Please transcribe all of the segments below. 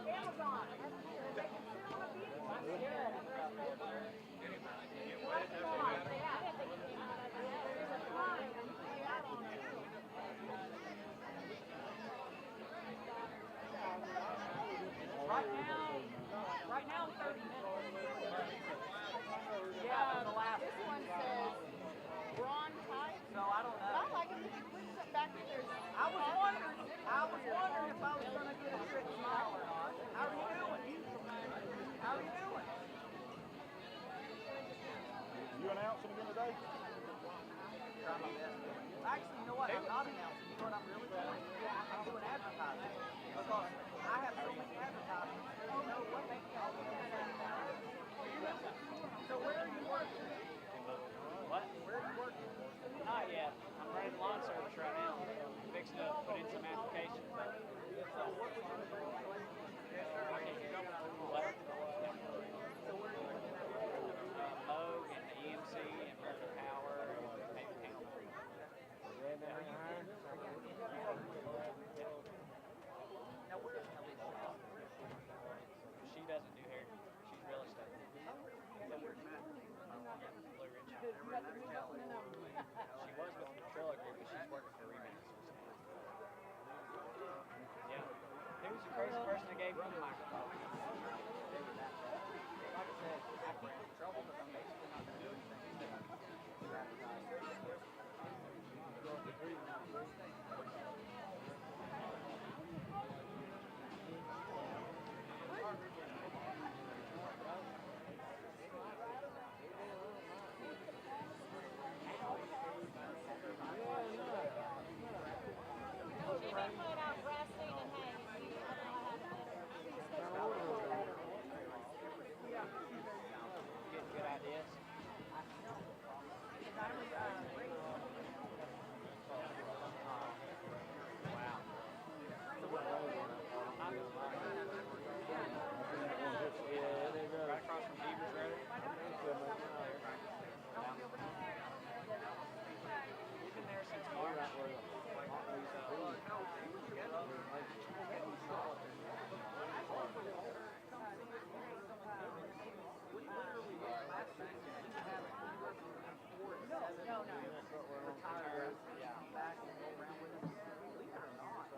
Amazon. They can sit on a beach. There's a time and pay out on it. Right now, 30 minutes. Yeah, the last. This one says Braun type. So I don't know. I like it. Put back in there. I was wondering if I was going to get a trick smile or not. How are you doing? How are you doing? You announcing again today? Try my best. Actually, you know what? I'm not announcing. You know what I'm really doing? I'm doing advertising. Because I have so many advertisements. Oh no, what makes you So where are you working? What? Where are you working? Not yet. I'm running lawn service right now. Fixing to put in some applications. So what was your graduation? What? So where are you working? Moog and the EMC and American Power and maybe Panthers. Now where is Kelly's job? She doesn't do hair. She's real estate. Blue Ridge. She was with the Trailer Group, but she's working for Remasters. Yeah. Who's the crazy person that gave you the microphone? Like I said, I can't get in trouble because I'm basically not going to do anything. She may put out grass seed and hay. I don't know how to Getting good ideas. Wow. Right across from Beaver's Road. We've been there since March. No. Retire, come back and go around with them. Believe it or not.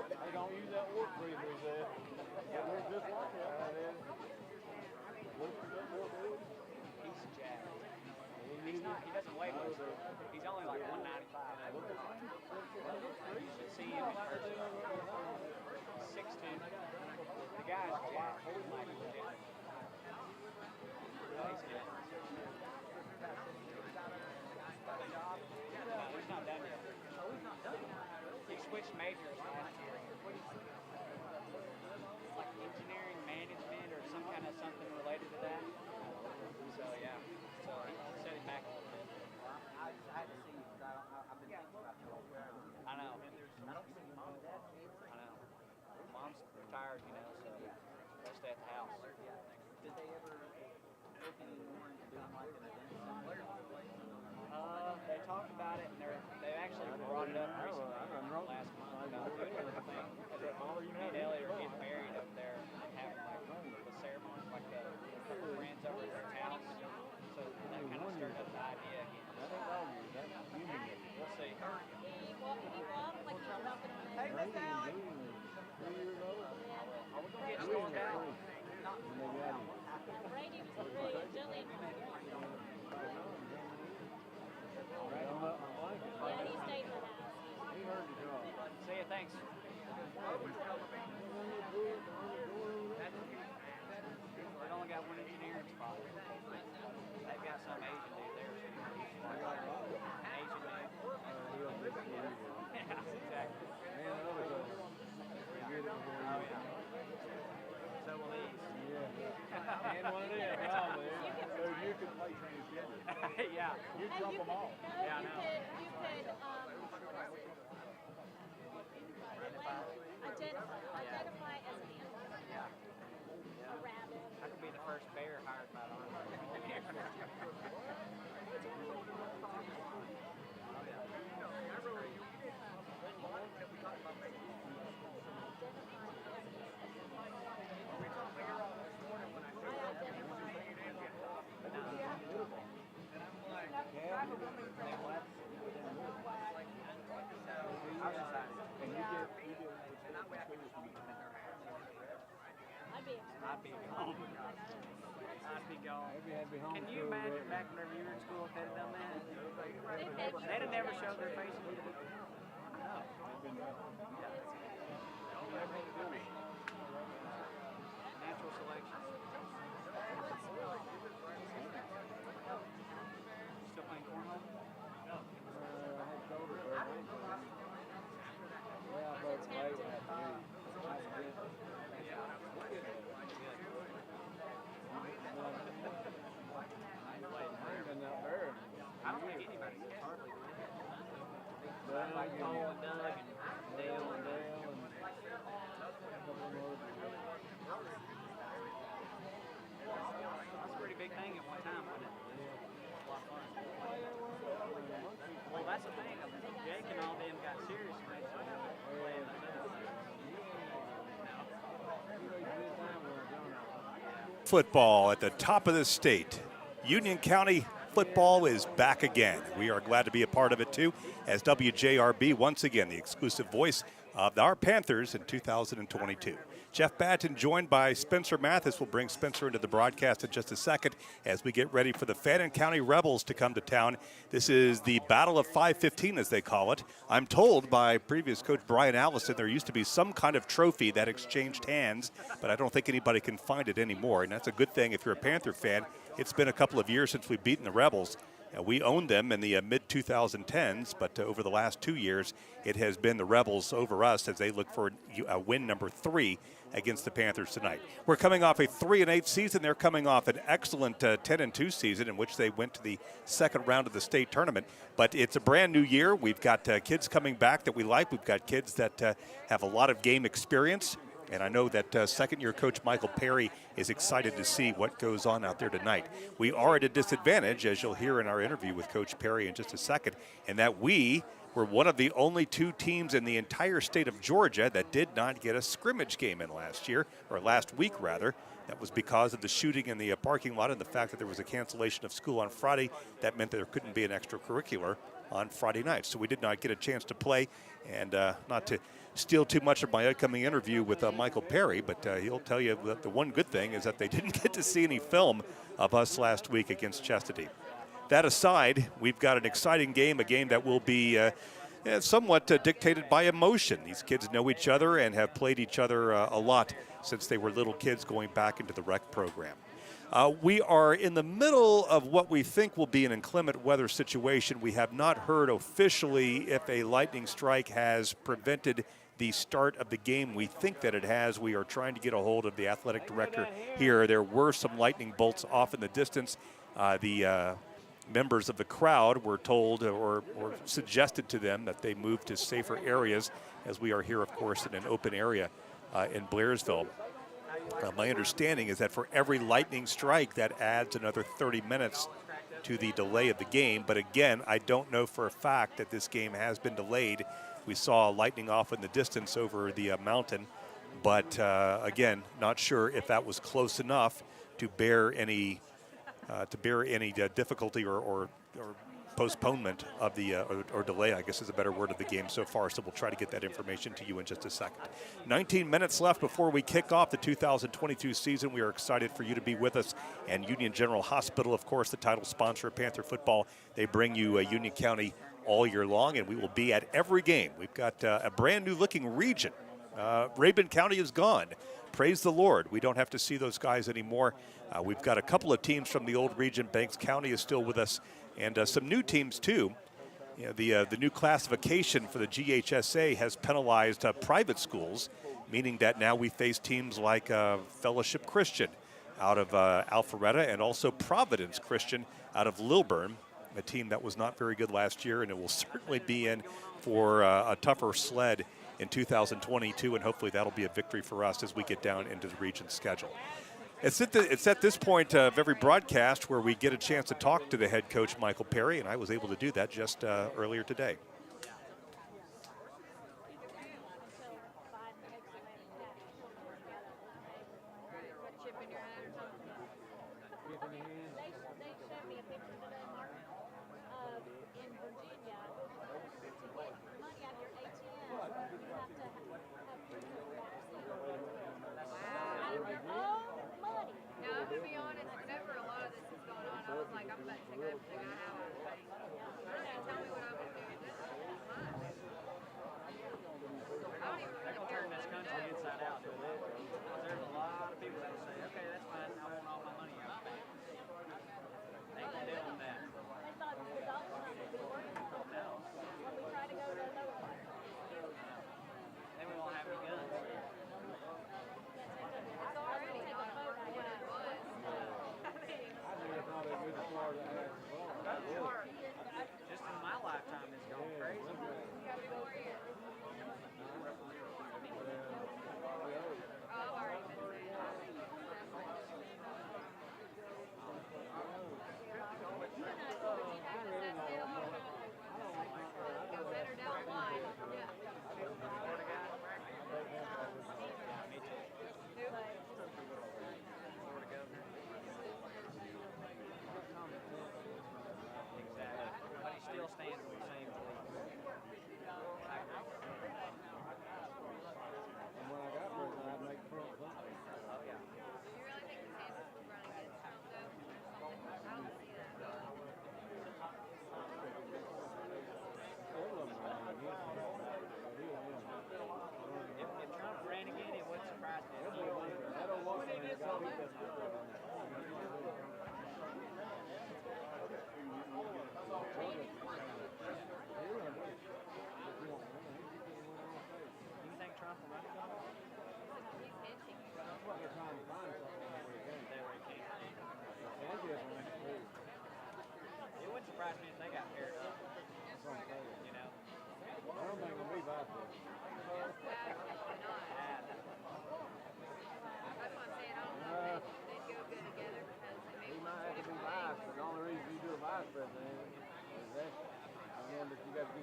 They don't use that work freezer, he said. They're just like that. He's jacked. He's not, he doesn't weigh much. He's only like 195. You should see him in person. He's 6'2". The guy's jacked. Like legit. He's good. No, he's not done yet. He switched majors last year. Like engineering management or some kind of something related to that. So yeah. So he set it back a little bit. I had to see you because I've been thinking about you all the time. I know. I don't see mom and dad. I know. Mom's retired, you know, so they stay at the house. Did they ever look any more into doing like an event center? They talked about it, and they actually brought it up recently, last month, about doing everything. Me and Elliot are getting married up there and having like the ceremony, like the couple friends over at their house. So that kind of stirred up the idea again. We'll see. He walked like he was walking on Hey, Miss Allen. Are we going to get stormed out? Brady was pretty and Jillian. Yeah, he stayed in the house. See you, thanks. They've only got one engineering spot. They've got some Asian dude there. Yeah. You trump them all. Yeah, I know. You could identify as an animal. A rabbit. I could be the first bear hired by the Army. I'd be gone. I'd be gone. Can you imagine back whenever you were in school if they'd have done that? They'd have never showed their faces. No. Natural selection. Still playing cornhole? I don't think anybody gets hardly like Cole and Doug and Dale and Dale and that's a pretty big thing at one time, wasn't it? A lot of fun. Well, that's the thing. Jake and all them got serious when they started playing the Football at the top of the state. Union County football is back again. We are glad to be a part of it too, as WJRB, once again, the exclusive voice of our Panthers in 2022. Jeff Batten joined by Spencer Mathis. Will bring Spencer into the broadcast in just a second as we get ready for the Fannin County Rebels to come to town. This is the Battle of 515, as they call it. I'm told by previous coach Brian Allison there used to be some kind of trophy that exchanged hands, but I don't think anybody can find it anymore, and that's a good thing if you're a Panther fan. It's been a couple of years since we've beaten the Rebels. We owned them in the mid-2010s, but over the last 2 years, it has been the Rebels over us as they look for win number 3 against the Panthers tonight. We're coming off a 3-8 season. They're coming off an excellent 10-2 season in which they went to the second round of the state tournament. But it's a brand new year. We've got kids coming back that we like. We've got kids that have a lot of game experience. And I know that second-year coach Michael Perry is excited to see what goes on out there tonight. We are at a disadvantage, as you'll hear in our interview with Coach Perry in just a second, and that we were one of the only 2 teams in the entire state of Georgia that did not get a scrimmage game in last week rather. That was because of the shooting in the parking lot and the fact that there was a cancellation of school on Friday. That meant that there couldn't be an extracurricular on Friday night. So we did not get a chance to play, and not to steal too much of my upcoming interview with Michael Perry, but he'll tell you that the one good thing is that they didn't get to see any film of us last week against Chestatee. That aside, we've got an exciting game, a game that will be somewhat dictated by emotion. These kids know each other and have played each other a lot since they were little kids going back into the rec program. We are in the middle of what we think will be an inclement weather situation. We have not heard officially if a lightning strike has prevented the start of the game. We think that it has. We are trying to get a hold of the athletic director here. There were some lightning bolts off in the distance. The members of the crowd were told or suggested to them that they move to safer areas, as we are here, of course, in an open area in Blairsville. My understanding is that for every lightning strike, that adds another 30 minutes to the delay of the game. But again, I don't know for a fact that this game has been delayed. We saw lightning off in the distance over the mountain, but again, not sure if that was close enough to bear any difficulty or postponement of the or delay, I guess is a better word, of the game so far. So we'll try to get that information to you in just a second. 19 minutes left before we kick off the 2022 season. We are excited for you to be with us. And Union General Hospital, of course, the title sponsor of Panther football. They bring you Union County all year long, and we will be at every game. We've got a brand new looking region. Rabun County is gone. Praise the Lord. We don't have to see those guys anymore. We've got a couple of teams from the old region. Banks County is still with us, and some new teams too. You know, the new classification for the GHSA has penalized private schools, meaning that now we face teams like Fellowship Christian out of Alpharetta and also Providence Christian out of Lilburn. a team that was not very good last year, and it will certainly be in for a tougher sled in 2022, and hopefully that'll be a victory for us as we get down into the region schedule. It's at this point of every broadcast where we get a chance to talk to the head coach, Michael Perry, and I was able to do that just earlier today.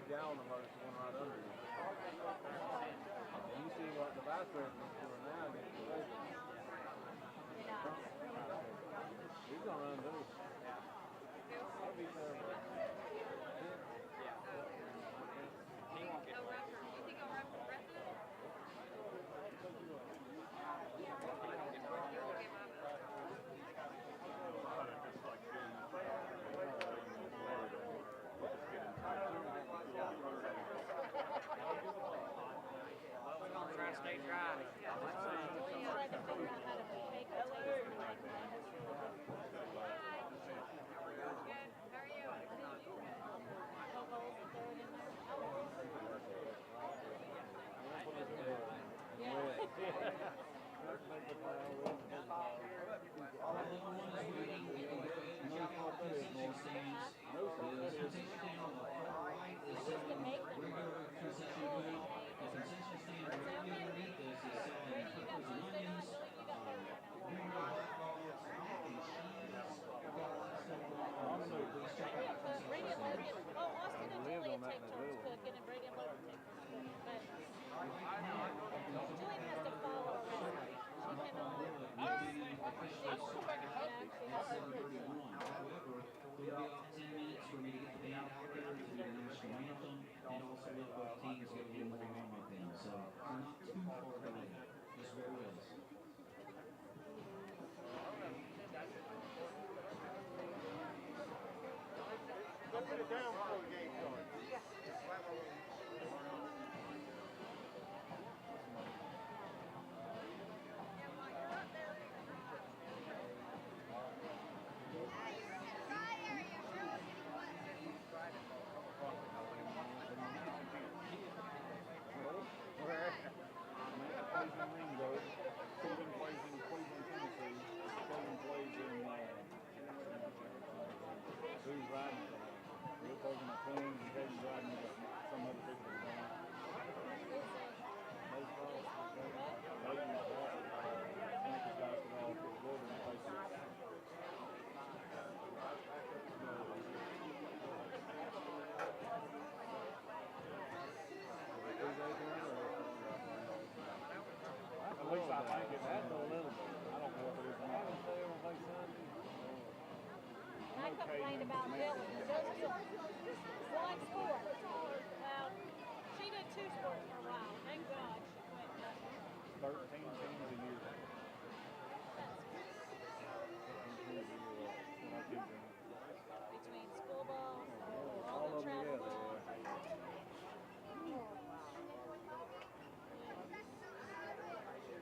Down the most one right under you. And you see what the vice president's doing now against the president. He's going to run those. That'll be terrible. He won't get run. You think I'll run for president? Stay dry. Put it down before the game starts. Who's riding? coaching my twins and Caden's riding with some other people. At least I think it has a little bit. I don't know if it is or not. I complained about Billy. Billy was one sport. Well, she did 2 sports for a while. Thank God she quit. 13 teams a year. Between school ball, all All the of them travel together. ball.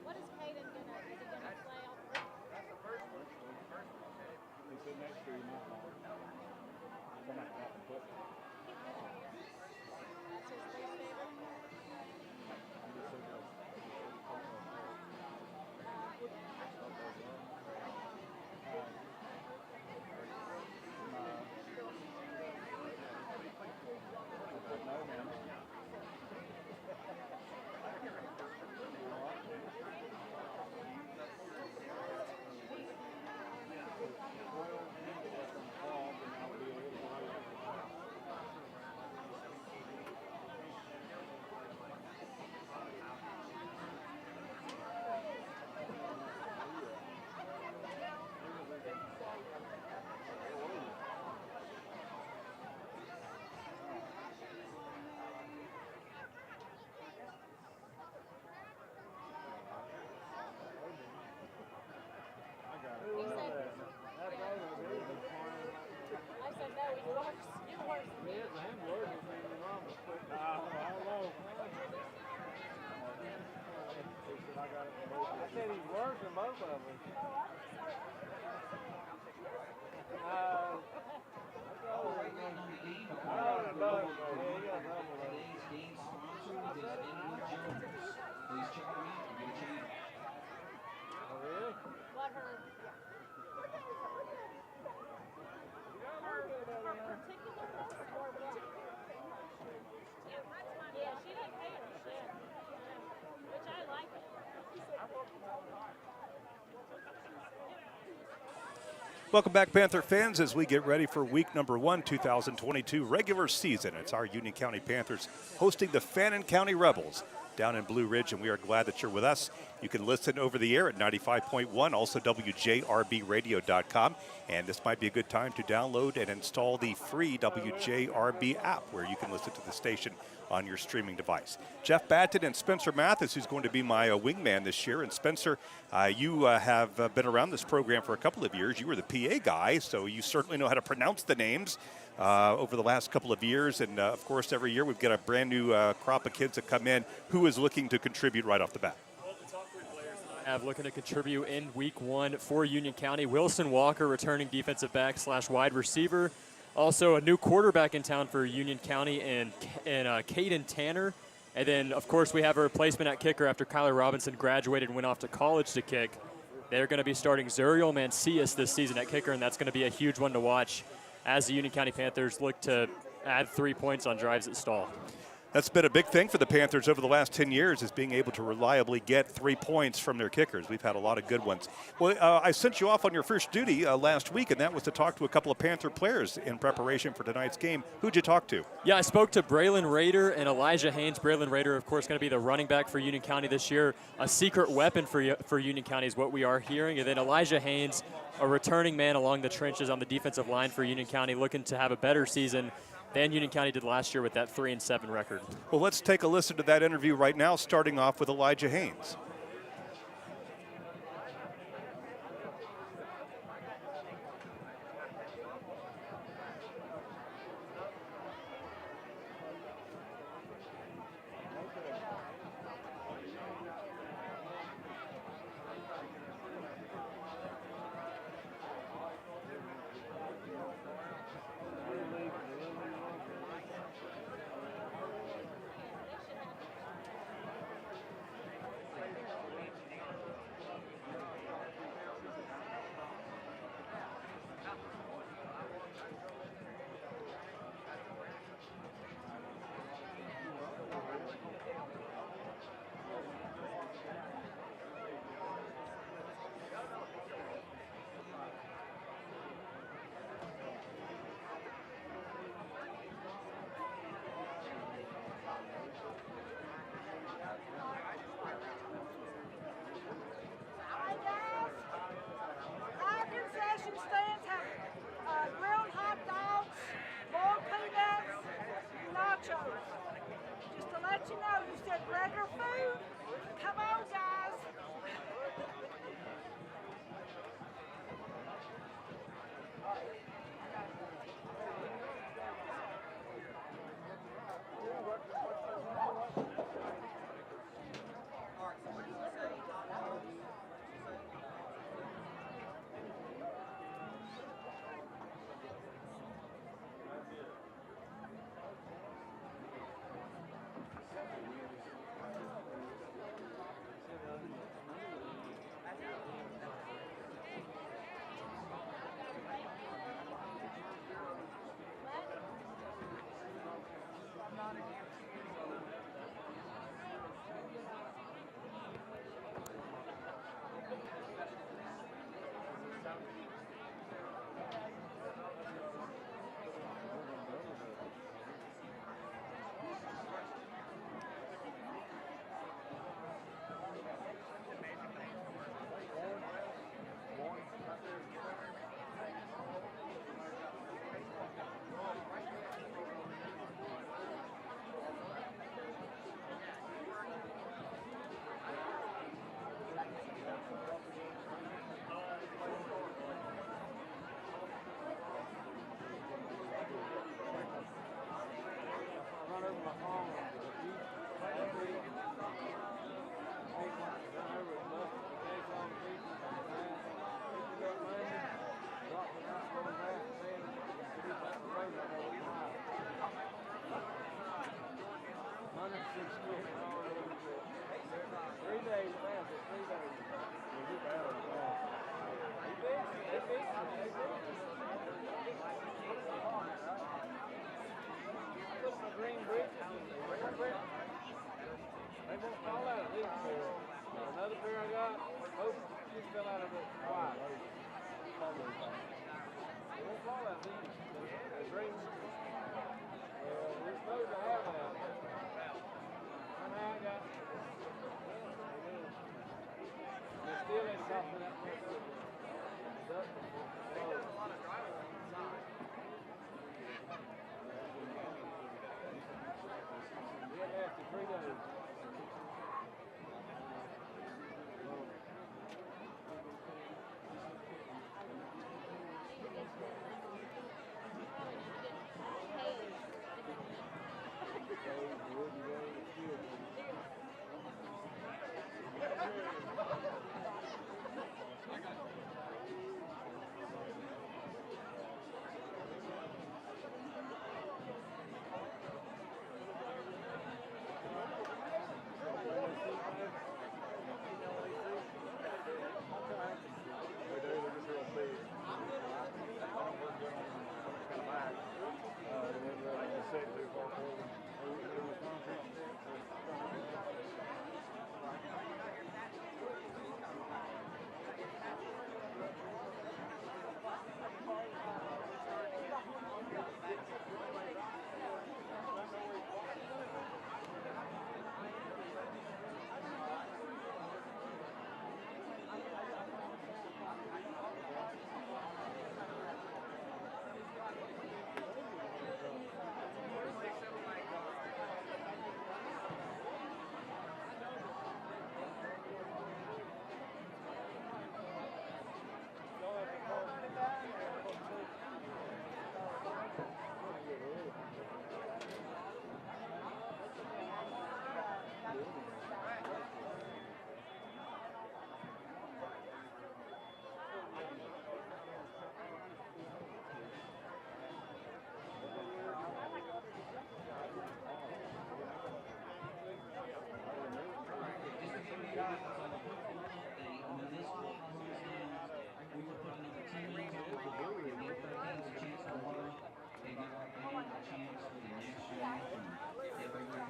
What is Caden gonna? Is he gonna play all three? He said next year he might not. Come out and put. That's his least favorite. I said he's worse than both of us. Welcome back, Panther fans, as we get ready for week number 1, 2022 regular season. It's our Union County Panthers hosting the Fannin County Rebels down in Blue Ridge, and we are glad that you're with us. You can listen over the air at 95.1, also WJRBradio.com, and this might be a good time to download and install the free WJRB app where you can listen to the station on your streaming device. Jeff Batten and Spencer Mathis, who's going to be my wingman this year. And Spencer, you have been around this program for a couple of years. You were the PA guy, so you certainly know how to pronounce the names over the last couple of years. And, of course, every year we've got a brand new crop of kids that come in. Who is looking to contribute right off the bat? Well, the top 3 players that I have looking to contribute in week 1 for Union County: Wilson Walker, returning defensive back / wide receiver. Also, a new quarterback in town for Union County, and Caden Tanner. And then, of course, we have a replacement at kicker after Kyler Robinson graduated and went off to college to kick. They're going to be starting Zuriel Mancias this season at kicker, and that's going to be a huge one to watch as the Union County Panthers look to add 3 points on drives that stall. That's been a big thing for the Panthers over the last 10 years, is being able to reliably get 3 points from their kickers. We've had a lot of good ones. Well, I sent you off on your first duty last week, and that was to talk to a couple of Panther players in preparation for tonight's game. Who'd you talk to? Yeah, I spoke to Braylon Rader and Elijah Haynes. Braylon Rader, of course, going to be the running back for Union County this year. A secret weapon for Union County is what we are hearing. And then Elijah Haynes, a returning man along the trenches on the defensive line for Union County, looking to have a better season than Union County did last year with that 3-7 record. Well, let's take a listen to that interview right now, starting off with Elijah Haynes. Regular food? Come on, guys. Another pair I got, both just fell out of it twice. They won't fall out these. The green. We're supposed to have that. Somehow I got. They're still in top of that much. Yeah, after 3 days.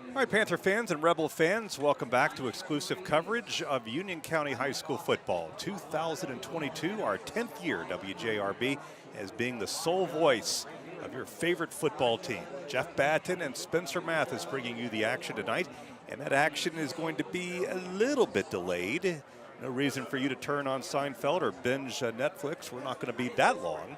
All right, Panther fans and Rebel fans, welcome back to exclusive coverage of Union County High School football 2022, our 10th year, WJRB, as being the sole voice of your favorite football team. Jeff Batten and Spencer Mathis bringing you the action tonight, and that action is going to be a little bit delayed. No reason for you to turn on Seinfeld or binge Netflix. We're not going to be that long,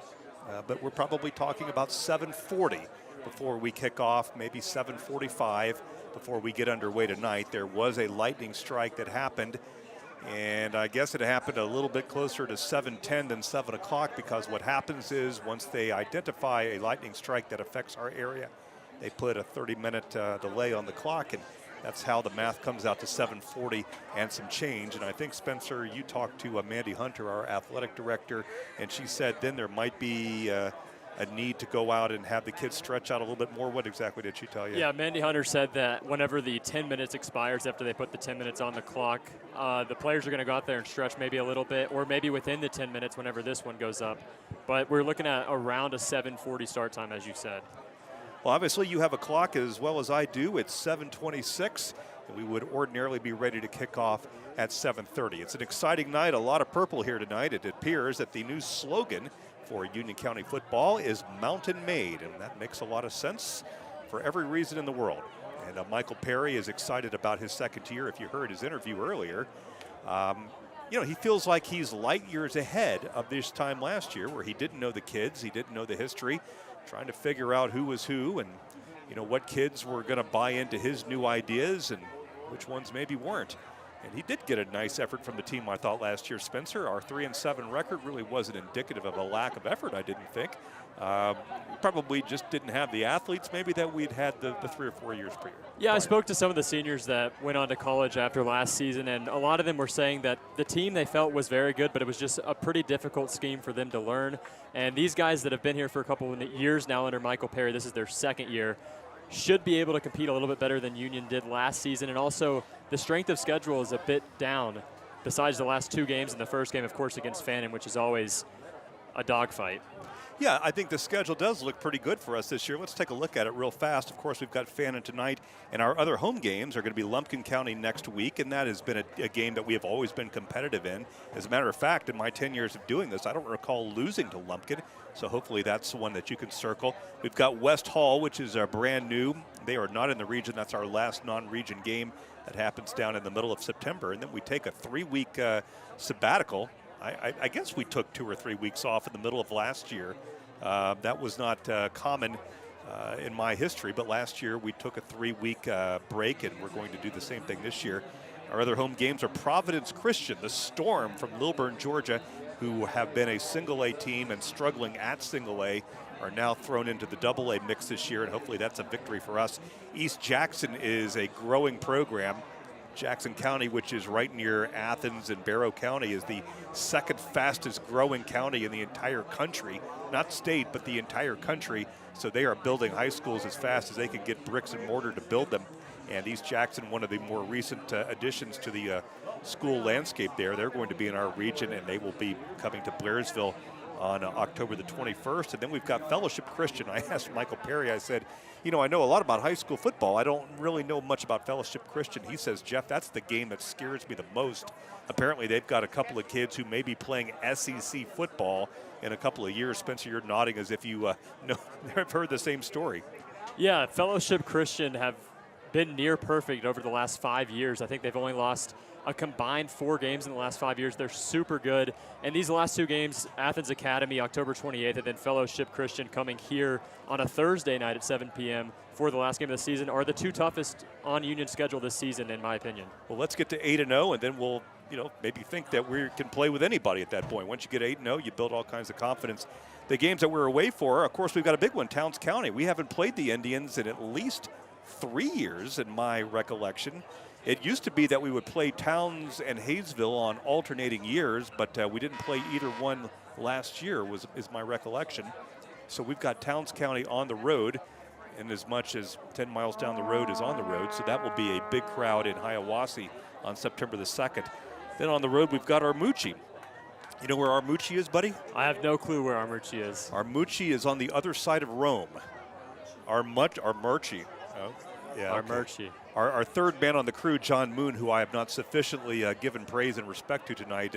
but we're probably talking about 7:40 before we kick off, maybe 7:45 before we get underway tonight. There was a lightning strike that happened, and I guess it happened a little bit closer to 7:10 than 7 o'clock, because what happens is once they identify a lightning strike that affects our area, they put a 30-minute delay on the clock, and that's how the math comes out to 7:40 and some change. And I think, Spencer, you talked to Mandy Hunter, our athletic director, and she said then there might be a need to go out and have the kids stretch out a little bit more. What exactly did she tell you? Yeah, Mandy Hunter said that whenever the 10 minutes expires after they put the 10 minutes on the clock, the players are going to go out there and stretch maybe a little bit, or maybe within the 10 minutes whenever this one goes up. But we're looking at around a 7:40 start time, as you said. Well, obviously you have a clock as well as I do. It's 7:26, and we would ordinarily be ready to kick off at 7:30. It's an exciting night, a lot of purple here tonight. It appears that the new slogan for Union County football is Mountain Made, and that makes a lot of sense for every reason in the world. And Michael Perry is excited about his second year. If you heard his interview earlier, he feels like he's light years ahead of this time last year, where he didn't know the kids, he didn't know the history, trying to figure out who was who and what kids were going to buy into his new ideas and which ones maybe weren't. And he did get a nice effort from the team, I thought, last year, Spencer. Our 3-7 record really wasn't indicative of a lack of effort, I didn't think. Probably just didn't have the athletes maybe that we'd had the 3 or 4 years prior. Yeah, I spoke to some of the seniors that went on to college after last season, and a lot of them were saying that the team they felt was very good, but it was just a pretty difficult scheme for them to learn. And these guys that have been here for a couple of years now under Michael Perry, this is their second year, should be able to compete a little bit better than Union did last season. And also, the strength of schedule is a bit down, besides the last 2 games and the first game, of course, against Fannin, which is always a dogfight. Yeah, I think the schedule does look pretty good for us this year. Let's take a look at it real fast. Of course, we've got Fannin tonight, and our other home games are going to be Lumpkin County next week, and that has been a game that we have always been competitive in. As a matter of fact, in my 10 years of doing this, I don't recall losing to Lumpkin, so hopefully that's the one that you can circle. We've got West Hall, which is brand new. They are not in the region. That's our last non-region game that happens down in the middle of September, and then we take a 3-week sabbatical. I guess we took 2 or 3 weeks off in the middle of last year. That was not common in my history, but last year we took a 3-week break, and we're going to do the same thing this year. Our other home games are Providence Christian, the Storm from Lilburn, Georgia, who have been a single-A team and struggling at single-A, are now thrown into the double-A mix this year, and hopefully that's a victory for us. East Jackson is a growing program. Jackson County, which is right near Athens and Barrow County, is the second fastest growing county in the entire country, not state, but the entire country. So they are building high schools as fast as they can get bricks and mortar to build them. And East Jackson, one of the more recent additions to the school landscape there, they're going to be in our region, and they will be coming to Blairsville on October the 21st. And then we've got Fellowship Christian. I asked Michael Perry, I said, I know a lot about high school football. I don't really know much about Fellowship Christian. He says, Jeff, that's the game that scares me the most. Apparently they've got a couple of kids who may be playing SEC football in a couple of years. Spencer, you're nodding as if you have heard the same story. Yeah, Fellowship Christian have been near perfect over the last 5 years. I think they've only lost a combined 4 games in the last 5 years. They're super good. And these last 2 games, Athens Academy, October 28th, and then Fellowship Christian coming here on a Thursday night at 7 p.m. for the last game of the season, are the 2 toughest on Union schedule this season, in my opinion. Well, let's get to 8-0, and then we'll, maybe think that we can play with anybody at that point. Once you get 8-0, you build all kinds of confidence. The games that we're away for, of course, we've got a big one, Towns County. We haven't played the Indians in at least 3 years, in my recollection. It used to be that we would play Towns and Hayesville on alternating years, but we didn't play either one last year, is my recollection. So we've got Towns County on the road, and as much as 10 miles down the road is on the road, so that will be a big crowd in Hiawassee on September the 2nd. Then on the road, we've got Armucci. You know where Armucci is, buddy? I have no clue where Armucci is. Armucci is on the other side of Rome. Armucci. Oh, yeah. Armucci. Okay. Our third man on the crew, John Moon, who I have not sufficiently given praise and respect to tonight,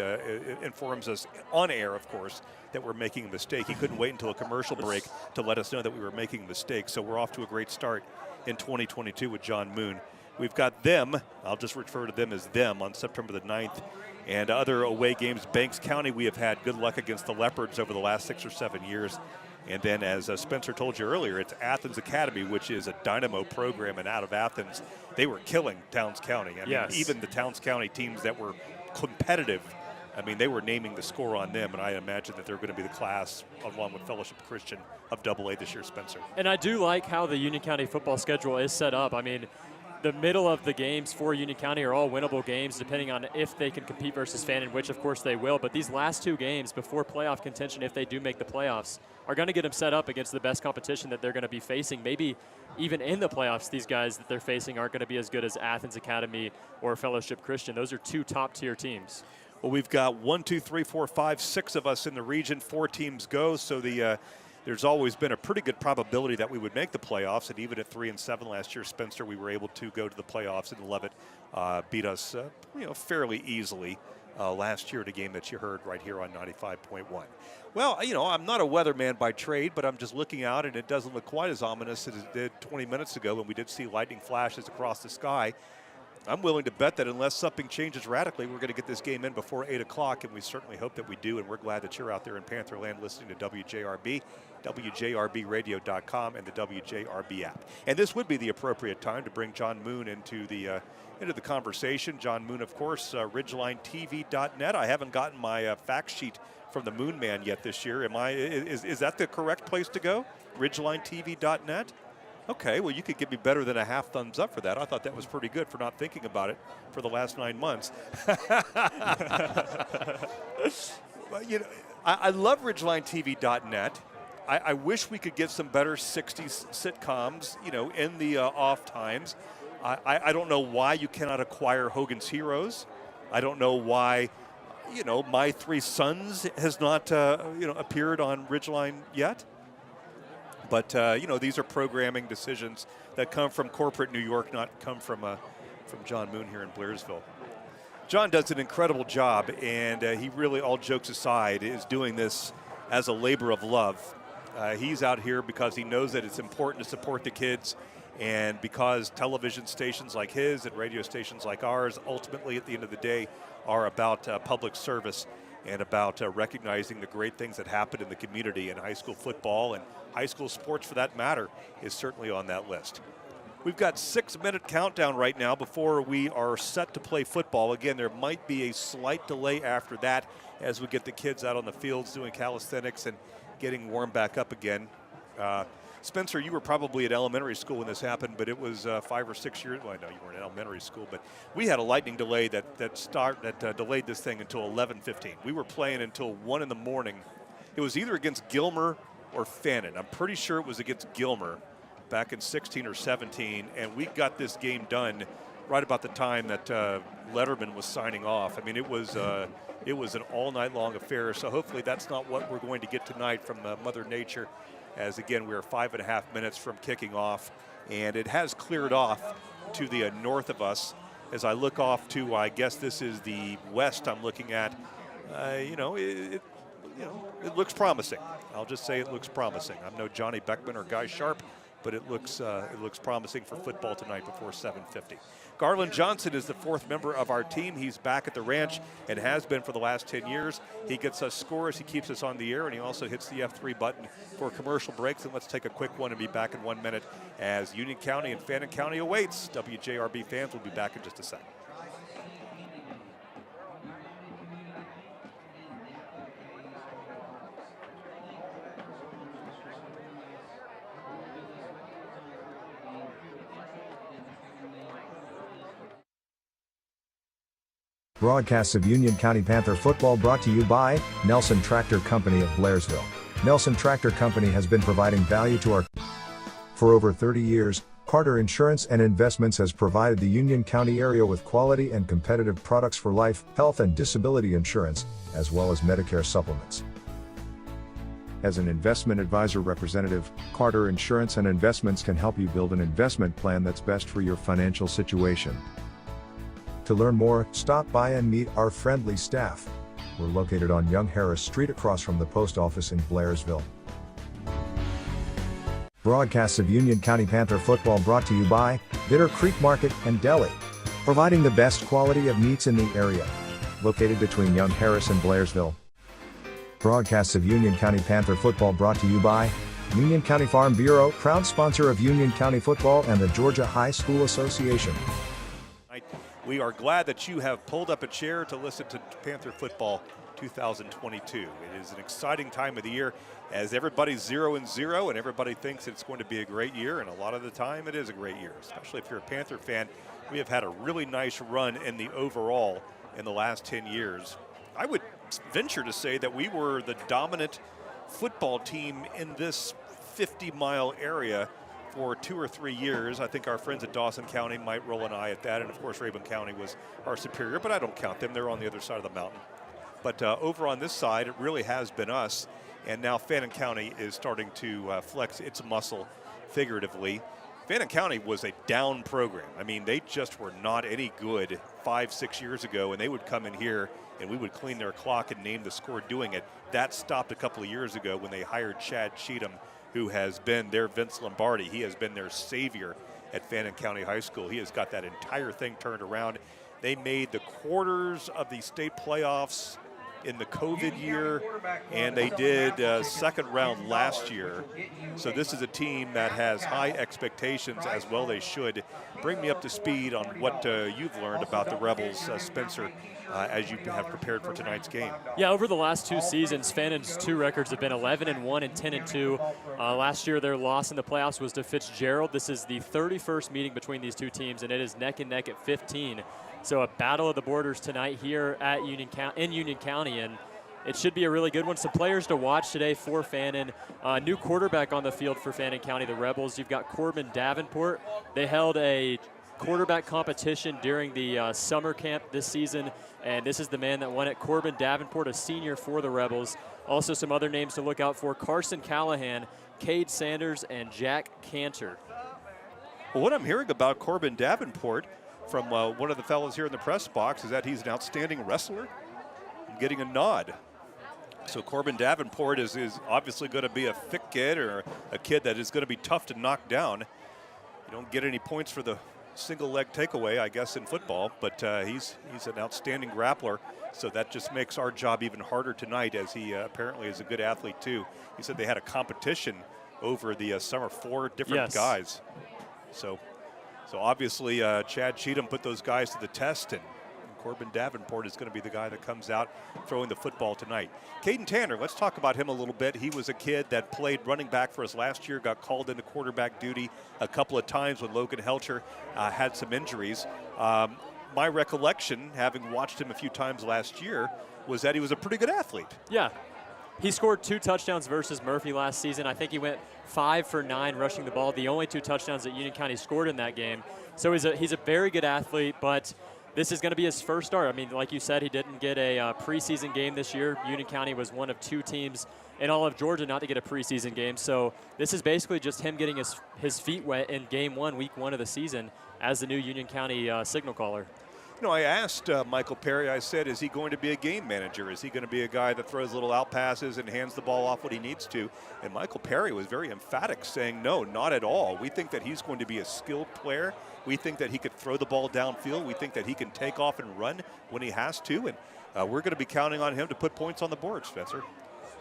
informs us on air, of course, that we're making a mistake. He couldn't wait until a commercial break to let us know that we were making a mistake. So we're off to a great start in 2022 with John Moon. We've got them, I'll just refer to them as them, on September the 9th. And other away games, Banks County, we have had good luck against the Leopards over the last 6 or 7 years. And then, as Spencer told you earlier, it's Athens Academy, which is a dynamo program, and out of Athens, they were killing Towns County. I mean, even the Towns County teams that were competitive, I mean, they were naming the score on them, and I imagine that they're going to be the class, along with Fellowship Christian, of AA this year, Spencer. And I do like how the Union County football schedule is set up. I mean, the middle of the games for Union County are all winnable games, depending on if they can compete versus Fannin, which of course they will. But these last 2 games before playoff contention, if they do make the playoffs, are going to get them set up against the best competition that they're going to be facing. Maybe even in the playoffs, these guys that they're facing aren't going to be as good as Athens Academy or Fellowship Christian. Those are 2 top-tier teams. Well, we've got 1, 2, 3, 4, 5, 6 of us in the region. 4 teams go, so there's always been a pretty good probability that we would make the playoffs. And even at 3-7 last year, Spencer, we were able to go to the playoffs, and Levitt beat us, fairly easily last year at a game that you heard right here on 95.1. Well, I'm not a weatherman by trade, but I'm just looking out, and it doesn't look quite as ominous as it did 20 minutes ago when we did see lightning flashes across the sky. I'm willing to bet that unless something changes radically, we're going to get this game in before 8 o'clock, and we certainly hope that we do, and we're glad that you're out there in Pantherland listening to WJRB, WJRBradio.com, and the WJRB app. And this would be the appropriate time to bring John Moon into the conversation. John Moon, of course, RidgelineTV.net. I haven't gotten my fact sheet from the Moon Man yet this year. Is that the correct place to go? RidgelineTV.net? Okay, well, you could give me better than a half thumbs up for that. I thought that was pretty good for not thinking about it for the last 9 months. I love RidgelineTV.net. I wish we could get some better 60s sitcoms, in the off times. I don't know why you cannot acquire Hogan's Heroes. I don't know why, My Three Sons has not, appeared on Ridgeline yet. But, these are programming decisions that come from corporate New York, not come from John Moon here in Blairsville. John does an incredible job, and he really, all jokes aside, is doing this as a labor of love. He's out here because he knows that it's important to support the kids, and because television stations like his and radio stations like ours, ultimately at the end of the day, are about public service and about recognizing the great things that happen in the community, and high school football and high school sports for that matter is certainly on that list. We've got 6-minute countdown right now before we are set to play football. Again, there might be a slight delay after that as we get the kids out on the fields doing calisthenics and getting warmed back up again. Spencer, you were probably at elementary school when this happened, but it was 5 or 6 years. Well, I know you weren't in elementary school, but we had a lightning delay that delayed this thing until 11:15. We were playing until 1 in the morning. It was either against Gilmer or Fannin. I'm pretty sure it was against Gilmer back in 16 or 17, and we got this game done right about the time that Letterman was signing off. I mean, it was an all-night-long affair, so hopefully that's not what we're going to get tonight from Mother Nature, as, again, we're 5.5 minutes from kicking off, and it has cleared off to the north of us. As I look off to, I guess this is the west I'm looking at, it looks promising. I'll just say it looks promising. I'm no Johnny Beckman or Guy Sharp, but it looks promising for football tonight before 7:50. Garland Johnson is the 4th member of our team. He's back at the ranch and has been for the last 10 years. He gets us scores, he keeps us on the air, and he also hits the F3 button for commercial breaks. And let's take a quick one and be back in 1 minute as Union County and Fannin County awaits. WJRB fans will be back in just a second. Broadcasts of Union County Panther football brought to you by Nelson Tractor Company of Blairsville. Nelson Tractor Company has been providing value to our for over 30 years. Carter Insurance and Investments has provided the Union County area with quality and competitive products for life, health and disability insurance, as well as Medicare supplements. As an investment advisor representative, Carter Insurance and Investments can help you build an investment plan that's best for your financial situation. To learn more, stop by and meet our friendly staff. We're located on Young Harris Street across from the post office in Blairsville. Broadcasts of Union County Panther football brought to you by Bitter Creek Market and Deli, providing the best quality of meats in the area. Located between Young Harris and Blairsville. Broadcasts of Union County Panther football brought to you by Union County Farm Bureau, proud sponsor of Union County football and the Georgia High School Association. We are glad that you have pulled up a chair to listen to Panther football 2022. It is an exciting time of the year as everybody's 0-0 and everybody thinks it's going to be a great year, and a lot of the time it is a great year, especially if you're a Panther fan. We have had a really nice run in the overall in the last 10 years. I would venture to say that we were the dominant football team in this 50-mile area for 2 or 3 years. I think our friends at Dawson County might roll an eye at that, and of course Rabun County was our superior, but I don't count them. They're on the other side of the mountain. But over on this side, it really has been us, and now Fannin County is starting to flex its muscle figuratively. Fannin County was a down program. I mean, they just were not any good 5-6 years ago, and they would come in here and we would clean their clock and name the score doing it. That stopped a couple of years ago when they hired Chad Cheatham, who has been their Vince Lombardi. He has been their savior at Fannin County High School. He has got that entire thing turned around. They made the quarters of the state playoffs in the COVID year, and they did second round last year. So this is a team that has high expectations, as well they should. Bring me up to speed on what you've learned about the Rebels, Spencer, as you have prepared for tonight's game. Yeah, over the last 2 seasons, Fannin's 2 records have been 11-1 and 10-2. Last year, their loss in the playoffs was to Fitzgerald. This is the 31st meeting between these two teams, and it is neck and neck at 15. So a battle of the borders tonight here at Union County, and it should be a really good one. Some players to watch today for Fannin. New quarterback on the field for Fannin County, the Rebels. You've got Corbin Davenport. They held a quarterback competition during the summer camp this season, and this is the man that won it. Corbin Davenport, a senior for the Rebels. Also some other names to look out for: Carson Callahan, Cade Sanders, and Jack Cantor. Well, what I'm hearing about Corbin Davenport from one of the fellows here in the press box is that he's an outstanding wrestler and getting a nod. So Corbin Davenport is obviously going to be a thick kid, or a kid that is going to be tough to knock down. You don't get any points for the single leg takeaway, I guess, in football, but he's an outstanding grappler. So that just makes our job even harder tonight, as he apparently is a good athlete too. He said they had a competition over the summer, 4 different guys. So obviously Chad Cheatham put those guys to the test, and Corbin Davenport is going to be the guy that comes out throwing the football tonight. Caden Tanner, let's talk about him a little bit. He was a kid that played running back for us last year, got called into quarterback duty a couple of times when Logan Helcher had some injuries. My recollection, having watched him a few times last year, was that he was a pretty good athlete. Yeah. He scored 2 touchdowns versus Murphy last season. I think he went 5 for 9 rushing the ball, the only 2 touchdowns that Union County scored in that game. So he's a very good athlete, but this is going to be his first start. I mean, like you said, he didn't get a preseason game this year. Union County was one of 2 teams in all of Georgia not to get a preseason game. So this is basically just him getting his feet wet in game 1, week 1 of the season as the new Union County signal caller. You know, I asked Michael Perry, I said, is he going to be a game manager? Is he going to be a guy that throws little out passes and hands the ball off when he needs to? And Michael Perry was very emphatic, saying, no, not at all. We think that he's going to be a skilled player. We think that he could throw the ball downfield. We think that he can take off and run when he has to. And we're going to be counting on him to put points on the board, Spencer.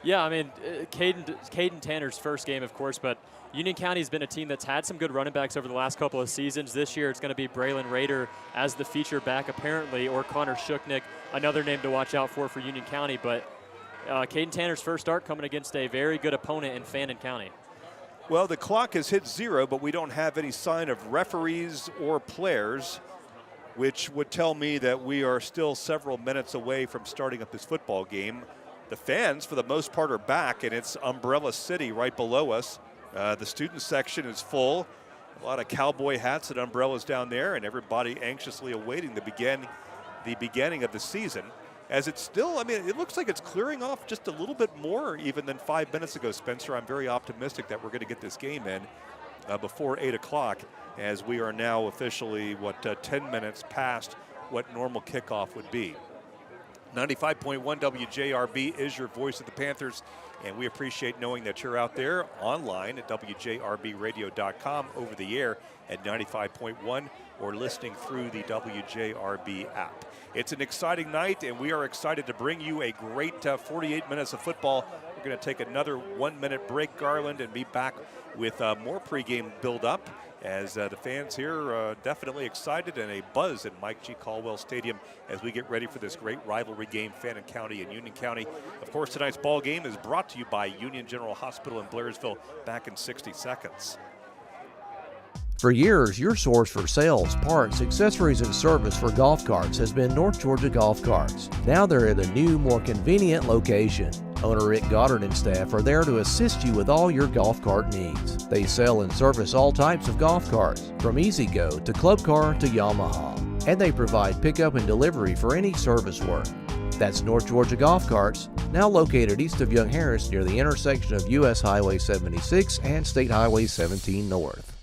Yeah, I mean, Caden Tanner's first game, of course, but Union County's been a team that's had some good running backs over the last couple of seasons. This year it's going to be Braylon Rader as the feature back, apparently, or Connor Shuknick, another name to watch out for Union County. But Caden Tanner's first start coming against a very good opponent in Fannin County. Well, the clock has hit 0, but we don't have any sign of referees or players, which would tell me that we are still several minutes away from starting up this football game. The fans, for the most part, are back, and it's Umbrella City right below us. The student section is full. A lot of cowboy hats and umbrellas down there, and everybody anxiously awaiting the beginning of the season. As it's still, I mean, it looks like it's clearing off just a little bit more even than 5 minutes ago, Spencer. I'm very optimistic that we're going to get this game in before 8 o'clock, as we are now officially, 10 minutes past what normal kickoff would be. 95.1 WJRB is your voice of the Panthers, and we appreciate knowing that you're out there online at WJRBradio.com, over the air at 95.1, or listening through the WJRB app. It's an exciting night, and we are excited to bring you a great 48 minutes of football. We're going to take another 1-minute break, Garland, and be back with more pregame build-up, as the fans here are definitely excited, and a buzz in Mike G. Caldwell Stadium as we get ready for this great rivalry game, Fannin County and Union County. Of course, tonight's ball game is brought to you by Union General Hospital in Blairsville. Back in 60 seconds. For years, your source for sales, parts, accessories, and service for golf carts has been North Georgia Golf Carts. Now they're at a new, more convenient location. Owner Rick Goddard and staff are there to assist you with all your golf cart needs. They sell and service all types of golf carts, from E-Z-Go to Club Car to Yamaha. And they provide pickup and delivery for any service work. That's North Georgia Golf Carts, now located east of Young Harris near the intersection of U.S. Highway 76 and State Highway 17 North.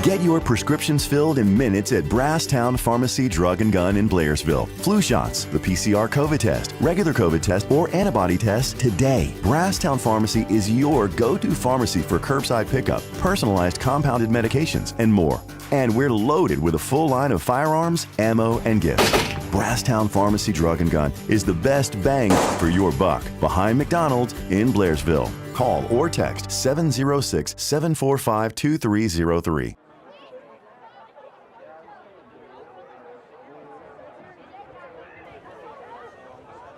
Get your prescriptions filled in minutes at Brasstown Pharmacy Drug and Gun in Blairsville. Flu shots, the PCR COVID test, regular COVID test, or antibody test today. Brasstown Pharmacy is your go-to pharmacy for curbside pickup, personalized compounded medications, and more. And we're loaded with a full line of firearms, ammo, and gifts. Brasstown Pharmacy Drug and Gun is the best bang for your buck behind McDonald's in Blairsville. Call or text 706-745-2303.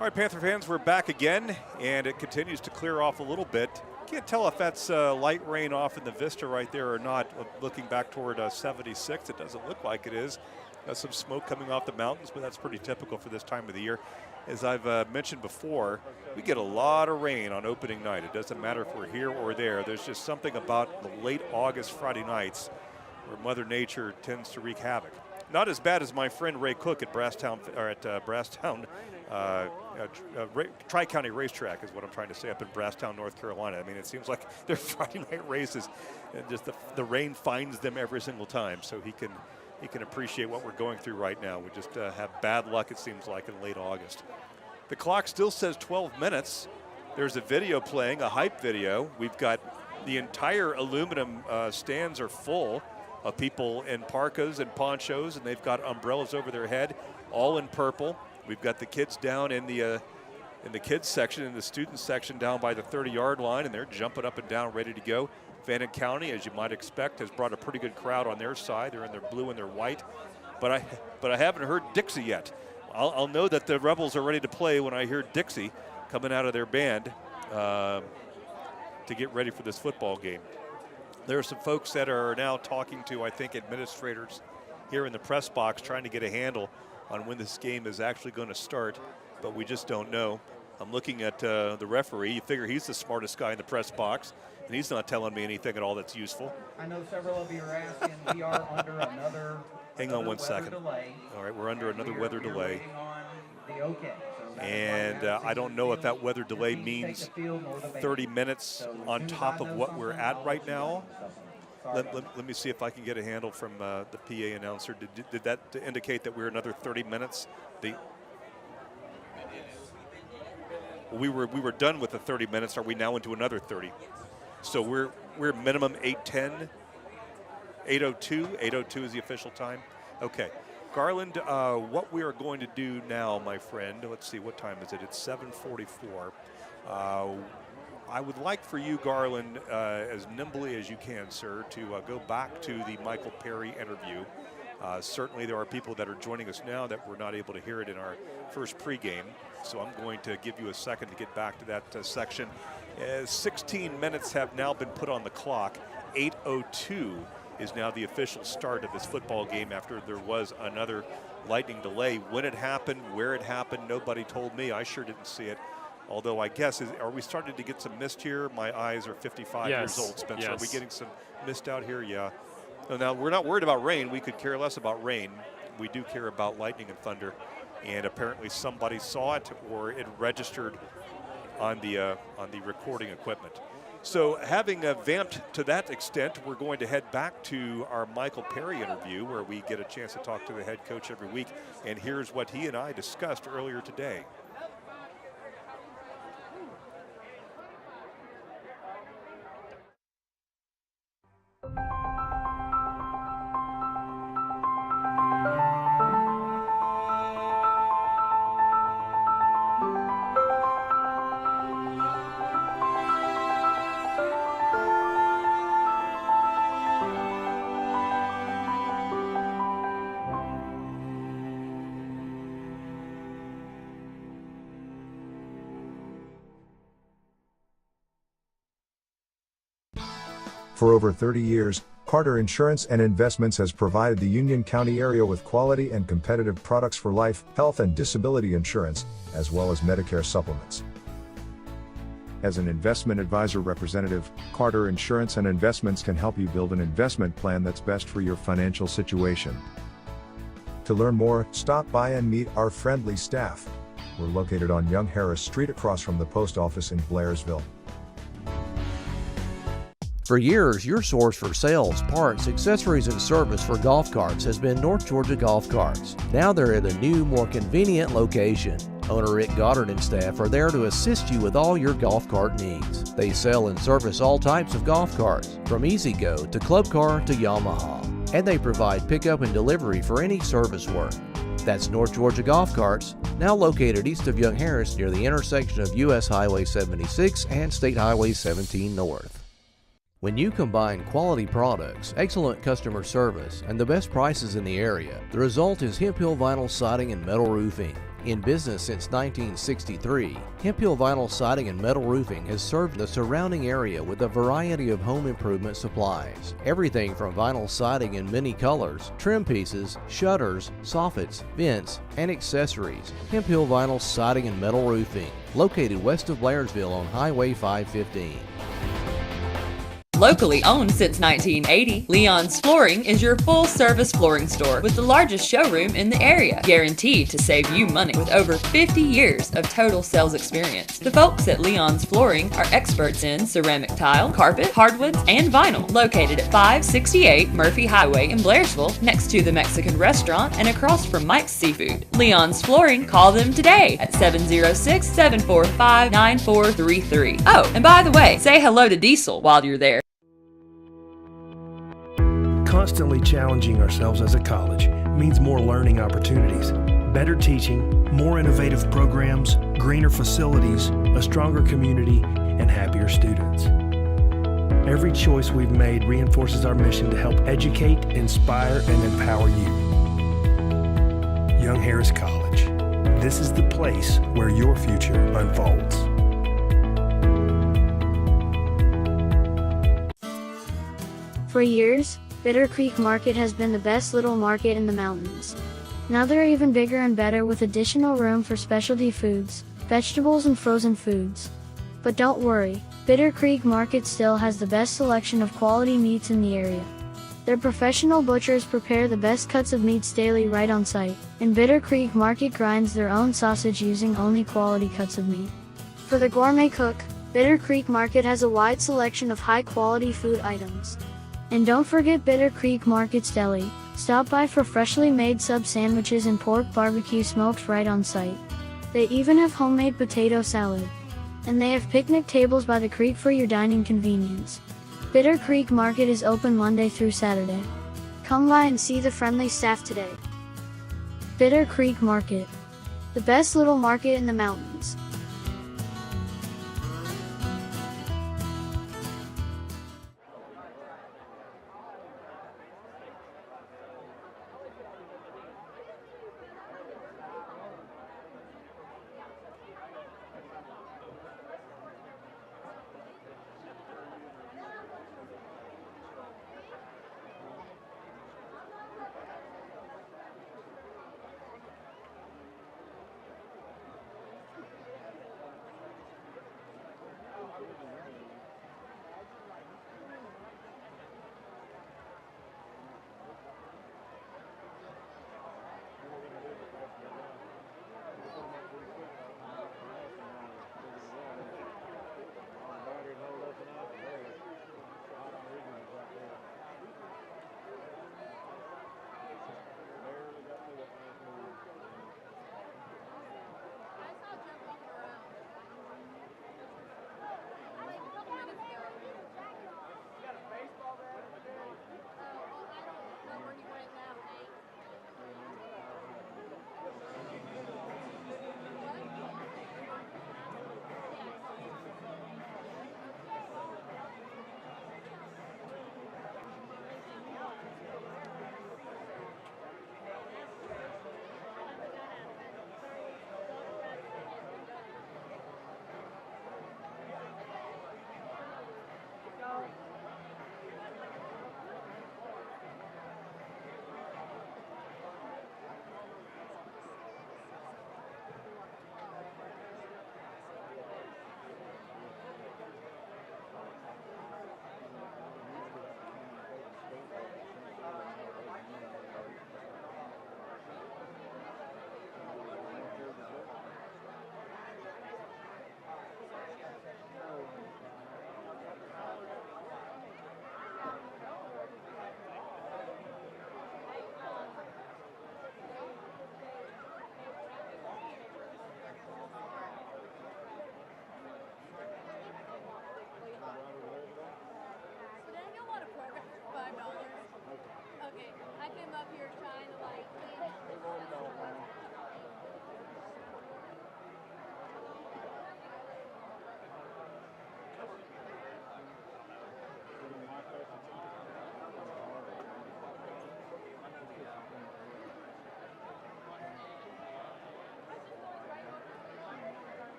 All right, Panther fans, we're back again, and it continues to clear off a little bit. Can't tell if that's light rain off in the vista right there or not. Looking back toward 76, it doesn't look like it is. Got some smoke coming off the mountains, but that's pretty typical for this time of the year. As I've mentioned before, we get a lot of rain on opening night. It doesn't matter if we're here or there. There's just something about the late August Friday nights where Mother Nature tends to wreak havoc. Not as bad as my friend Ray Cook at Brasstown, Tri-County Racetrack is what I'm trying to say, up in Brasstown, North Carolina. I mean, it seems like their Friday night races, and just the rain finds them every single time. So he can appreciate what we're going through right now. We just have bad luck, it seems like, in late August. The clock still says 12 minutes. There's a video playing, a hype video. We've got the entire aluminum stands are full of people in parkas and ponchos, and they've got umbrellas over their head, all in purple. We've got the kids down in the kids section, in the student section down by the 30-yard line, and they're jumping up and down, ready to go. Fannin County, as you might expect, has brought a pretty good crowd on their side. They're in their blue and their white, but I haven't heard Dixie yet. I'll know that the Rebels are ready to play when I hear Dixie coming out of their band to get ready for this football game. There are some folks that are now talking to, I think, administrators here in the press box, trying to get a handle on when this game is actually going to start, but we just don't know. I'm looking at the referee. You figure he's the smartest guy in the press box, and he's not telling me anything at all that's useful. I know several of you are asking. We are under another Hang on one second. Delay. All right, we're under another weather delay. The okay. And I don't know if that weather delay means 30 minutes on top of what we're at right now. Let me see if I can get a handle from the PA announcer. Did that indicate that we're another 30 minutes? We were done with the 30 minutes. Are we now into another 30? So we're minimum 8:10, 8:02. 8:02 is the official time. Okay. Garland, what we are going to do now, my friend, let's see, what time is it? It's 7:44. I would like for you, Garland, as nimbly as you can, sir, to go back to the Michael Perry interview. Certainly there are people that are joining us now that were not able to hear it in our first pregame, so I'm going to give you a second to get back to that section. 16 minutes have now been put on the clock. 8:02 is now the official start of this football game after there was another lightning delay. When it happened, where it happened, nobody told me. I sure didn't see it. Although I guess, are we starting to get some mist here? My eyes are 55 years old, Spencer. Yes. Are we getting some mist out here? Yeah. Now, we're not worried about rain. We could care less about rain. We do care about lightning and thunder. And apparently somebody saw it, or it registered on the recording equipment. So having vamped to that extent, we're going to head back to our Michael Perry interview where we get a chance to talk to the head coach every week. And here's what he and I discussed earlier today. For over 30 years, Carter Insurance and Investments has provided the Union County area with quality and competitive products for life, health and disability insurance, as well as Medicare supplements. As an investment advisor representative, Carter Insurance and Investments can help you build an investment plan that's best for your financial situation. To learn more, stop by and meet our friendly staff. We're located on Young Harris Street across from the post office in Blairsville. For years, your source for sales, parts, accessories, and service for golf carts has been North Georgia Golf Carts. Now they're at a new, more convenient location. Owner Rick Goddard and staff are there to assist you with all your golf cart needs. They sell and service all types of golf carts, from E-Z-Go to Club Car to Yamaha. And they provide pickup and delivery for any service work. That's North Georgia Golf Carts, now located east of Young Harris near the intersection of U.S. Highway 76 and State Highway 17 North. When you combine quality products, excellent customer service, and the best prices in the area, the result is Hemp Hill Vinyl Siding and Metal Roofing. In business since 1963, Hemp Hill Vinyl Siding and Metal Roofing has served the surrounding area with a variety of home improvement supplies. Everything from vinyl siding in many colors, trim pieces, shutters, soffits, vents, and accessories. Hemp Hill Vinyl Siding and Metal Roofing, located west of Blairsville on Highway 515. Locally owned since 1980, Leon's Flooring is your full-service flooring store with the largest showroom in the area, guaranteed to save you money with over 50 years of total sales experience. The folks at Leon's Flooring are experts in ceramic tile, carpet, hardwoods, and vinyl, located at 568 Murphy Highway in Blairsville, next to the Mexican restaurant and across from Mike's Seafood. Leon's Flooring, call them today at 706-745-9433. Oh, and by the way, say hello to Diesel while you're there. Constantly challenging ourselves as a college means more learning opportunities, better teaching, more innovative programs, greener facilities, a stronger community, and happier students. Every choice we've made reinforces our mission to help educate, inspire, and empower you. Young Harris College. This is the place where your future unfolds. For years, Bitter Creek Market has been the best little market in the mountains. Now they're even bigger and better with additional room for specialty foods, vegetables and frozen foods. But don't worry, Bitter Creek Market still has the best selection of quality meats in the area. Their professional butchers prepare the best cuts of meats daily right on site, and Bitter Creek Market grinds their own sausage using only quality cuts of meat. For the gourmet cook, Bitter Creek Market has a wide selection of high-quality food items. And don't forget Bitter Creek Market's deli. Stop by for freshly made sub sandwiches and pork barbecue smoked right on site. They even have homemade potato salad. And they have picnic tables by the creek for your dining convenience. Bitter Creek Market is open Monday through Saturday. Come by and see the friendly staff today. Bitter Creek Market, the best little market in the mountains.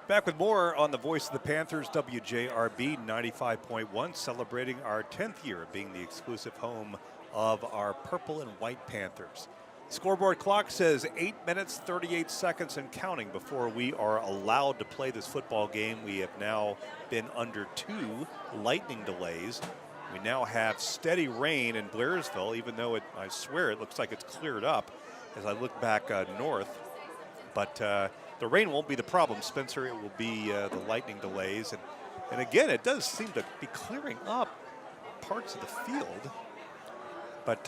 Back with more on the Voice of the Panthers, WJRB 95.1, celebrating our 10th year of being the exclusive home of our purple and white Panthers. Scoreboard clock says 8 minutes, 38 seconds and counting before we are allowed to play this football game. We have now been under 2 lightning delays. We now have steady rain in Blairsville, even though I swear it looks like it's cleared up as I look back north. But the rain won't be the problem, Spencer. It will be the lightning delays. And again, it does seem to be clearing up parts of the field. But,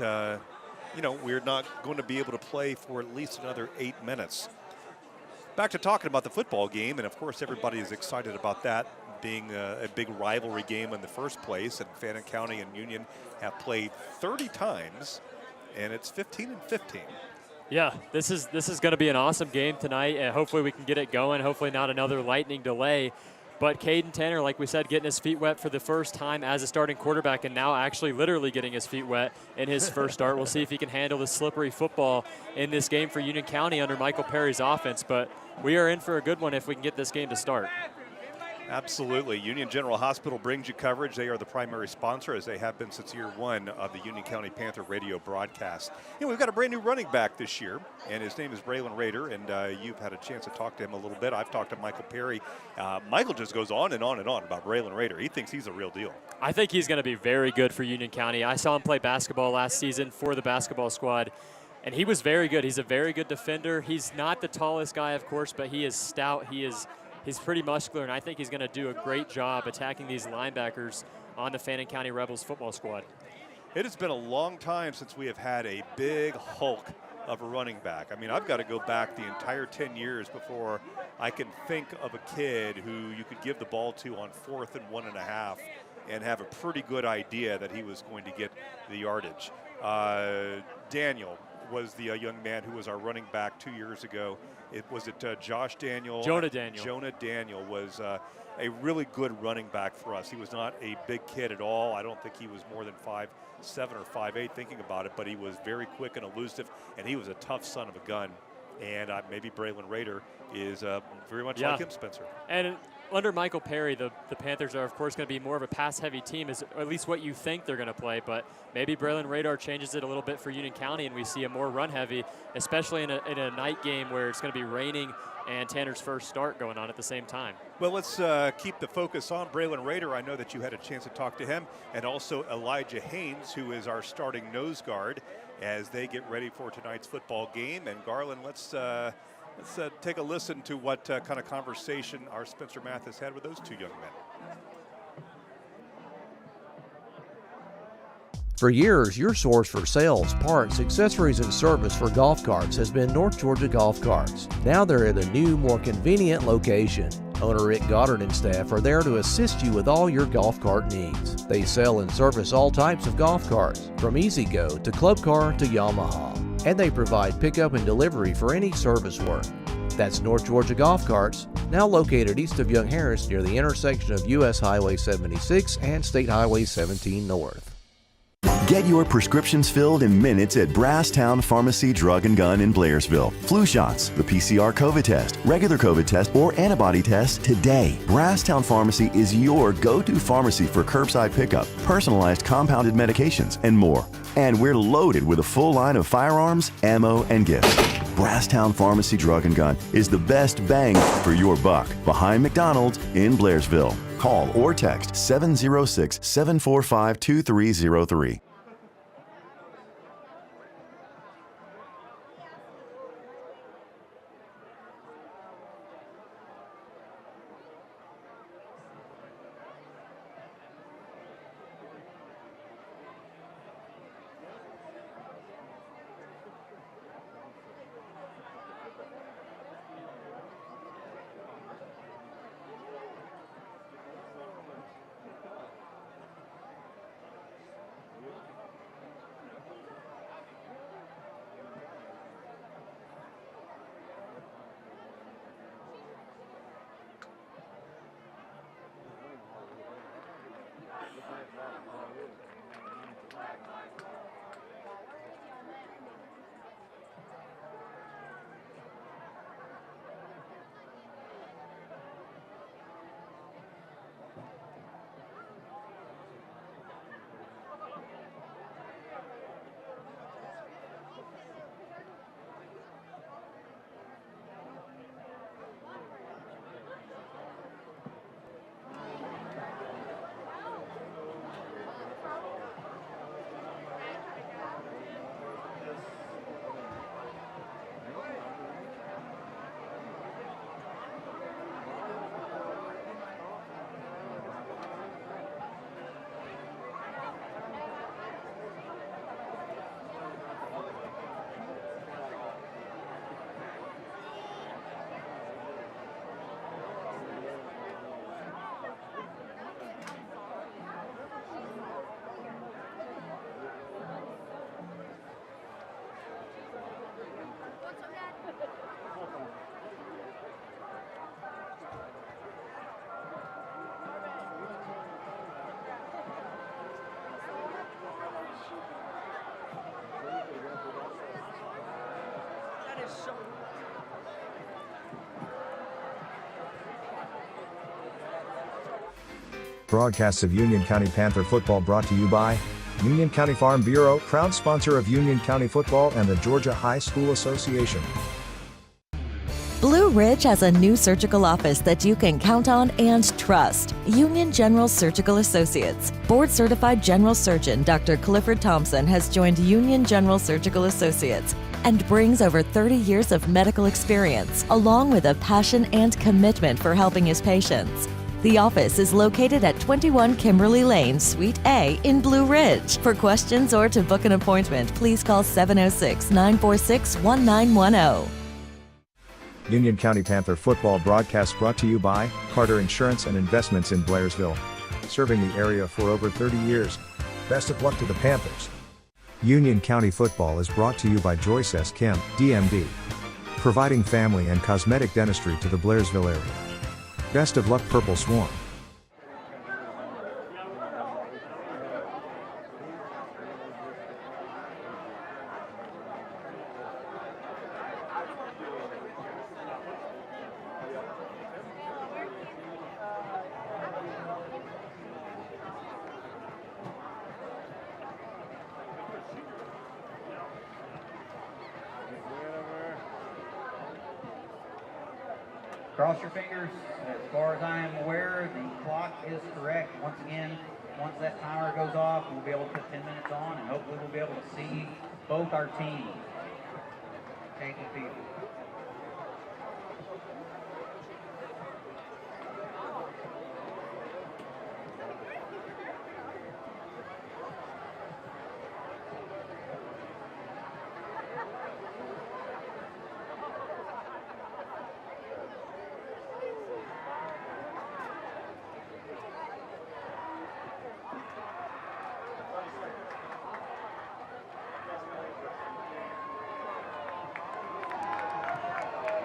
you know, we're not going to be able to play for at least another 8 minutes. Back to talking about the football game, and of course everybody is excited about that being a big rivalry game in the first place. And Fannin County and Union have played 30 times, and it's 15-15. Yeah, this is going to be an awesome game tonight, and hopefully we can get it going. Hopefully not another lightning delay. But Caden Tanner, like we said, getting his feet wet for the first time as a starting quarterback, and now actually literally getting his feet wet in his first start. We'll see if he can handle the slippery football in this game for Union County under Michael Perry's offense. But we are in for a good one if we can get this game to start. Absolutely. Union General Hospital brings you coverage. They are the primary sponsor, as they have been since year one of the Union County Panther radio broadcast. You know, we've got a brand new running back this year, and his name is Braylon Rader, and you've had a chance to talk to him a little bit. I've talked to Michael Perry. Michael just goes on and on and on about Braylon Rader. He thinks he's a real deal. I think he's going to be very good for Union County. I saw him play basketball last season for the basketball squad, and he was very good. He's a very good defender. He's not the tallest guy, of course, but he is stout. He's pretty muscular, and I think he's going to do a great job attacking these linebackers on the Fannin County Rebels football squad. It has been a long time since we have had a big hulk of a running back. I mean, I've got to go back the entire 10 years before I can think of a kid who you could give the ball to on 4th and 1.5 and have a pretty good idea that he was going to get the yardage. Daniel was the young man who was our running back 2 years ago. Was it Josh Daniel? Jonah Daniel. Jonah Daniel was a really good running back for us. He was not a big kid at all. I don't think he was more than 5'7" or 5'8", thinking about it, but he was very quick and elusive, and he was a tough son of a gun. And maybe Braylon Rader is very much like him, Spencer. And under Michael Perry, the Panthers are, of course, going to be more of a pass-heavy team, is at least what you think they're going to play. But maybe Braylon Rader changes it a little bit for Union County, and we see a more run-heavy, especially in a night game where it's going to be raining and Tanner's first start going on at the same time. Well, let's keep the focus on Braylon Rader. I know that you had a chance to talk to him, and also Elijah Haynes, who is our starting nose guard, as they get ready for tonight's football game. And Garland, let's take a listen to what kind of conversation our Spencer Mathis had with those two young men. For years, your source for sales, parts, accessories, and service for golf carts has been North Georgia Golf Carts. Now they're at a new, more convenient location. Owner Rick Goddard and staff are there to assist you with all your golf cart needs. They sell and service all types of golf carts, from E-Z-Go to Club Car to Yamaha. And they provide pickup and delivery for any service work. That's North Georgia Golf Carts, now located east of Young Harris near the intersection of U.S. Highway 76 and State Highway 17 North. Get your prescriptions filled in minutes at Brasstown Pharmacy Drug and Gun in Blairsville. Flu shots, the PCR COVID test, regular COVID test, or antibody test today. Brasstown Pharmacy is your go-to pharmacy for curbside pickup, personalized compounded medications, and more. And we're loaded with a full line of firearms, ammo, and gifts. Brasstown Pharmacy Drug and Gun is the best bang for your buck behind McDonald's in Blairsville. Call or text 706-745-2303. Broadcasts of Union County Panther football brought to you by Union County Farm Bureau, proud sponsor of Union County football and the Georgia High School Association. Blue Ridge has a new surgical office that you can count on and trust. Union General Surgical Associates. Board-certified general surgeon Dr. Clifford Thompson has joined Union General Surgical Associates and brings over 30 years of medical experience, along with a passion and commitment for helping his patients. The office is located at 21 Kimberly Lane, Suite A in Blue Ridge. For questions or to book an appointment, please call 706-946-1910. Union County Panther football broadcast brought to you by Carter Insurance and Investments in Blairsville. Serving the area for over 30 years. Best of luck to the Panthers. Union County football is brought to you by Joyce S. Kim, DMD. Providing family and cosmetic dentistry to the Blairsville area. Best of luck, Purple Swarm. Cross your fingers. As far as I am aware, the clock is correct. Once again, once that timer goes off, we'll be able to put 10 minutes on, and hopefully we'll be able to see both our teams taking field.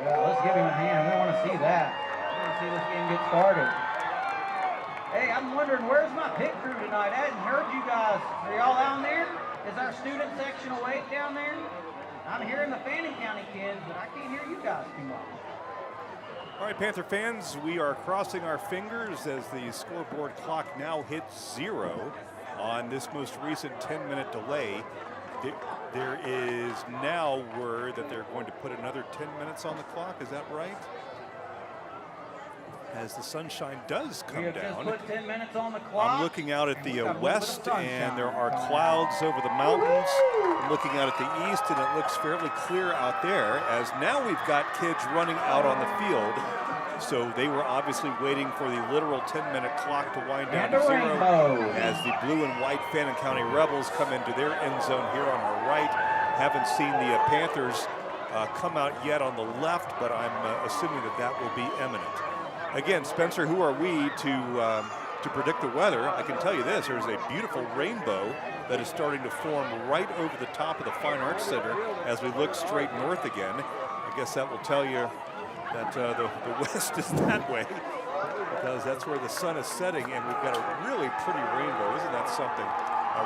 Yeah, let's give him a hand. We want to see that. We want to see this game get started. Hey, I'm wondering, where's my pit crew tonight? I hadn't heard you guys. Are y'all down there? Is our student section awake down there? I'm hearing the Fannin County kids, but I can't hear you guys too much. All right, Panther fans, we are crossing our fingers as the scoreboard clock now hits 0 on this most recent 10-minute delay. There is now word that they're going to put another 10 minutes on the clock. Is that right? As the sunshine does come down. Just put 10 minutes on the clock. I'm looking out at the west, and there are clouds over the mountains. I'm looking out at the east, and it looks fairly clear out there, as now we've got kids running out on the field. So they were obviously waiting for the literal 10-minute clock to wind down to 0 as the blue and white Fannin County Rebels come into their end zone here on our right. Haven't seen the Panthers come out yet on the left, but I'm assuming that will be imminent. Again, Spencer, who are we to predict the weather? I can tell you this, there's a beautiful rainbow that is starting to form right over the top of the Fine Arts Center as we look straight north again. I guess that will tell you that the west is that way, because that's where the sun is setting, and we've got a really pretty rainbow. Isn't that something?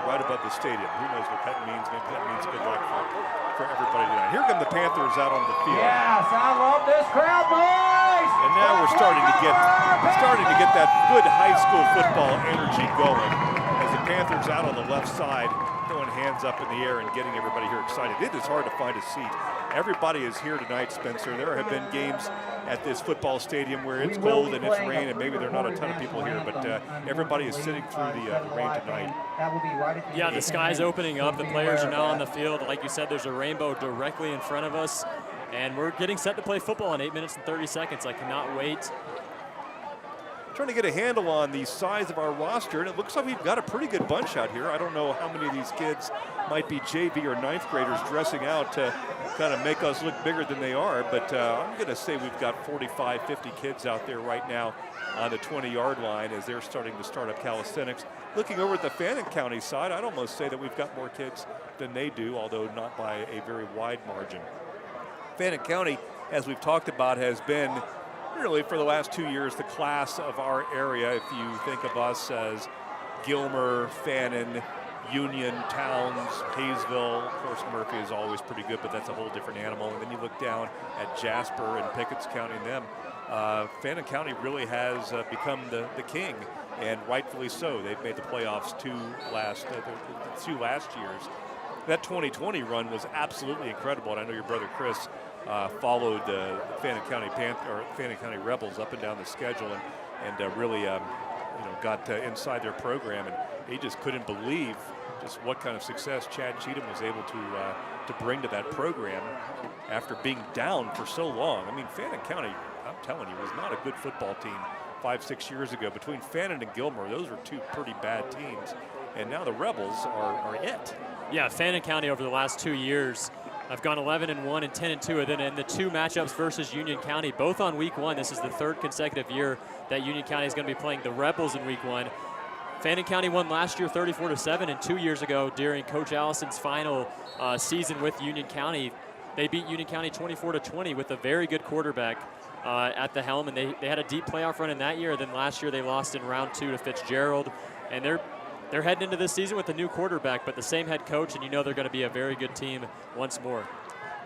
Right above the stadium. Who knows what that means? Maybe that means good luck for everybody tonight. Here come the Panthers out on the field. Yes, I love this crowd noise. And now we're starting to get that good high school football energy going as the Panthers out on the left side, throwing hands up in the air and getting everybody here excited. It is hard to find a seat. Everybody is here tonight, Spencer. There have been games at this football stadium where it's cold and it's rain, and maybe there are not a ton of people here, but everybody is sitting through the rain tonight. Yeah, the sky's opening up. The players are now on the field. Like you said, there's a rainbow directly in front of us, and we're getting set to play football in 8 minutes and 30 seconds. I cannot wait. Trying to get a handle on the size of our roster, and it looks like we've got a pretty good bunch out here. I don't know how many of these kids might be JV or 9th graders dressing out to kind of make us look bigger than they are, but I'm going to say we've got 45, 50 kids out there right now on the 20-yard line as they're starting to start up calisthenics. Looking over at the Fannin County side, I'd almost say that we've got more kids than they do, although not by a very wide margin. Fannin County, as we've talked about, has been really for the last 2 years the class of our area. If you think of us as Gilmer, Fannin, Union, Towns, Hayesville. Of course, Murphy is always pretty good, but that's a whole different animal. And then you look down at Jasper and Pickett's counting them. Fannin County really has become the king, and rightfully so. They've made the playoffs two last years. That 2020 run was absolutely incredible, and I know your brother Chris followed the Fannin County Rebels up and down the schedule, and really got inside their program, and he just couldn't believe just what kind of success Chad Cheatham was able to bring to that program after being down for so long. I mean, Fannin County, I'm telling you, was not a good football team 5-6 years ago. Between Fannin and Gilmer, those were two pretty bad teams, and now the Rebels are it. Yeah, Fannin County over the last 2 years have gone 11-1 and 10-2, and then in the two matchups versus Union County, both on week 1. This is the third consecutive year that Union County is going to be playing the Rebels in week 1. Fannin County won last year 34-7, and 2 years ago during Coach Allison's final season with Union County, they beat Union County 24-20 with a very good quarterback at the helm, and they had a deep playoff run in that year. Then last year they lost in round 2 to Fitzgerald, and they're heading into this season with a new quarterback, but the same head coach, and they're going to be a very good team once more.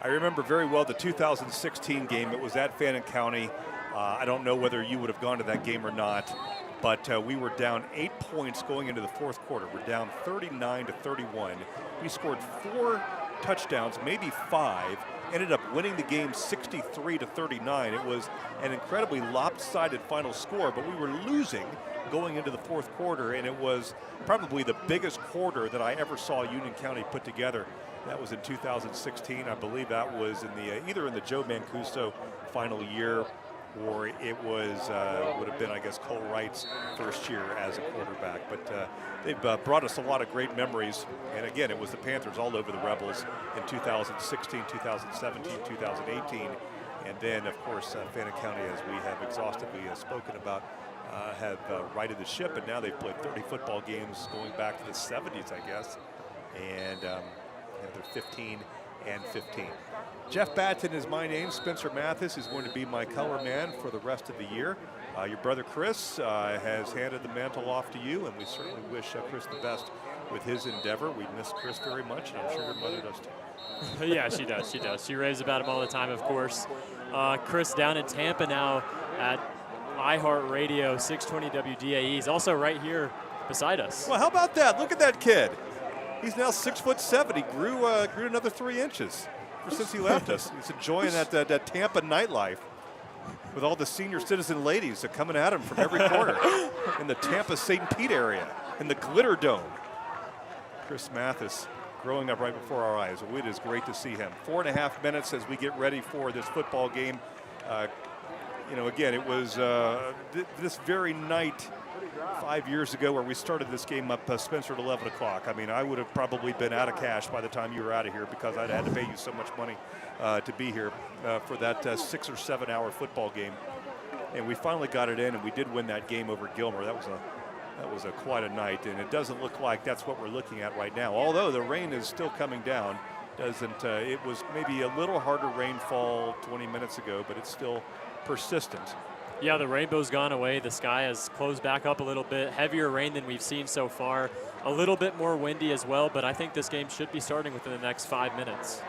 I remember very well the 2016 game. It was at Fannin County. I don't know whether you would have gone to that game or not, but we were down 8 points going into the fourth quarter. We're down 39-31. We scored 4 touchdowns, maybe 5, ended up winning the game 63-39. It was an incredibly lopsided final score, but we were losing going into the fourth quarter, and it was probably the biggest quarter that I ever saw Union County put together. That was in 2016. I believe that was in the either in the Joe Mancuso final year, or it was would have been, I guess, Cole Wright's first year as a quarterback. But they've brought us a lot of great memories. And again, it was the Panthers all over the Rebels in 2016, 2017, 2018. And then, of course, Fannin County, as we have exhaustively spoken about, have righted the ship, and now they've played 30 football games going back to the 70s, I guess. And they're 15-15. Jeff Batten is my name. Spencer Mathis is going to be my color man for the rest of the year. Your brother Chris has handed the mantle off to you, and we certainly wish Chris the best with his endeavor. We miss Chris very much, and I'm sure your mother does too. Yeah, she does. She raves about him all the time, of course. Chris down in Tampa now at iHeartRadio 620 WDAE. He's also right here beside us. Well, how about that? Look at that kid. He's now 6'7". He grew another 3 inches since he left us. He's enjoying that Tampa nightlife with all the senior citizen ladies that coming at him from every corner in the Tampa St. Pete area, in the Glitter Dome. Chris Mathis growing up right before our eyes. It is great to see him. 4.5 minutes as we get ready for this football game. Again, it was this very night 5 years ago where we started this game up, Spencer, at 11 o'clock. I mean, I would have probably been out of cash by the time you were out of here because I'd had to pay you so much money to be here for that 6 or 7 hour football game. And we finally got it in, and we did win that game over Gilmer. That was quite a night, and it doesn't look like that's what we're looking at right now. Although the rain is still coming down, it was maybe a little harder rainfall 20 minutes ago, but it's still persistent. Yeah, the rainbow's gone away. The sky has closed back up a little bit. Heavier rain than we've seen so far. A little bit more windy as well, but I think this game should be starting within the next 5 minutes.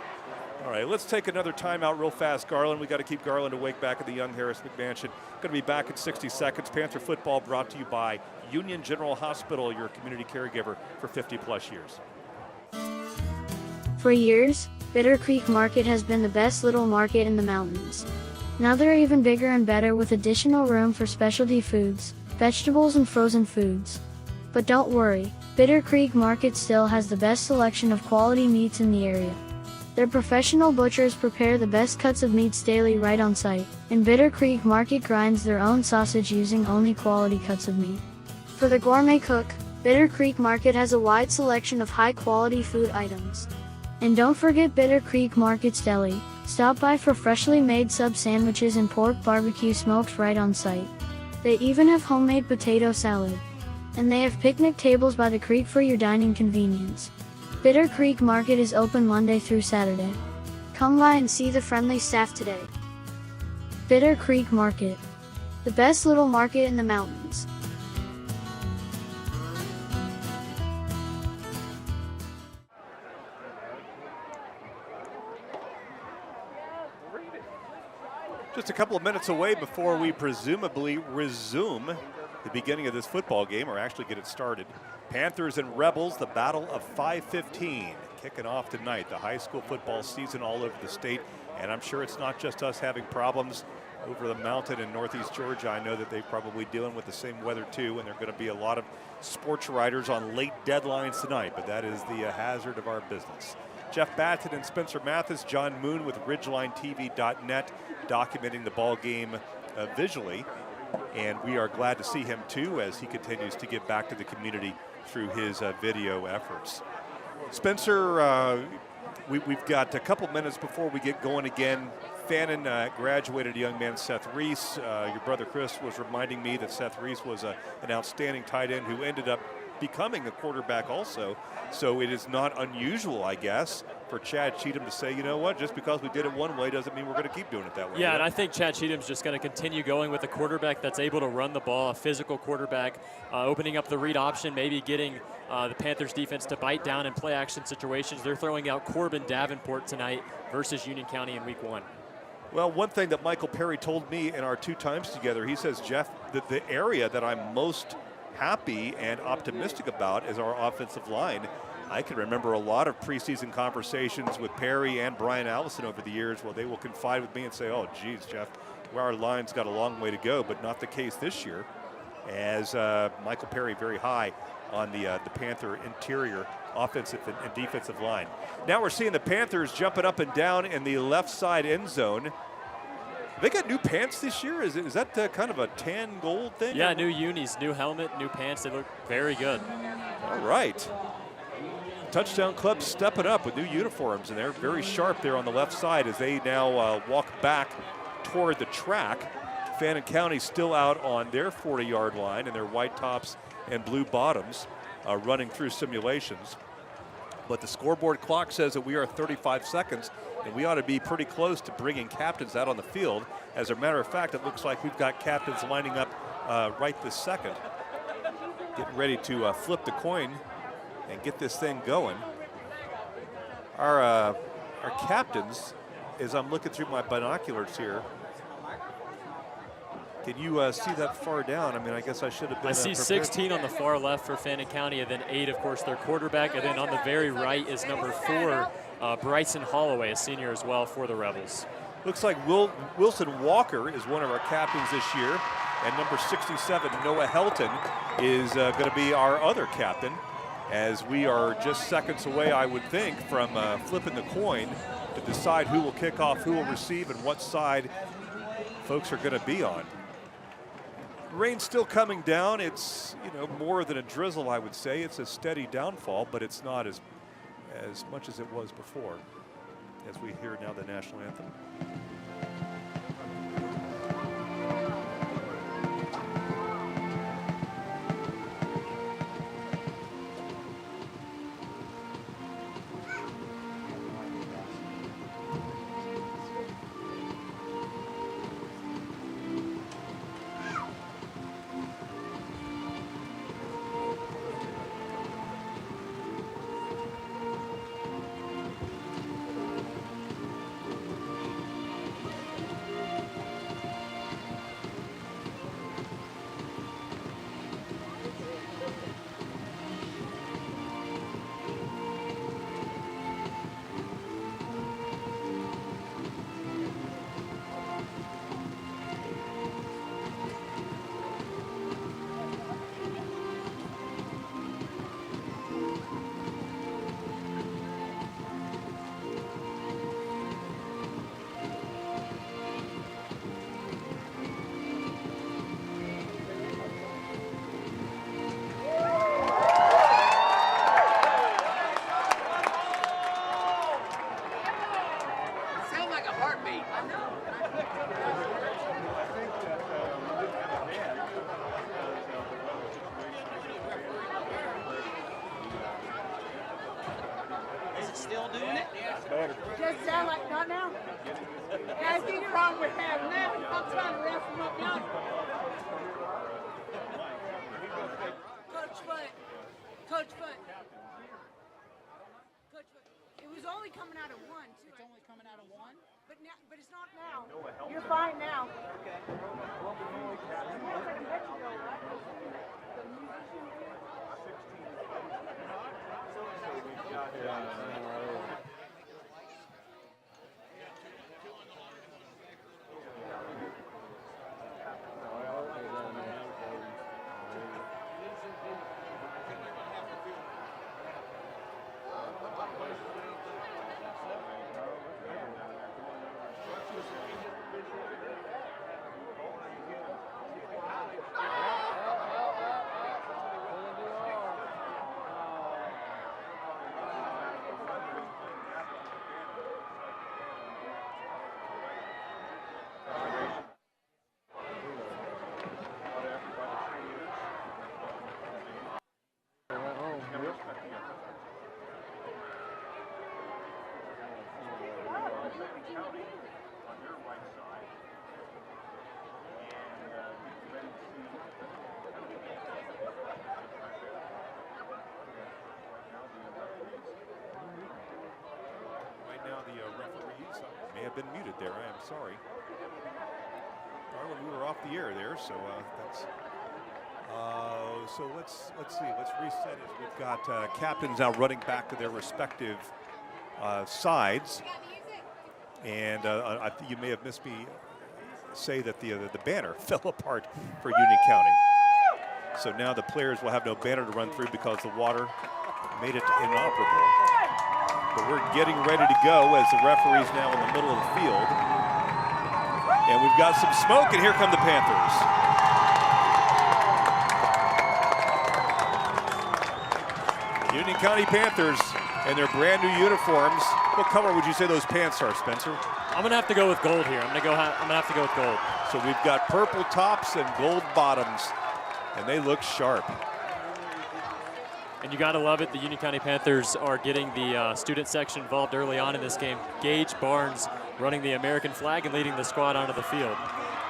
All right, let's take another timeout real fast, Garland. We got to keep Garland awake back at the Young Harris McMansion. Going to be back in 60 seconds. Panther football brought to you by Union General Hospital, your community caregiver for 50-plus years. For years, Bitter Creek Market has been the best little market in the mountains. Now they're even bigger and better with additional room for specialty foods, vegetables and frozen foods. But don't worry, Bitter Creek Market still has the best selection of quality meats in the area. Their professional butchers prepare the best cuts of meats daily right on site, and Bitter Creek Market grinds their own sausage using only quality cuts of meat. For the gourmet cook, Bitter Creek Market has a wide selection of high-quality food items. And don't forget Bitter Creek Market's deli. Stop by for freshly made sub sandwiches and pork barbecue smoked right on site. They even have homemade potato salad. And they have picnic tables by the creek for your dining convenience. Bitter Creek Market is open Monday through Saturday. Come by and see the friendly staff today. Bitter Creek Market, the best little market in the mountains. Just a couple of minutes away before we presumably resume the beginning of this football game, or actually get it started. Panthers and Rebels, the battle of 5:15, kicking off tonight. The high school football season all over the state, and I'm sure it's not just us having problems over the mountain in northeast Georgia. I know that they're probably dealing with the same weather too, and there are going to be a lot of sports writers on late deadlines tonight, but that is the hazard of our business. Jeff Batten and Spencer Mathis, John Moon with RidgelineTV.net, documenting the ball game visually, and we are glad to see him too as he continues to give back to the community through his video efforts. Spencer, we've got a couple minutes before we get going again. Fannin graduated a young man, Seth Reese. Your brother Chris was reminding me that Seth Reese was an outstanding tight end who ended up becoming a quarterback also. So it is not unusual, I guess, for Chad Cheatham to say, you know what, just because we did it one way doesn't mean we're going to keep doing it that way. Yeah, and I think Chad Cheatham's just going to continue going with a quarterback that's able to run the ball, a physical quarterback, opening up the read option, maybe getting the Panthers defense to bite down in play action situations. They're throwing out Corbin Davenport tonight versus Union County in week 1. Well, one thing that Michael Perry told me in our 2 times together, he says, Jeff, that the area that I'm most happy and optimistic about is our offensive line. I can remember a lot of preseason conversations with Perry and Brian Allison over the years where they will confide with me and say, oh, geez, Jeff, well, our line's got a long way to go, but not the case this year, as Michael Perry very high on the Panther interior offensive and defensive line. Now we're seeing the Panthers jumping up and down in the left side end zone. They got new pants this year? Is that kind of a tan gold thing? Yeah, new unis, new helmet, new pants. They look very good. All right. Touchdown Club stepping up with new uniforms, and they're very sharp there on the left side as they now walk back toward the track. Fannin County still out on their 40-yard line in their white tops and blue bottoms, running through simulations. But the scoreboard clock says that we are 35 seconds, and we ought to be pretty close to bringing captains out on the field. As a matter of fact, it looks like we've got captains lining up right this second, getting ready to flip the coin and get this thing going. Our captains, as I'm looking through my binoculars here, can you see that far down? I mean, I guess I should have been. I see 16 on the far left for Fannin County, and then 8, of course, their quarterback. And then on the very right is number 4, Bryson Holloway, a senior as well for the Rebels. Looks like Wilson Walker is one of our captains this year, and number 67, Noah Helton, is going to be our other captain, as we are just seconds away, I would think, from flipping the coin to decide who will kick off, who will receive, and what side folks are going to be on. Rain's still coming down. It's, more than a drizzle, I would say. It's a steady downfall, but it's not as much as it was before, as we hear now the national anthem. Still doing it? Just sound like not now. Guys, anything wrong with having that? I'm trying to ref them up yonder. Coach Foot. Coach Foot. Coach Foot. It was only coming out of 1, too. It's only coming out of 1? But it's not now. You're fine now. Okay. May have been muted there. I am sorry. Darwin, we were off the air there, so that's. So let's see. Let's reset it. We've got captains now running back to their respective sides, and you may have missed me say that the banner fell apart for Union County. So now the players will have no banner to run through because the water made it inoperable. But we're getting ready to go as the referee's now in the middle of the field. And we've got some smoke, and here come the Panthers. Union County Panthers in their brand new uniforms. What color would you say those pants are, Spencer? I'm gonna have to go with gold here. I'm gonna have to go with gold. So we've got purple tops and gold bottoms, and they look sharp. And you gotta love it, the Union County Panthers are getting the student section involved early on in this game. Gage Barnes running the American flag and leading the squad onto the field.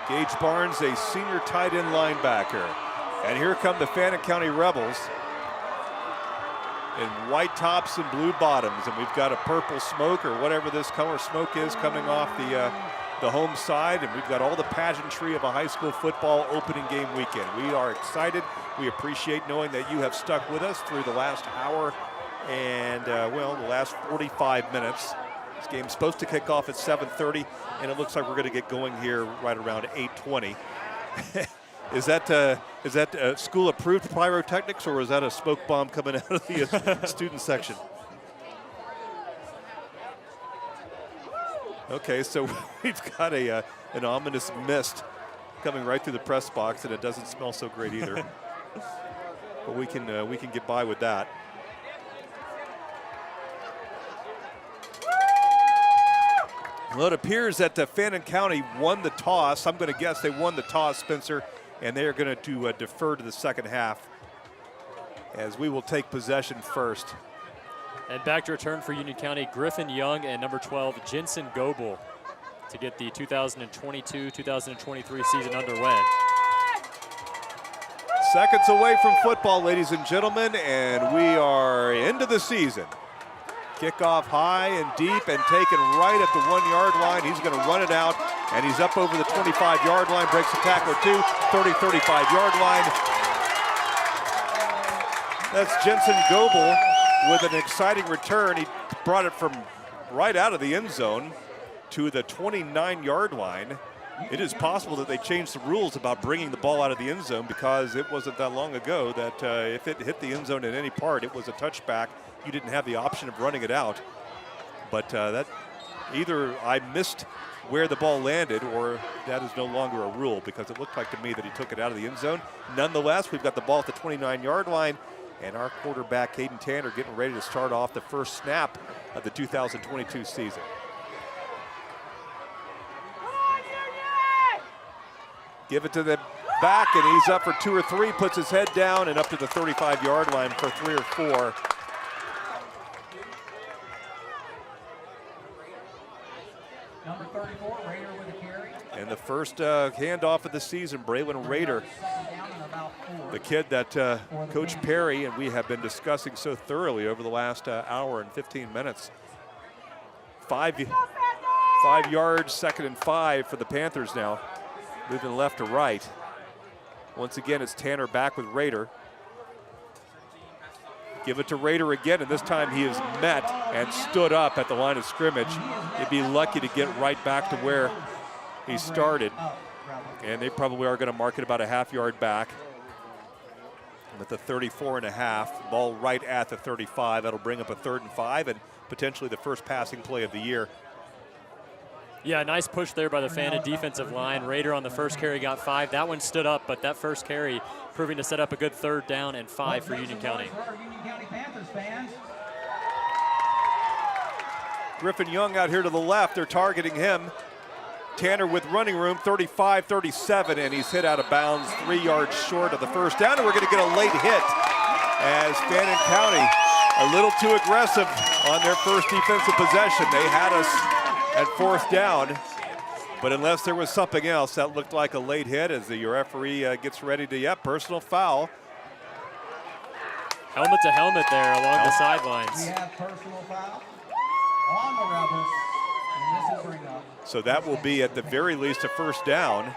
Gage Barnes, a senior tight end linebacker. And here come the Fannin County Rebels in white tops and blue bottoms. And we've got a purple smoke, or whatever this color smoke is, coming off the home side. And we've got all the pageantry of a high school football opening game weekend. We are excited. We appreciate knowing that you have stuck with us through the last hour and, well, the last 45 minutes. This game's supposed to kick off at 7:30, and it looks like we're going to get going here right around 8:20. Is that school-approved pyrotechnics, or is that a smoke bomb coming out of the student section? Okay, so we've got an ominous mist coming right through the press box, and it doesn't smell so great either. But we can get by with that. Well, it appears that Fannin County won the toss. I'm going to guess they won the toss, Spencer, and they are going to defer to the second half, as we will take possession first. And back to return for Union County, Griffin Young and number 12, Jensen Goebel, to get the 2022-2023 season underway. Seconds away from football, ladies and gentlemen, and we are into the season. Kickoff high and deep and taken right at the 1 yard line. He's going to run it out, and he's up over the 25 yard line, breaks a tackle or two, 30, 35 yard line. That's Jensen Goebel with an exciting return. He brought it from right out of the end zone to the 29 yard line. It is possible that they changed the rules about bringing the ball out of the end zone, because it wasn't that long ago that if it hit the end zone at any part, it was a touchback. You didn't have the option of running it out. But that either I missed where the ball landed, or that is no longer a rule, because it looked like to me that he took it out of the end zone. Nonetheless, we've got the ball at the 29 yard line, and our quarterback, Caden Tanner, getting ready to start off the first snap of the 2022 season. Give it to the back, and he's up for 2 or 3, puts his head down, and up to the 35 yard line for 3 or 4. Number 34, Raider with a carry. And the first handoff of the season, Braylon Raider, the kid that Coach Perry and we have been discussing so thoroughly over the last hour and 15 minutes. 5 yards, 2nd and 5 for the Panthers now. Moving left to right. Once again, it's Tanner back with Rader. Give it to Rader again, and this time he is met and stood up at the line of scrimmage. He'd be lucky to get right back to where he started. And they probably are going to mark it about a half-yard back. At the 34.5, ball right at the 35. That'll bring up a 3rd and 5 and potentially the first passing play of the year. Yeah, nice push there by the Fannin defensive line. Rader on the first carry got 5. That one stood up, but that first carry proving to set up a good 3rd down and 5 for Union County. Griffin Young out here to the left. They're targeting him. Tanner with running room, 35-37, and he's hit out of bounds 3 yards short of the first down, and we're going to get a late hit as Fannin County a little too aggressive on their first defensive possession. They had us at 4th down, but unless there was something else, that looked like a late hit as the referee gets ready to, personal foul. Helmet to helmet there along the sidelines. We have personal foul on the Rebels, and this will bring up. So that will be at the very least a first down.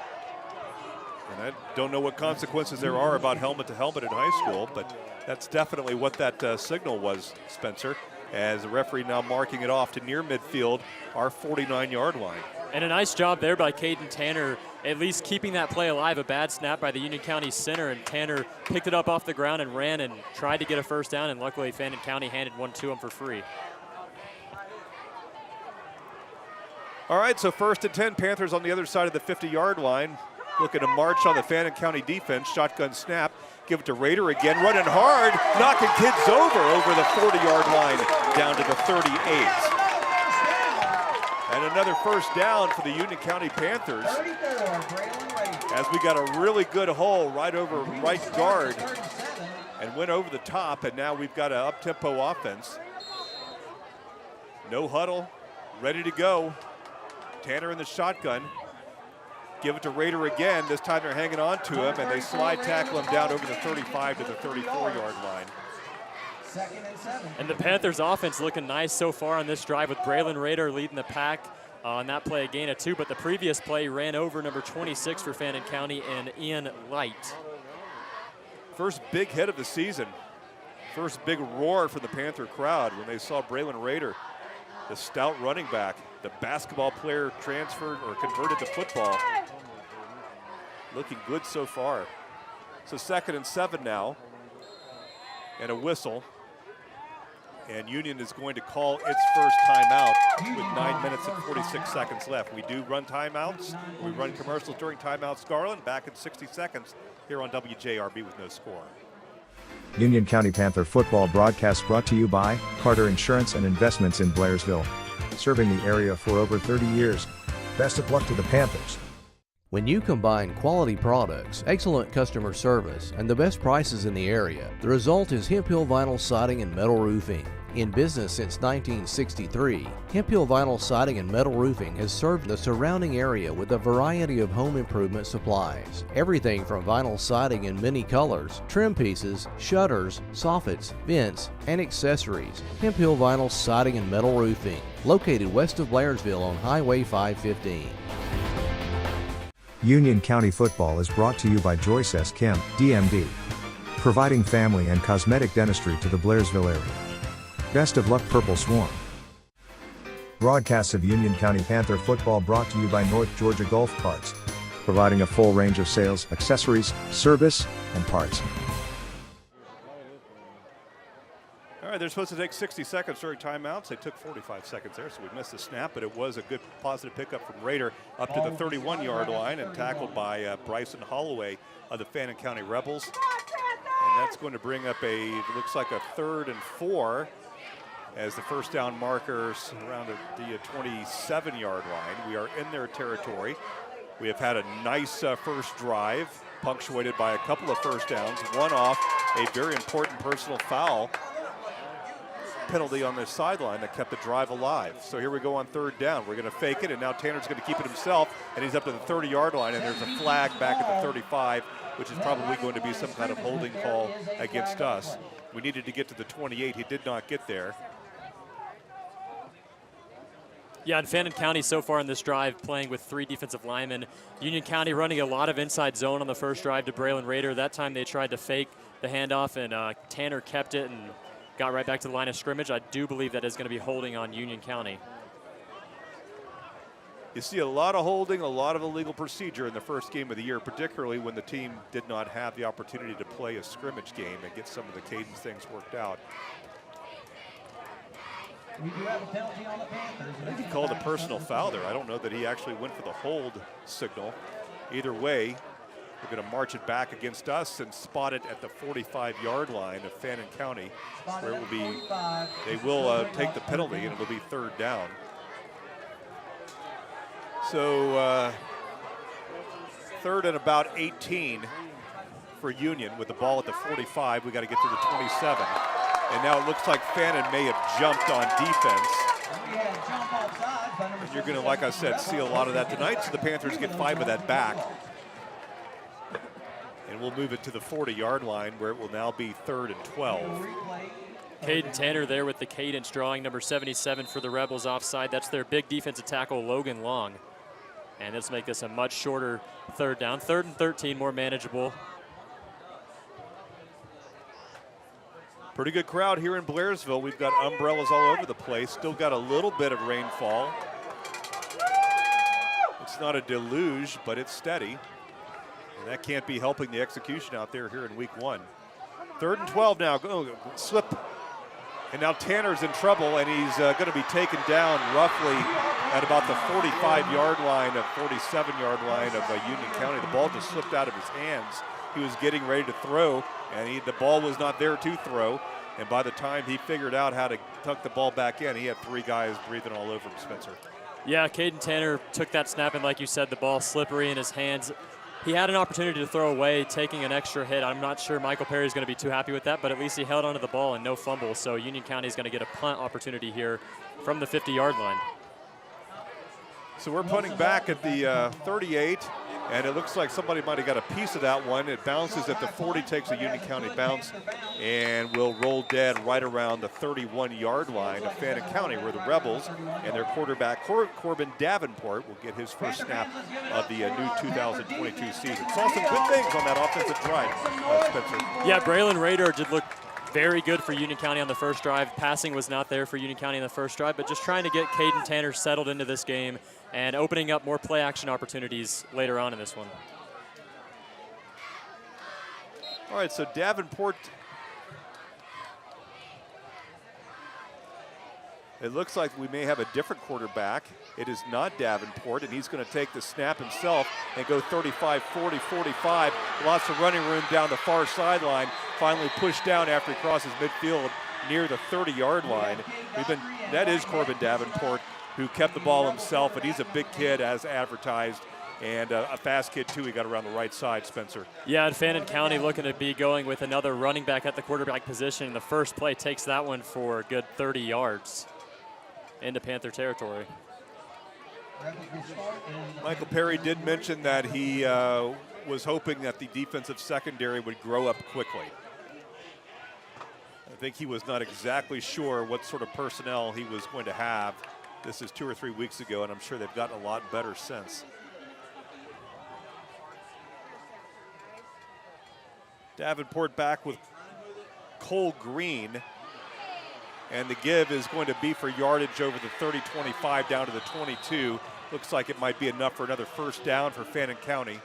And I don't know what consequences there are about helmet to helmet in high school, but that's definitely what that signal was, Spencer, as the referee now marking it off to near midfield, our 49-yard line. And a nice job there by Caden Tanner, at least keeping that play alive. A bad snap by the Union County center, and Tanner picked it up off the ground and ran and tried to get a first down, and luckily Fannin County handed one to him for free. All right, so 1st and 10, Panthers on the other side of the 50-yard line. Looking to march on the Fannin County defense. Shotgun snap. Give it to Rader again. Running hard. Knocking kids over the 40-yard line down to the 38. And another first down for the Union County Panthers. As we got a really good hole right over right guard and went over the top, and now we've got an up-tempo offense. No huddle. Ready to go. Tanner in the shotgun. Give it to Rader again. This time they're hanging on to him, and they slide tackle him down over the 35 to the 34-yard line. And the Panthers offense looking nice so far on this drive with Braylon Rader leading the pack on that play, a gain of 2, but the previous play ran over number 26 for Fannin County and Ian Light. First big hit of the season. First big roar for the Panther crowd when they saw Braylon Rader, the stout running back, the basketball player transferred or converted to football. Looking good so far. So 2nd and 7 now, and a whistle. And Union is going to call its first timeout with 9 minutes and 46 seconds left. We do run timeouts. We run commercials during timeouts. Garland back in 60 seconds here on WJRB with no score. Union County Panther football broadcast brought to you by Carter Insurance and Investments in Blairsville. Serving the area for over 30 years. Best of luck to the Panthers. When you combine quality products, excellent customer service, and the best prices in the area, the result is Hemp Hill Vinyl Siding and Metal Roofing. In business since 1963, Hemp Hill Vinyl Siding and Metal Roofing has served the surrounding area with a variety of home improvement supplies. Everything from vinyl siding in many colors, trim pieces, shutters, soffits, vents, and accessories. Hemp Hill Vinyl Siding and Metal Roofing, located west of Blairsville on Highway 515. Union County football is brought to you by Joyce S. Kim, DMD. Providing family and cosmetic dentistry to the Blairsville area. Best of luck, Purple Swarm. Broadcasts of Union County Panther football brought to you by North Georgia Golf Carts. Providing a full range of sales, accessories, service, and parts. All right, they're supposed to take 60 seconds during timeouts. They took 45 seconds there, so we missed the snap, but it was a good positive pickup from Rader up to the 31-yard line and tackled by Bryson Holloway of the Fannin County Rebels. And that's going to bring up looks like a 3rd and 4 as the first down markers around the 27-yard line. We are in their territory. We have had a nice first drive, punctuated by a couple of first downs, one off a very important personal foul penalty on the sideline that kept the drive alive. So here we go on 3rd down. We're going to fake it, and now Tanner's going to keep it himself, and he's up to the 30-yard line, and there's a flag back at the 35, which is probably going to be some kind of holding call against us. We needed to get to the 28. He did not get there. Yeah, and Fannin County so far in this drive playing with 3 defensive linemen. Union County running a lot of inside zone on the first drive to Braylon Rader. That time they tried to fake the handoff, and Tanner kept it and got right back to the line of scrimmage. I do believe that is going to be holding on Union County. You see a lot of holding, a lot of illegal procedure in the first game of the year, particularly when the team did not have the opportunity to play a scrimmage game and get some of the cadence things worked out. We do have a penalty on the Panthers. I think he called a personal foul there. I don't know that he actually went for the hold signal. Either way, they're going to march it back against us and spot it at the 45-yard line of Fannin County, where it will be, they will take the penalty and it will be 3rd down. So 3rd and about 18 for Union with the ball at the 45. We got to get to the 27. And now it looks like Fannin may have jumped on defense. And you're going to, like I said, see a lot of that tonight. So the Panthers get 5 of that back. And we'll move it to the 40-yard line where it will now be 3rd and 12. Caden Tanner there with the cadence drawing number 77 for the Rebels offside. That's their big defensive tackle, Logan Long. And this will make this a much shorter 3rd down. 3rd and 13, more manageable. Pretty good crowd here in Blairsville. We've got umbrellas all over the place. Still got a little bit of rainfall. It's not a deluge, but it's steady. And that can't be helping the execution out there here in week 1. 3rd and 12 now. Oh, slip. And now Tanner's in trouble, and he's going to be taken down roughly at about the 45-yard line, 47-yard line of Union County. The ball just slipped out of his hands. He was getting ready to throw, and the ball was not there to throw. And by the time he figured out how to tuck the ball back in, he had 3 guys breathing all over him, Spencer. Yeah, Caden Tanner took that snap, and like you said, the ball slippery in his hands. He had an opportunity to throw away, taking an extra hit. I'm not sure Michael Perry's going to be too happy with that, but at least he held onto the ball and no fumble. So Union County is going to get a punt opportunity here from the 50-yard line. So we're punting back at the 38, and it looks like somebody might have got a piece of that one. It bounces at the 40, takes a Union County bounce, and will roll dead right around the 31-yard line of Fannin County, where the Rebels and their quarterback, Corbin Davenport, will get his first snap of the new 2022 season. Saw some good things on that offensive drive, Spencer. Yeah, Braylon Rader did look very good for Union County on the first drive. Passing was not there for Union County on the first drive, but just trying to get Caden Tanner settled into this game and opening up more play action opportunities later on in this one. All right, so Davenport, it looks like we may have a different quarterback. It is not Davenport, and he's going to take the snap himself and go 35, 40, 45. Lots of running room down the far sideline. Finally pushed down after he crosses midfield near the 30-yard line. That is Corbin Davenport, who kept the ball himself, and he's a big kid as advertised, and a fast kid too. He got around the right side, Spencer. Yeah, and Fannin County looking to be going with another running back at the quarterback position. The first play takes that one for a good 30 yards into Panther territory. Michael Perry did mention that he was hoping that the defensive secondary would grow up quickly. I think he was not exactly sure what sort of personnel he was going to have. This is 2 or 3 weeks ago, and I'm sure they've gotten a lot better since. Davenport back with Cole Green. And the give is going to be for yardage over the 30-25 down to the 22. Looks like it might be enough for another first down for Fannin County,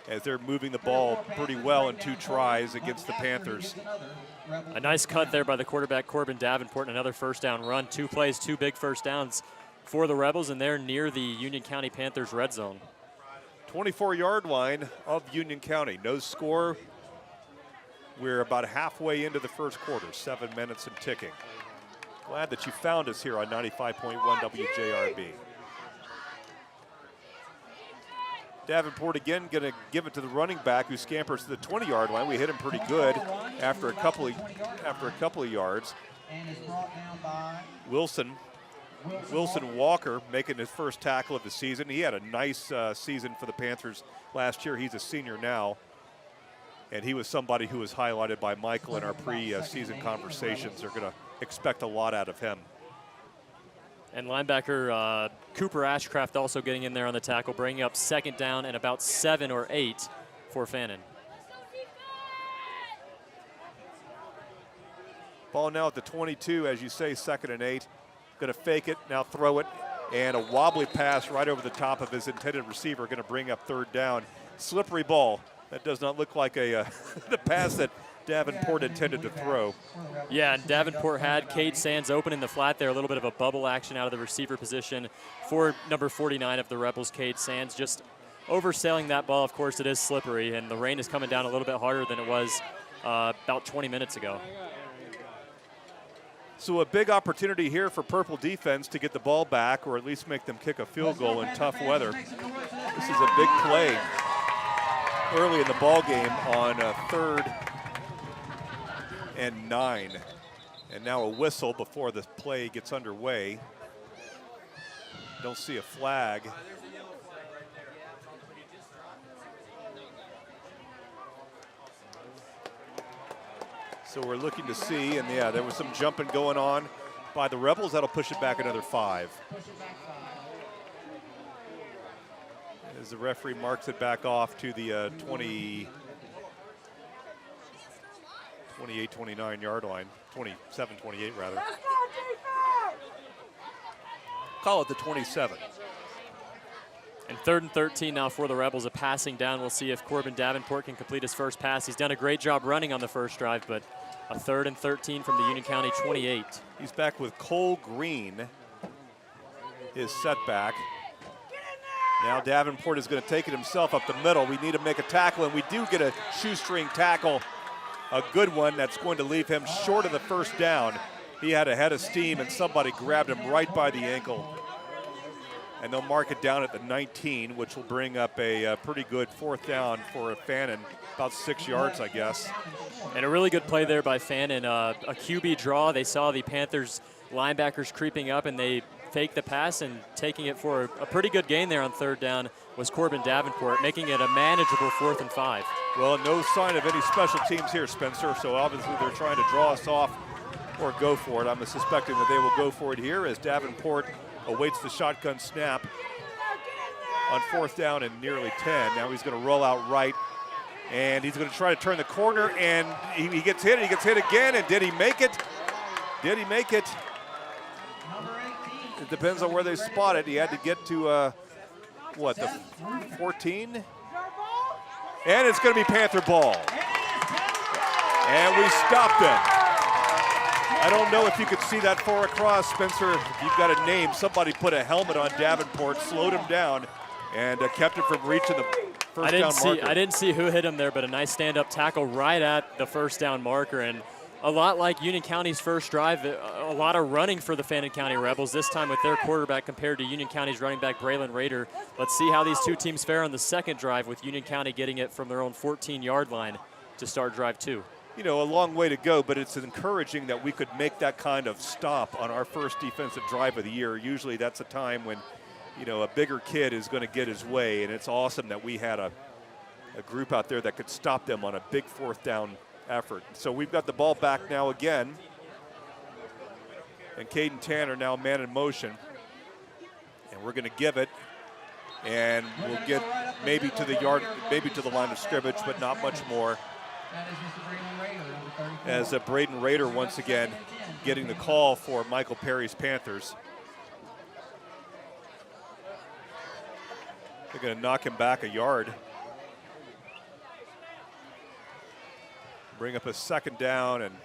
as they're moving the ball pretty well in 2 tries against the Panthers. A nice cut there by the quarterback, Corbin Davenport, and another first down run. 2 plays, 2 big first downs for the Rebels, and they're near the Union County Panthers red zone. 24-yard line of Union County. No score. We're about halfway into the first quarter, 7 minutes and ticking. Glad that you found us here on 95.1 WJRB. Davenport again going to give it to the running back, who scampers to the 20-yard line. We hit him pretty good after a couple of yards. Wilson Walker making his first tackle of the season. He had a nice season for the Panthers last year. He's a senior now. And he was somebody who was highlighted by Michael in our pre-season conversations. They're going to expect a lot out of him. And linebacker Cooper Ashcraft also getting in there on the tackle, bringing up 2nd down and about 7 or 8 for Fannin. Ball now at the 22, as you say, 2nd and 8. Going to fake it, now throw it, and a wobbly pass right over the top of his intended receiver, going to bring up 3rd down. Slippery ball. That does not look like a the pass that Davenport intended to throw. Yeah, and Davenport had Cade Sands open in the flat there, a little bit of a bubble action out of the receiver position for number 49 of the Rebels, Cade Sands, just overselling that ball. Of course, it is slippery, and the rain is coming down a little bit harder than it was about 20 minutes ago. So a big opportunity here for Purple defense to get the ball back, or at least make them kick a field goal in tough weather. This is a big play early in the ball game on 3rd and 9. And now a whistle before the play gets underway. Don't see a flag. So we're looking to see, and yeah, there was some jumping going on by the Rebels. That'll push it back another 5. As the referee marks it back off to the 28-29 yard line, 27-28 rather. Call it the 27. And 3rd and 13 now for the Rebels, a passing down. We'll see if Corbin Davenport can complete his first pass. He's done a great job running on the first drive, but a 3rd and 13 from the Union County 28. He's back with Cole Green, his setback. Now Davenport is going to take it himself up the middle. We need to make a tackle, and we do get a shoestring tackle, a good one that's going to leave him short of the first down. He had a head of steam, and somebody grabbed him right by the ankle. And they'll mark it down at the 19, which will bring up a pretty good 4th down for Fannin, about 6 yards, I guess. And a really good play there by Fannin, a QB draw. They saw the Panthers linebackers creeping up, and they faked the pass, and taking it for a pretty good gain there on 3rd down was Corbin Davenport, making it a manageable 4th and 5. Well, no sign of any special teams here, Spencer, so obviously they're trying to draw us off or go for it. I'm suspecting that they will go for it here as Davenport awaits the shotgun snap on 4th down and nearly 10. Now he's going to roll out right, and he's going to try to turn the corner, and he gets hit, and he gets hit again, and did he make it? Did he make it? It depends on where they spot it. He had to get to, what, the 14? And it's going to be Panther ball. And we stopped him. I don't know if you could see that far across, Spencer. If you've got a name, somebody put a helmet on Davenport, slowed him down, and kept him from reaching the first down marker. I didn't see who hit him there, but a nice stand-up tackle right at the first down marker. And a lot like Union County's first drive, a lot of running for the Fannin County Rebels, this time with their quarterback compared to Union County's running back, Braylon Rader. Let's see how these two teams fare on the second drive, with Union County getting it from their own 14-yard line to start drive 2. You know, a long way to go, but it's encouraging that we could make that kind of stop on our first defensive drive of the year. Usually that's a time when, you know, a bigger kid is going to get his way, and it's awesome that we had a group out there that could stop them on a big 4th down effort. So we've got the ball back now again, and Caden Tanner now man in motion, and we're going to give it, and we'll get maybe to the line of scrimmage, but not much more. As Braden Rader once again getting the call for Michael Perry's Panthers. They're going to knock him back a yard. Bring up a 2nd down and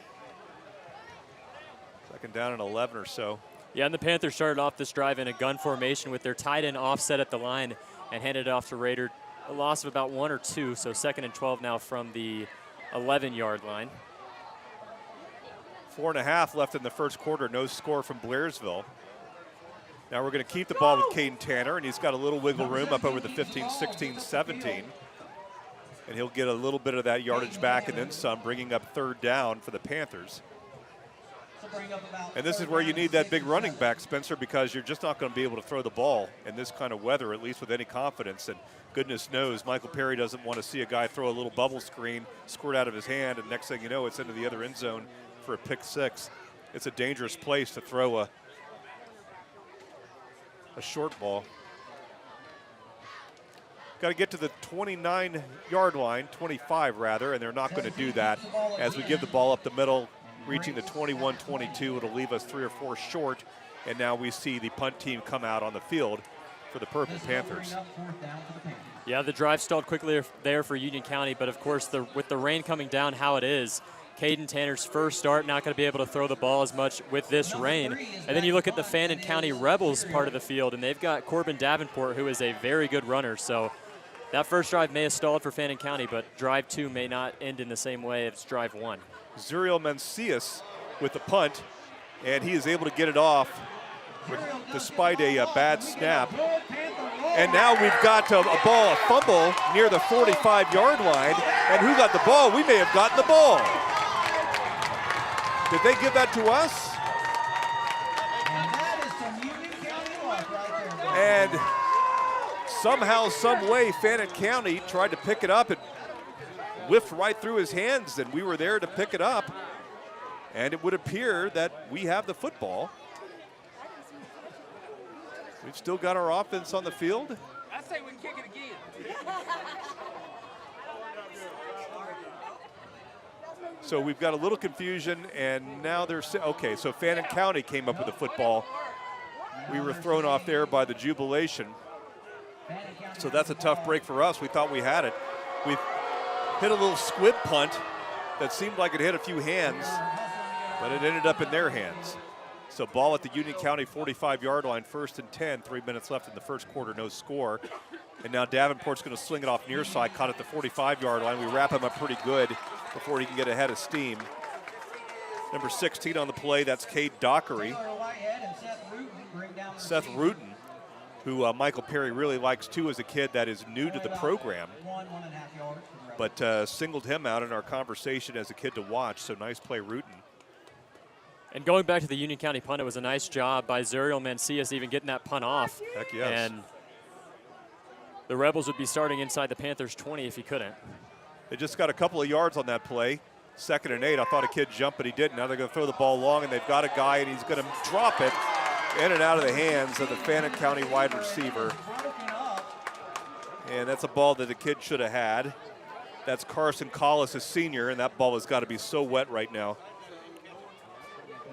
11 or so. Yeah, and the Panthers started off this drive in a gun formation with their tight end offset at the line and handed it off to Rader. A loss of about 1 or 2, so 2nd and 12 now from the 11-yard line. 4.5 left in the first quarter, no score from Blairsville. Now we're going to keep the ball with Caden Tanner, and he's got a little wiggle room up over the 15, 16, 17. And he'll get a little bit of that yardage back and then some, bringing up 3rd down for the Panthers. And this is where you need that big running back, Spencer, because you're just not going to be able to throw the ball in this kind of weather, at least with any confidence. And goodness knows Michael Perry doesn't want to see a guy throw a little bubble screen, squirt out of his hand, and next thing you know, it's into the other end zone for a pick 6. It's a dangerous place to throw a short ball. Got to get to the 29-yard line, 25 rather, and they're not going to do that as we give the ball up the middle, reaching the 21-22. It'll leave us 3 or 4 short, and now we see the punt team come out on the field for the Purple Panthers. Yeah, the drive stalled quickly there for Union County, but of course, with the rain coming down how it is, Caden Tanner's first start, not going to be able to throw the ball as much with this rain. And then you look at the Fannin County Rebels part of the field, and they've got Corbin Davenport, who is a very good runner. So that first drive may have stalled for Fannin County, but drive 2 may not end in the same way as drive 1. Zuriel Mencius with the punt, and he is able to get it off despite a bad snap. And now we've got a fumble near the 45-yard line. And who got the ball? We may have gotten the ball. Did they give that to us? And somehow, some way, Fannin County tried to pick it up and whiffed right through his hands, and we were there to pick it up. And it would appear that we have the football. We've still got our offense on the field. I say we can kick it again. So we've got a little confusion, and now they're okay. So Fannin County came up with the football. We were thrown off there by the jubilation. So that's a tough break for us. We thought we had it. We hit a little squib punt that seemed like it hit a few hands, but it ended up in their hands. So ball at the Union County 45-yard line, 1st and 10, 3 minutes left in the first quarter, no score. And now Davenport's going to sling it off near side, caught at the 45-yard line. We wrap him up pretty good before he can get ahead of steam. Number 16 on the play, that's Cade Dockery. Seth Rutan, who Michael Perry really likes too as a kid that is new to the program, but singled him out in our conversation as a kid to watch, so nice play, Rutan. And going back to the Union County punt, it was a nice job by Zuriel Mencius even getting that punt off. Heck yes. And the Rebels would be starting inside the Panthers 20 if he couldn't. They just got a couple of yards on that play. 2nd and 8. I thought a kid jumped, but he didn't. Now they're going to throw the ball long, and they've got a guy, and he's going to drop it in and out of the hands of the Fannin County wide receiver. And that's a ball that the kid should have had. That's Carson Collis, a senior, and that ball has got to be so wet right now.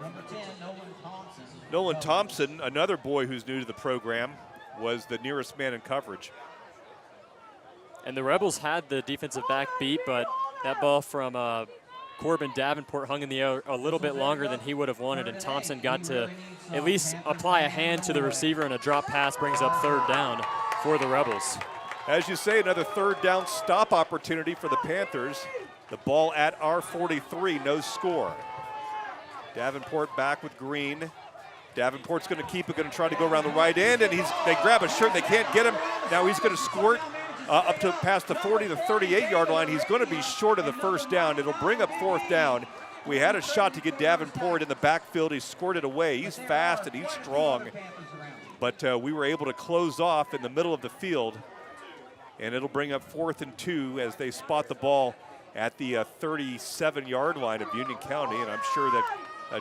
Number 10, Nolan Thompson, another boy who's new to the program, was the nearest man in coverage. And the Rebels had the defensive back beat, but that ball from Corbin Davenport hung in the air a little bit longer than he would have wanted, and Thompson got to at least apply a hand to the receiver, and a drop pass brings up 3rd down for the Rebels. As you say, another 3rd down stop opportunity for the Panthers. The ball at our 43, no score. Davenport back with Green. Davenport's going to keep it, going to try to go around the right end, and they grab a shirt, they can't get him. Now he's going to squirt up to past the 40 to 38-yard line. He's going to be short of the 1st down. It'll bring up 4th down. We had a shot to get Davenport in the backfield. He squirted away. He's fast and he's strong. But we were able to close off in the middle of the field, and it'll bring up 4th and 2 as they spot the ball at the 37-yard line of Union County, and I'm sure that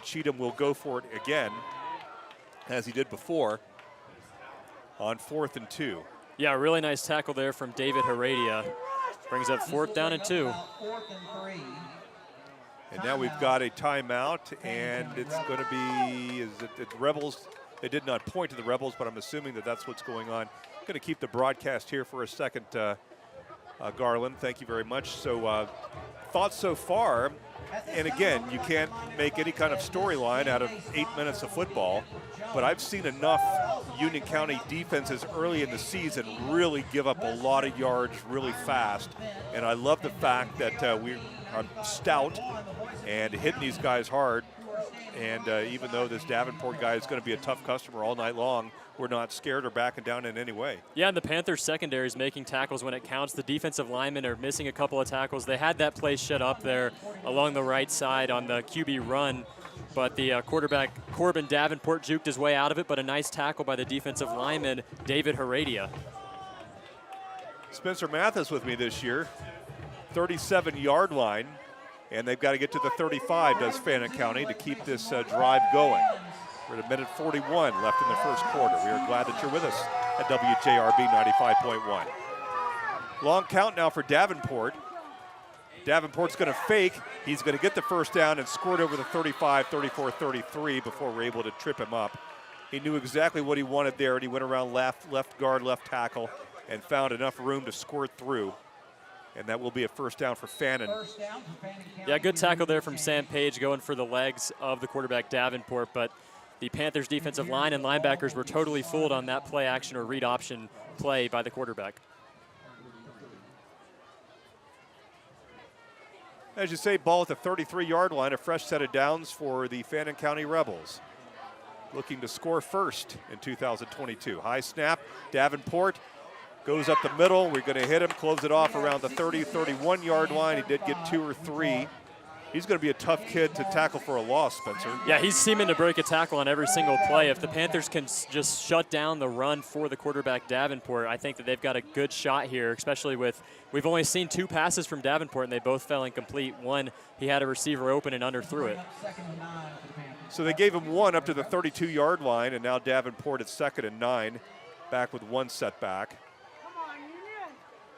Cheatham will go for it again, as he did before, on 4th and 2. Yeah, really nice tackle there from David Heredia. Brings up 4th down and 2. And now we've got a timeout, and it's going to be, the Rebels. They did not point to the Rebels, but I'm assuming that that's what's going on. Going to keep the broadcast here for a second, Garland. Thank you very much. So thoughts so far, and again, you can't make any kind of storyline out of 8 minutes of football, but I've seen enough Union County defenses early in the season really give up a lot of yards really fast, and I love the fact that we are stout and hitting these guys hard, and even though this Davenport guy is going to be a tough customer all night long, we're not scared or backing down in any way. Yeah, and the Panthers secondary is making tackles when it counts. The defensive linemen are missing a couple of tackles. They had that play shut up there along the right side on the QB run, but the quarterback Corbin Davenport juked his way out of it, but a nice tackle by the defensive lineman David Heredia. Spencer Mathis with me this year, 37-yard line, and they've got to get to the 35, does Fannin County, to keep this drive going. We're at 1:41 left in the first quarter. We are glad that you're with us at WJRB 95.1. Long count now for Davenport. Davenport's going to fake. He's going to get the first down and scored over the 35, 34, 33 before we're able to trip him up. He knew exactly what he wanted there, and he went around left guard, left tackle, and found enough room to squirt through. And that will be a first down for Fannin. Yeah, good tackle there from Sam Page going for the legs of the quarterback Davenport, but the Panthers defensive line and linebackers were totally fooled on that play action or read option play by the quarterback. As you say, ball at the 33-yard line, a fresh set of downs for the Fannin County Rebels. Looking to score first in 2022. High snap, Davenport goes up the middle. We're going to hit him, close it off around the 30, 31-yard line. He did get 2 or 3. He's going to be a tough kid to tackle for a loss, Spencer. Yeah, he's seeming to break a tackle on every single play. If the Panthers can just shut down the run for the quarterback Davenport, I think that they've got a good shot here, especially with, we've only seen 2 passes from Davenport, and they both fell incomplete. One, he had a receiver open and underthrew it. So they gave him 1 up to the 32-yard line, and now Davenport at 2nd and 9, back with 1 setback.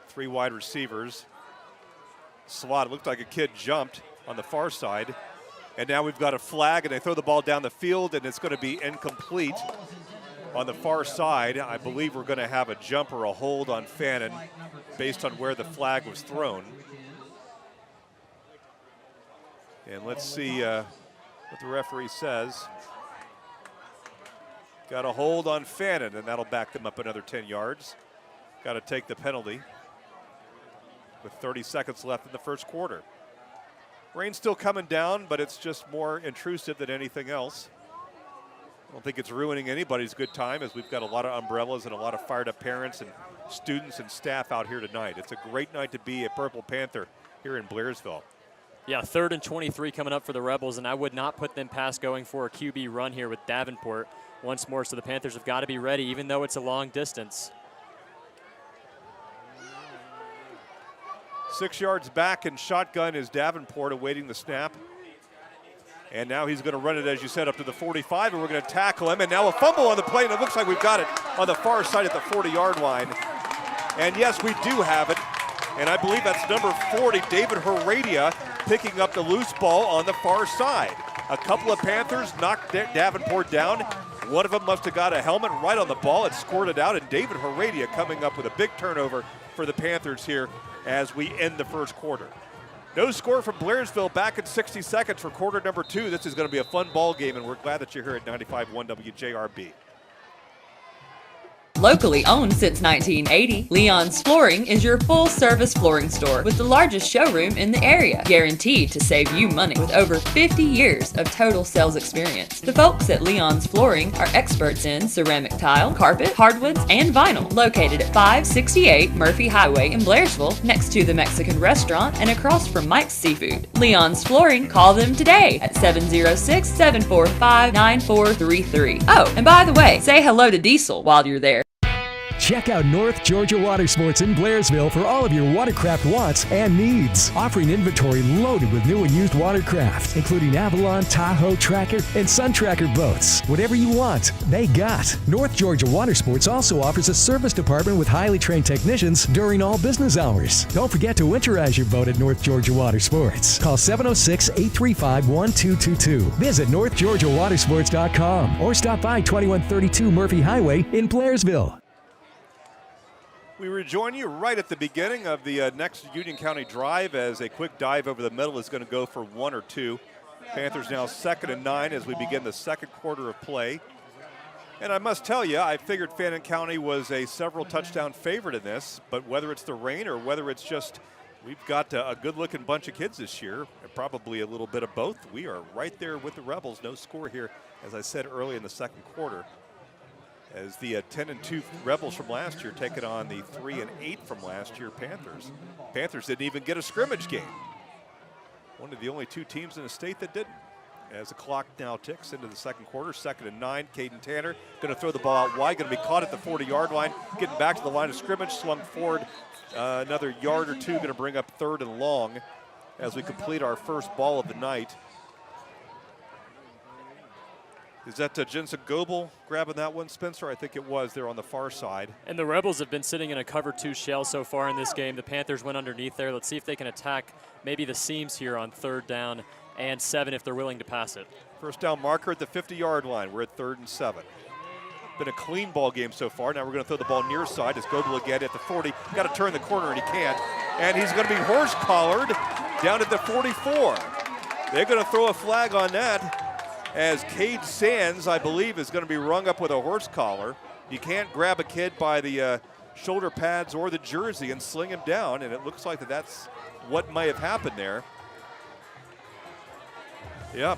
3 wide receivers. Slot, it looked like a kid jumped on the far side. And now we've got a flag, and they throw the ball down the field, and it's going to be incomplete on the far side. I believe we're going to have a jump or a hold on Fannin based on where the flag was thrown. And let's see what the referee says. Got a hold on Fannin, and that'll back them up another 10 yards. Got to take the penalty with 30 seconds left in the first quarter. Rain's still coming down, but it's just more intrusive than anything else. I don't think it's ruining anybody's good time, as we've got a lot of umbrellas and a lot of fired up parents and students and staff out here tonight. It's a great night to be a Purple Panther here in Blairsville. Yeah, 3rd and 23 coming up for the Rebels, and I would not put them past going for a QB run here with Davenport once more. So the Panthers have got to be ready, even though it's a long distance. 6 yards back and shotgun is Davenport awaiting the snap. And now he's going to run it, as you said, up to the 45, and we're going to tackle him. And now a fumble on the play, and it looks like we've got it on the far side at the 40-yard line. And yes, we do have it. And I believe that's number 40, David Heredia, picking up the loose ball on the far side. A couple of Panthers knocked Davenport down. One of them must have got a helmet right on the ball. It squirted out, and David Heredia coming up with a big turnover for the Panthers here as we end the first quarter. No score from Blairsville back in 60 seconds for quarter number 2. This is going to be a fun ball game, and we're glad that you're here at 95.1 WJRB. Locally owned since 1980, Leon's Flooring is your full-service flooring store with the largest showroom in the area, guaranteed to save you money with over 50 years of total sales experience. The folks at Leon's Flooring are experts in ceramic tile, carpet, hardwoods, and vinyl, located at 568 Murphy Highway in Blairsville, next to the Mexican restaurant and across from Mike's Seafood. Leon's Flooring, call them today at 706-745-9433. Oh, and by the way, say hello to Diesel while you're there. Check out North Georgia Water Sports in Blairsville for all of your watercraft wants and needs. Offering inventory loaded with new and used watercraft, including Avalon, Tahoe, Tracker, and Sun Tracker boats. Whatever you want, they got. North Georgia Water Sports also offers a service department with highly trained technicians during all business hours. Don't forget to winterize your boat at North Georgia Water Sports. Call 706-835-1222. Visit NorthGeorgiaWatersports.com or stop by 2132 Murphy Highway in Blairsville. We rejoin you right at the beginning of the next Union County drive, as a quick dive over the middle is going to go for 1 or 2. Panthers now 2nd and 9 as we begin the second quarter of play. And I must tell you, I figured Fannin County was a several touchdown favorite in this, but whether it's the rain or whether it's just we've got a good-looking bunch of kids this year, and probably a little bit of both, we are right there with the Rebels. No score here, as I said early in the second quarter, as the 10-2 Rebels from last year taking on the 3-8 from last year Panthers. Panthers didn't even get a scrimmage game. One of the only 2 teams in the state that didn't. As the clock now ticks into the second quarter, 2nd and 9, Caden Tanner going to throw the ball out wide, going to be caught at the 40-yard line, getting back to the line of scrimmage, slung forward another yard or 2, going to bring up 3rd and long as we complete our first ball of the night. Is that Jensen Goebel grabbing that one, Spencer? I think it was there on the far side. And the Rebels have been sitting in a cover 2 shell so far in this game. The Panthers went underneath there. Let's see if they can attack maybe the seams here on 3rd down and 7 if they're willing to pass it. First down marker at the 50-yard line. We're at 3rd and 7. Been a clean ball game so far. Now we're going to throw the ball near side as Goebel again at the 40. Got to turn the corner and he can't. And he's going to be horse collared down at the 44. They're going to throw a flag on that, as Cade Sands, I believe, is going to be rung up with a horse collar. You can't grab a kid by the shoulder pads or the jersey and sling him down, and it looks like that's what may have happened there. Yep,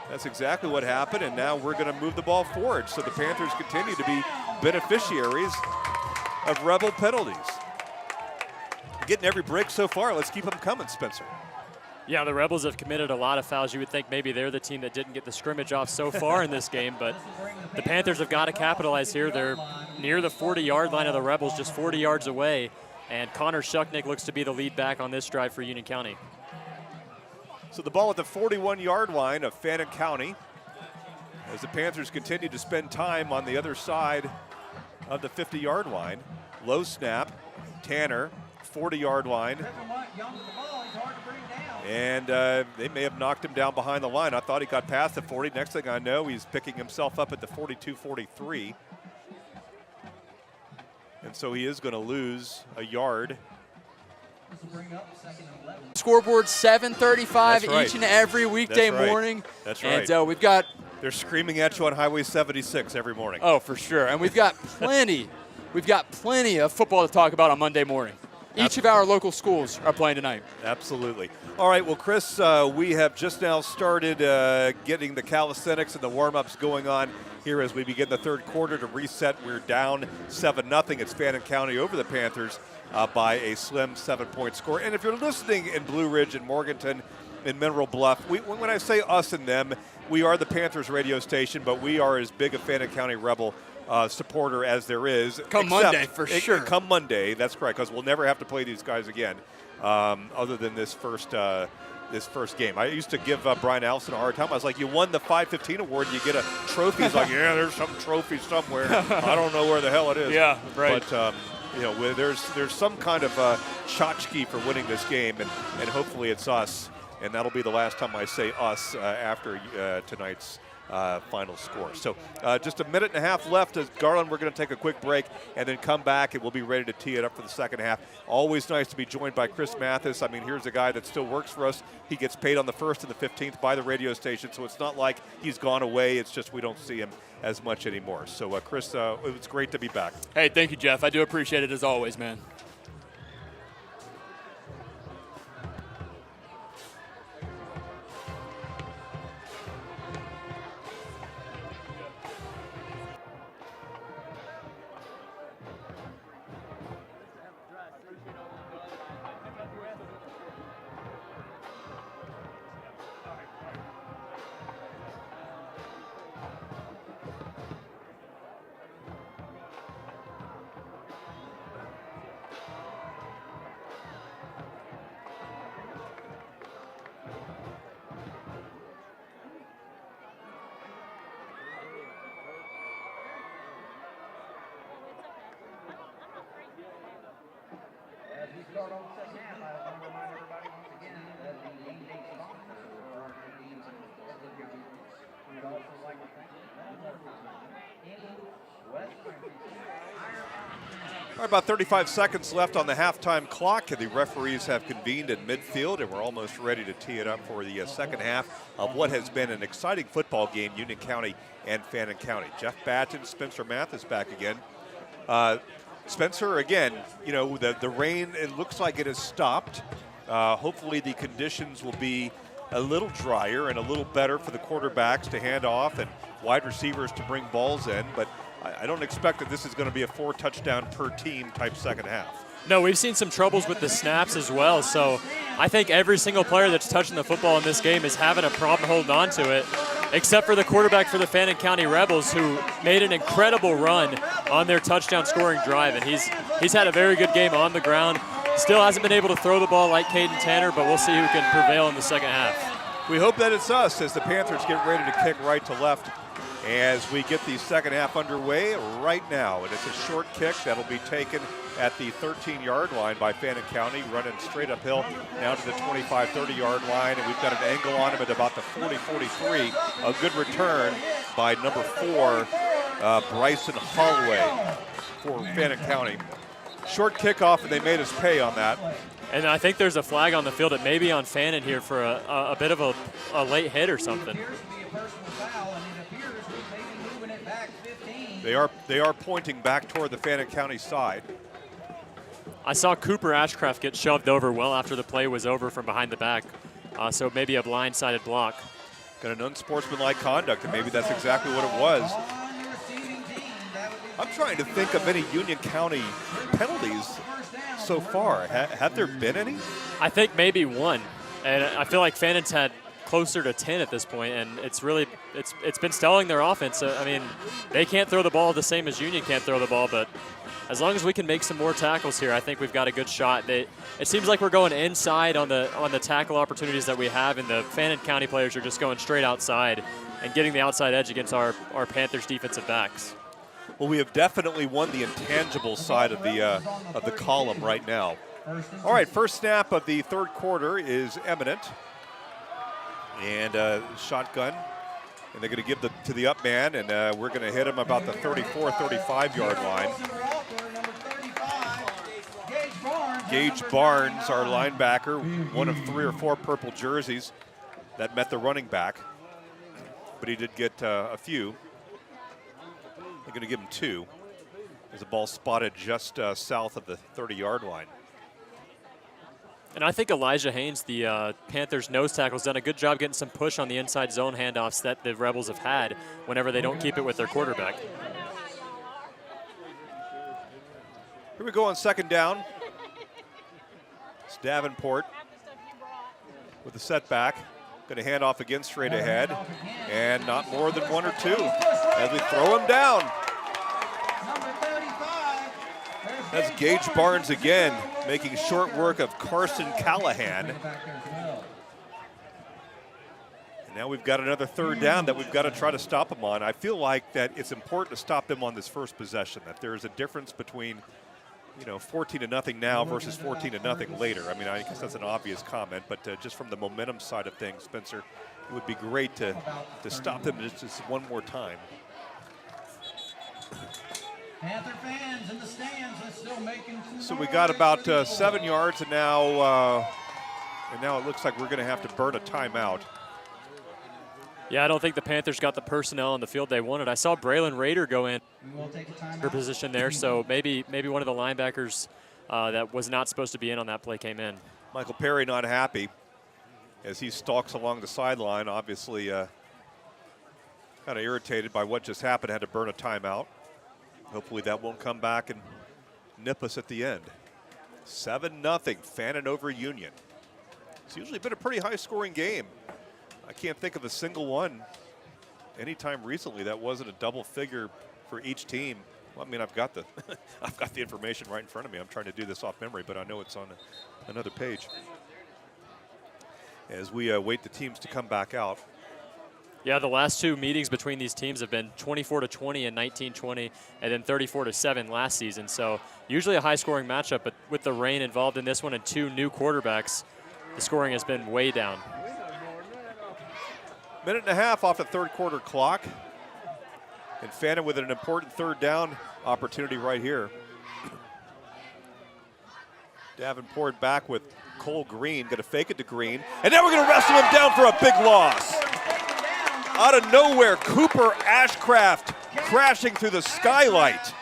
that's exactly what happened, and now we're going to move the ball forward. So the Panthers continue to be beneficiaries of Rebel penalties. Getting every break so far. Let's keep them coming, Spencer. Yeah, the Rebels have committed a lot of fouls. You would think maybe they're the team that didn't get the scrimmage off so far in this game, but the Panthers have got to capitalize here. They're near the 40-yard line of the Rebels, just 40 yards away, and Connor Shucknick looks to be the lead back on this drive for Union County. So the ball at the 41-yard line of Fannin County as the Panthers continue to spend time on the other side of the 50-yard line. Low snap, Tanner, 40-yard line. And they may have knocked him down behind the line. I thought he got past the 40. Next thing I know, he's picking himself up at the 42-43. And so he is going to lose a yard. Scoreboard 7:35 right. each and every weekday morning. That's right. And we've got... They're screaming at you on Highway 76 every morning. Oh, for sure. And we've got plenty of football to talk about on Monday morning. Each of our local schools are playing tonight. Absolutely. All right, well, Chris, we have just now started getting the calisthenics and the warm-ups going on here as we begin the 3rd quarter to reset. We're down 7-0. It's Fannin County over the Panthers by a slim 7-point score. And if you're listening in Blue Ridge and Morganton and Mineral Bluff, when I say us and them, we are the Panthers radio station, but we are as big a Fannin County Rebel supporter as there is. Come Monday, for sure. Come Monday, that's correct, because we'll never have to play these guys again, other than this first game. I used to give Brian Allison a hard time. I was like, you won the 515 award, you get a trophy. He's like, yeah, there's some trophy somewhere. I don't know where the hell it is. Yeah, right. But, there's some kind of tchotchke for winning this game, and hopefully it's us. And that'll be the last time I say us after tonight's final score. So just a minute and a half left. Garland, we're going to take a quick break and then come back, and we'll be ready to tee it up for the second half. Always nice to be joined by Chris Mathis. I mean, here's a guy that still works for us. He gets paid on the 1st and the 15th by the radio station, so it's not like he's gone away. It's just we don't see him as much anymore. So, Chris, it was great to be back. Hey, thank you, Jeff. I do appreciate it as always, man. All right, about 35 seconds left on the halftime clock. The referees have convened in midfield, and we're almost ready to tee it up for the second half of what has been an exciting football game, Union County and Fannin County. Jeff Batten, Spencer Mathis back again. Spencer, again, the rain, it looks like it has stopped. Hopefully the conditions will be a little drier and a little better for the quarterbacks to hand off and wide receivers to bring balls in, but I don't expect that this is going to be a 4-touchdown per team type second half. No, we've seen some troubles with the snaps as well, so I think every single player that's touching the football in this game is having a problem holding on to it, except for the quarterback for the Fannin County Rebels, who made an incredible run on their touchdown scoring drive, and he's had a very good game on the ground. Still hasn't been able to throw the ball like Caden Tanner, but we'll see who can prevail in the second half. We hope that it's us as the Panthers get ready to kick right to left as we get the second half underway right now. And it's a short kick that'll be taken at the 13-yard line by Fannin County, running straight uphill down to the 25, 30-yard line. And we've got an angle on him at about the 40, 43. A good return by number 4, Bryson Holloway for Fannin County. Short kickoff, and they made us pay on that. And I think there's a flag on the field. It may be on Fannin here for a bit of a late hit or something. They are pointing back toward the Fannin County side. I saw Cooper Ashcraft get shoved over well after the play was over from behind the back. So maybe a blindsided block. Got an unsportsmanlike conduct, and maybe that's exactly what it was. I'm trying to think of any Union County penalties so far. Have there been any? I think maybe one. And I feel like Fannin's had closer to 10 at this point, and it's been stalling their offense. I mean, they can't throw the ball the same as Union can't throw the ball, but as long as we can make some more tackles here, I think we've got a good shot. It seems like we're going inside on the tackle opportunities that we have, and the Fannin County players are just going straight outside and getting the outside edge against our Panthers defensive backs. Well, we have definitely won the intangible side of the column right now. All right, first snap of the third quarter is imminent. And shotgun. And they're going to give to the up man, and we're going to hit him about the 34, 35-yard line. Gage Barnes, our linebacker, one of 3 or 4 purple jerseys that met the running back. But he did get a few. They're going to give him 2. There's a ball spotted just south of the 30-yard line. And I think Elijah Haynes, the Panthers nose tackle, has done a good job getting some push on the inside zone handoffs that the Rebels have had whenever they don't keep it with their quarterback. Here we go on second down. It's Davenport with a setback. Going to hand off again straight ahead. And not more than 1 or 2 as we throw him down. That's Gage Barnes again, making short work of Carson Callahan. And now we've got another third down that we've got to try to stop them on. I feel like that it's important to stop them on this first possession, that there is a difference between, 14-0 now versus 14-0 later. I mean, I guess that's an obvious comment, but just from the momentum side of things, Spencer, it would be great to stop them just one more time. Panther fans in the stands, they're still making So we got about 7 yards, and now it looks like we're going to have to burn a timeout. Yeah, I don't think the Panthers got the personnel on the field they wanted. I saw Braylon Rader go in for position there, so maybe one of the linebackers that was not supposed to be in on that play came in. Michael Perry not happy as he stalks along the sideline, obviously kind of irritated by what just happened, had to burn a timeout. Hopefully that won't come back and nip us at the end. 7-0, Fannin over Union. It's usually been a pretty high-scoring game. I can't think of a single one anytime recently that wasn't a double figure for each team. Well, I mean, I've got the information right in front of me. I'm trying to do this off memory, but I know it's on another page. As we wait the teams to come back out. Yeah, the last 2 meetings between these teams have been 24-20 and 19-20, and then 34-7 last season. So usually a high-scoring matchup, but with the rain involved in this one and 2 new quarterbacks, the scoring has been way down. Minute and a half off the third quarter clock. And Fannin with an important third down opportunity right here. Davenport back with Cole Green, going to fake it to Green. And now we're going to wrestle him down for a big loss. Out of nowhere, Cooper Ashcraft crashing through the skylight.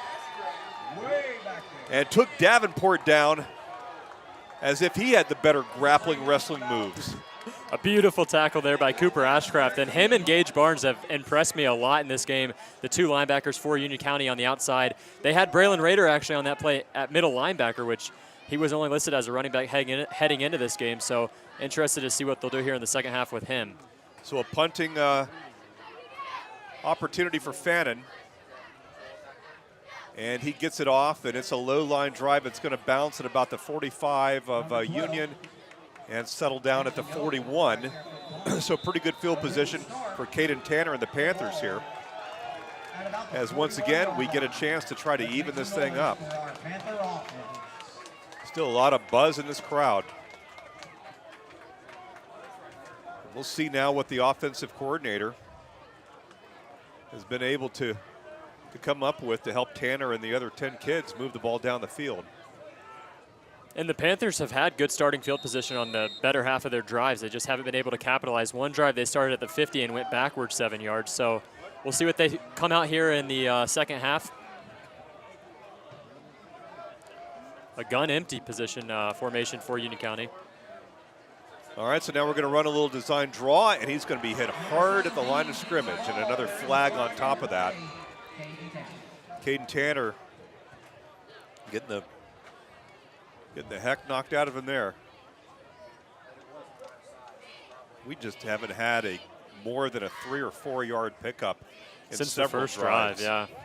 And took Davenport down as if he had the better grappling wrestling moves. A beautiful tackle there by Cooper Ashcraft, and him and Gage Barnes have impressed me a lot in this game. The 2 linebackers for Union County on the outside. They had Braylon Rader actually on that play at middle linebacker, which he was only listed as a running back heading into this game, so interested to see what they'll do here in the second half with him. So a punting opportunity for Fannin. And he gets it off, and it's a low line drive. It's going to bounce at about the 45 of Union and settle down at the 41. So pretty good field position for Caden Tanner and the Panthers here. as once again we get a chance to try to even this thing up. Still a lot of buzz in this crowd. We'll see now what the offensive coordinator has been able to come up with to help Tanner and the other 10 kids move the ball down the field. And the Panthers have had good starting field position on the better half of their drives. They just haven't been able to capitalize. One drive they started at the 50 and went backwards 7 yards. So we'll see what they come out here in the second half. A gun empty position formation for Union County. All right, so now we're going to run a little design draw, and he's going to be hit hard at the line of scrimmage, and another flag on top of that. Caden Tanner getting the heck knocked out of him there. We just haven't had a more than a 3 or 4 yard pickup in since the first drives. drive, yeah.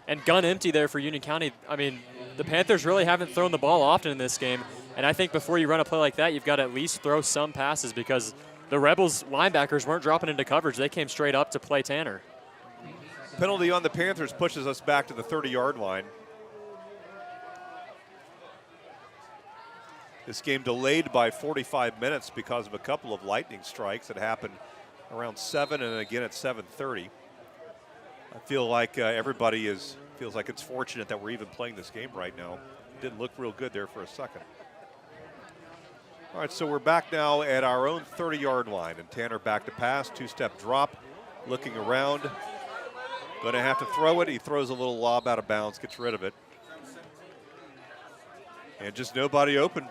And gun empty there for Union County. I mean, the Panthers really haven't thrown the ball often in this game. And I think before you run a play like that, you've got to at least throw some passes because the Rebels linebackers weren't dropping into coverage. They came straight up to play Tanner. Penalty on the Panthers pushes us back to the 30-yard line. This game delayed by 45 minutes because of a couple of lightning strikes that happened around 7 and again at 7:30. I feel like everybody feels like it's fortunate that we're even playing this game right now. Didn't look real good there for a second. All right, so we're back now at our own 30-yard line, and Tanner back to pass, 2-step drop, looking around. Going to have to throw it. He throws a little lob out of bounds, gets rid of it. And just nobody open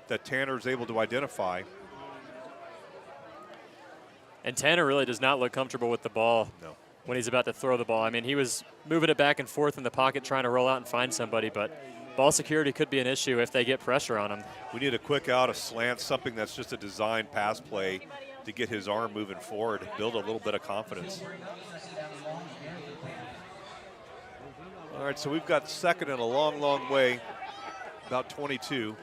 that Tanner's able to identify. And Tanner really does not look comfortable with the ball when he's about to throw the ball. I mean, he was moving it back and forth in the pocket trying to roll out and find somebody, but ball security could be an issue if they get pressure on him. We need a quick out, a slant, something that's just a design pass play to get his arm moving forward, build a little bit of confidence. All right, so we've got second and a long, long way, about 22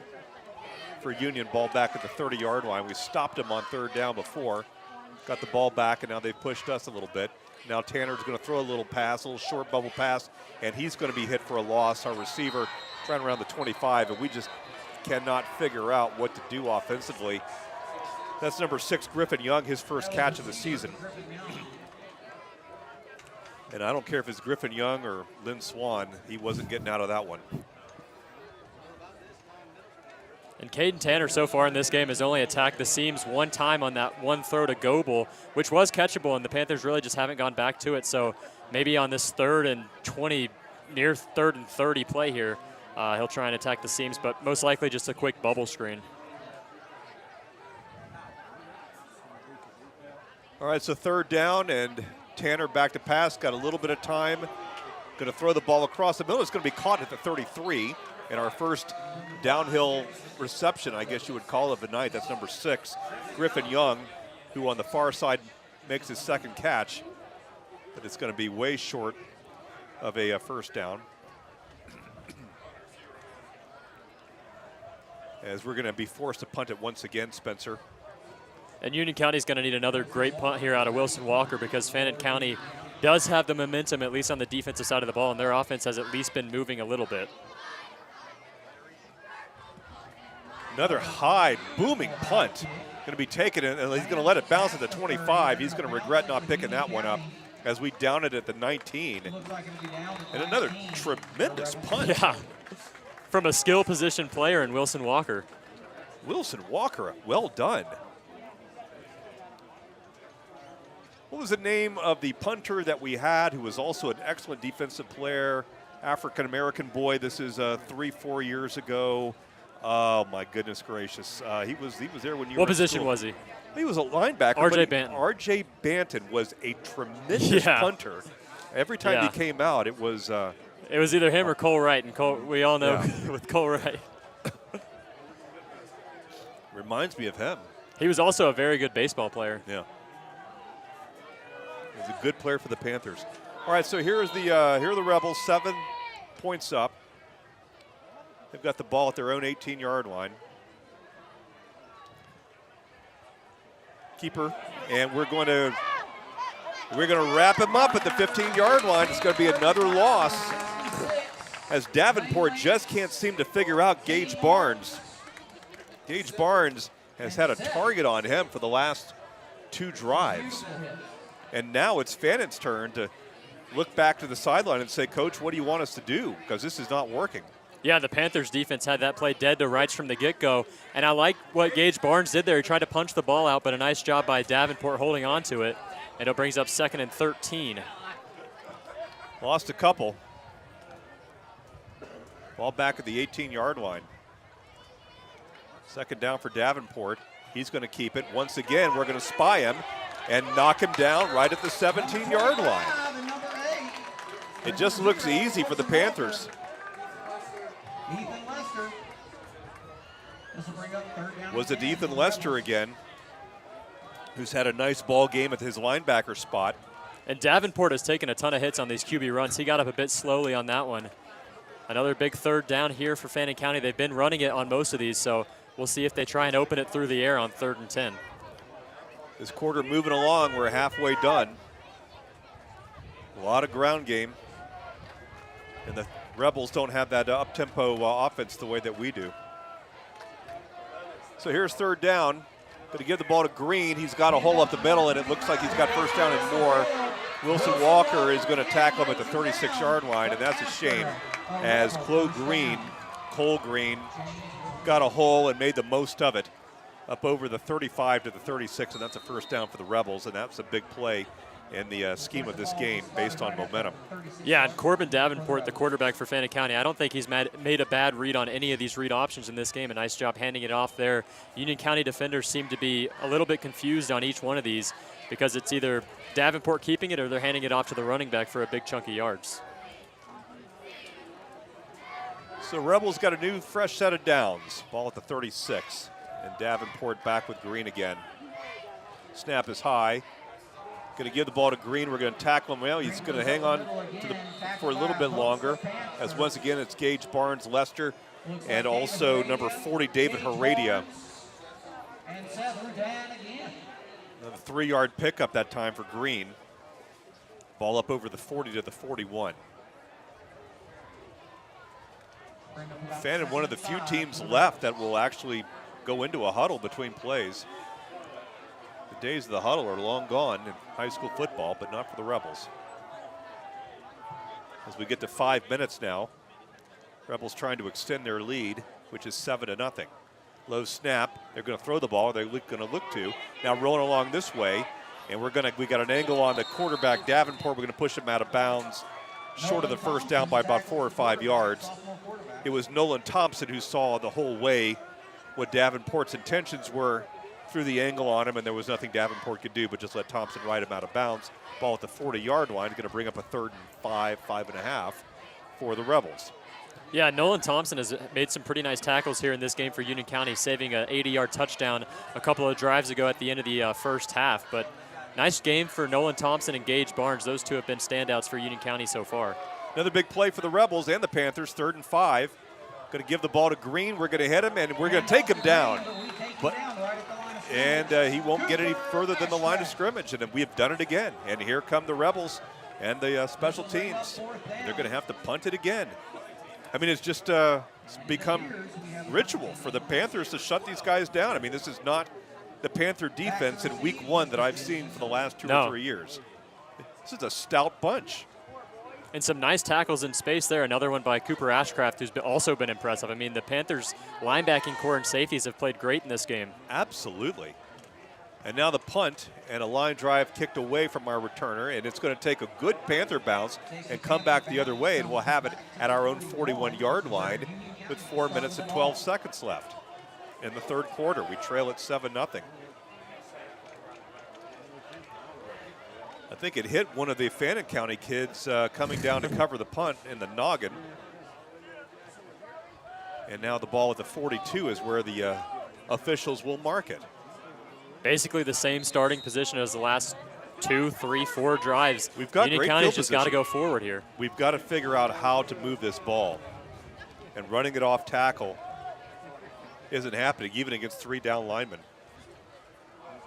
for Union. Ball back at the 30-yard line. We stopped him on third down before, got the ball back, and now they've pushed us a little bit. Now Tanner's going to throw a little pass, a little short bubble pass, and he's going to be hit for a loss. Our receiver trying around the 25, and we just cannot figure out what to do offensively. That's number 6, Griffin Young, his first catch of the season. And I don't care if it's Griffin Young or Lynn Swan, he wasn't getting out of that one. And Caden Tanner so far in this game has only attacked the seams one time on that one throw to Goebel, which was catchable, and the Panthers really just haven't gone back to it. So maybe on this 3rd and 20, near 3rd and 30 play here, he'll try and attack the seams, but most likely just a quick bubble screen. All right, so third down, and Tanner back to pass, got a little bit of time. Going to throw the ball across the middle. It's going to be caught at the 33. And our first downhill reception, I guess you would call it, of the night. That's number 6, Griffin Young, who on the far side makes his second catch. But it's going to be way short of a first down. As we're going to be forced to punt it once again, Spencer. And Union County's going to need another great punt here out of Wilson Walker because Fannin County does have the momentum, at least on the defensive side of the ball, and their offense has at least been moving a little bit. Another high, booming punt. Going to be taken, and he's going to let it bounce at the 25. He's going to regret not picking that one up as we down it at the 19. And another tremendous punt. Yeah, from a skill position player in Wilson Walker. Wilson Walker, well done. What was the name of the punter that we had who was also an excellent defensive player, African-American boy? This is 3-4 years ago. Oh my goodness gracious! He was there when you. What position was he? He was a linebacker. R.J. Banton. R.J. Banton was a tremendous punter. Every time he came out, it was. It was either him or Cole Wright, and Cole, we all know with Cole Wright. Reminds me of him. He was also a very good baseball player. Yeah. He was a good player for the Panthers. All right, so here are the Rebels, 7 points up. They've got the ball at their own 18-yard line. Keeper, and we're going to We're going to wrap him up at the 15-yard line. It's going to be another loss as Davenport just can't seem to figure out Gage Barnes. Gage Barnes has had a target on him for the last 2 drives. And now it's Fannin's turn to look back to the sideline and say, Coach, what do you want us to do? Because this is not working. Yeah, the Panthers defense had that play dead to rights from the get-go. And I like what Gage Barnes did there. He tried to punch the ball out, but a nice job by Davenport holding on to it. And it brings up 2nd and 13. Lost a couple. Ball back at the 18-yard line. 2nd down for Davenport. He's going to keep it. Once again, we're going to spy him and knock him down right at the 17-yard line. It just looks easy for the Panthers. Was it Ethan Lester again, who's had a nice ball game at his linebacker spot. And Davenport has taken a ton of hits on these QB runs. He got up a bit slowly on that one. Another big 3rd down here for Fannin County. They've been running it on most of these, so we'll see if they try and open it through the air on 3rd and 10. This quarter moving along. We're halfway done. A lot of ground game. And the Rebels don't have that up-tempo offense the way that we do. So here's 3rd down. Going to give the ball to Green. He's got a hole up the middle, and it looks like he's got 1st down and more. Wilson Walker is going to tackle him at the 36-yard line, and that's a shame, as Cole Green got a hole and made the most of it up over the 35 to the 36, and that's a 1st down for the Rebels, and that's a big play in the scheme of this game based on momentum. Yeah, and Corbin Davenport, the quarterback for Fannin County, I don't think he's made a bad read on any of these read options in this game. A nice job handing it off there. Union County defenders seem to be a little bit confused on each one of these because it's either Davenport keeping it or they're handing it off to the running back for a big chunk of yards. So Rebels got a new fresh set of downs. Ball at the 36, and Davenport back with Green again. Snap is high. Going to give the ball to Green. We're going to tackle him. Well, he's going to hang on for a little bit longer. As once again, it's Gage Barnes, Lester, and also number 40, David Heredia. Another 3-yard pickup that time for Green. Ball up over the 40 to the 41. Fannin, one of the few teams left that will actually go into a huddle between plays. The days of the huddle are long gone in high school football, but not for the Rebels. As we get to 5 minutes now, Rebels trying to extend their lead, which is 7-0. Low snap. They're going to throw the ball. They're going to look to. Now rolling along this way, and we got an angle on the quarterback Davenport. We're going to push him out of bounds, short of the 1st down by about 4 or 5 yards. It was Nolan Thompson who saw the whole way what Davenport's intentions were, threw the angle on him, and there was nothing Davenport could do but just let Thompson ride him out of bounds. Ball at the 40-yard line, going to bring up a 3rd and 5.5 for the Rebels. Yeah, Nolan Thompson has made some pretty nice tackles here in this game for Union County, saving an 80-yard touchdown a couple of drives ago at the end of the 1st half. But nice game for Nolan Thompson and Gage Barnes. Those two have been standouts for Union County so far. Another big play for the Rebels and the Panthers, 3rd and 5. Going to give the ball to Green. We're going to hit him, and we're going to take him down. And he won't get any further than the line of scrimmage, and we have done it again. And here come the Rebels and the special teams. They're going to have to punt it again. I mean, it's just it's become ritual for the Panthers to shut these guys down. I mean, this is not the Panther defense in week 1 that I've seen for the last 2 or 3 years. This is a stout bunch. And some nice tackles in space there. Another one by Cooper Ashcraft, who's also been impressive. I mean, the Panthers' linebacking core and safeties have played great in this game. Absolutely. And now the punt and a line drive kicked away from our returner, and it's going to take a good Panther bounce and come back the other way, and we'll have it at our own 41-yard line with 4 minutes and 12 seconds left in the 3rd quarter. We trail at 7-0. I think it hit one of the Fannin County kids coming down to cover the punt in the noggin. And now the ball at the 42 is where the officials will mark it. Basically the same starting position as the last 2, 3, 4 drives. We've got Union great County's field just got to go forward here. We've got to figure out how to move this ball. And running it off tackle isn't happening, even against 3 down linemen.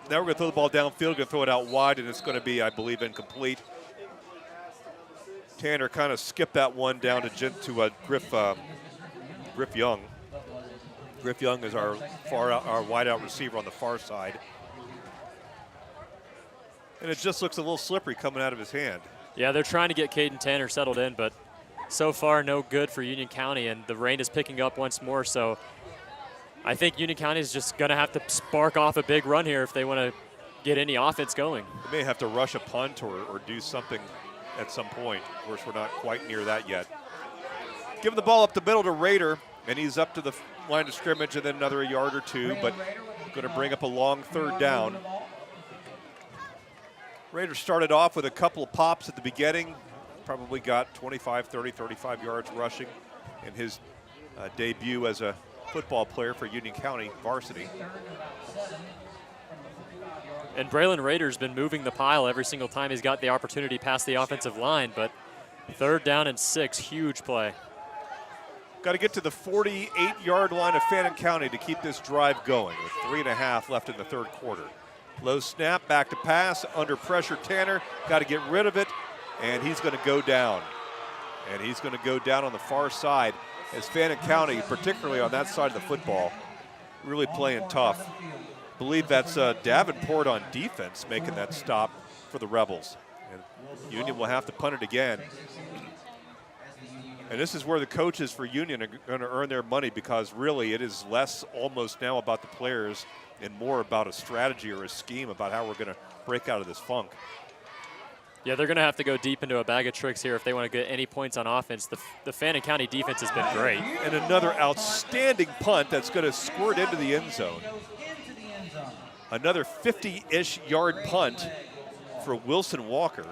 Now we're going to throw the ball downfield, going to throw it out wide, and it's going to be, I believe, incomplete. Tanner kind of skipped that one down to Griff Young. Griff Young is our wide out receiver on the far side. And it just looks a little slippery coming out of his hand. Yeah, they're trying to get Caden Tanner settled in, but so far no good for Union County, and the rain is picking up once more, so I think Union County is just going to have to spark off a big run here if they want to get any offense going. They may have to rush a punt or do something at some point. Of course, we're not quite near that yet. Giving the ball up the middle to Raider, and he's up to the line of scrimmage and then another yard or two, but going to bring up a long third down. Raiders started off with a couple of pops at the beginning, probably got 25, 30, 35 yards rushing in his debut as a football player for Union County varsity. And Braylon Rader's been moving the pile every single time he's got the opportunity past the offensive line, but 3rd down and 6, huge play. Got to get to the 48-yard line of Fannin County to keep this drive going with 3.5 left in the 3rd quarter. Low snap, back to pass, under pressure Tanner, got to get rid of it, and he's going to go down. And he's going to go down on the far side as Fannin County, particularly on that side of the football, really playing tough. I believe that's Davenport on defense making that stop for the Rebels. And Union will have to punt it again. And this is where the coaches for Union are going to earn their money, because really it is less almost now about the players and more about a strategy or a scheme about how we're going to break out of this funk. Yeah, they're going to have to go deep into a bag of tricks here if they want to get any points on offense. The Fannin County defense has been great. And another outstanding punt that's going to squirt into the end zone. Another 50-ish yard punt for Wilson Walker.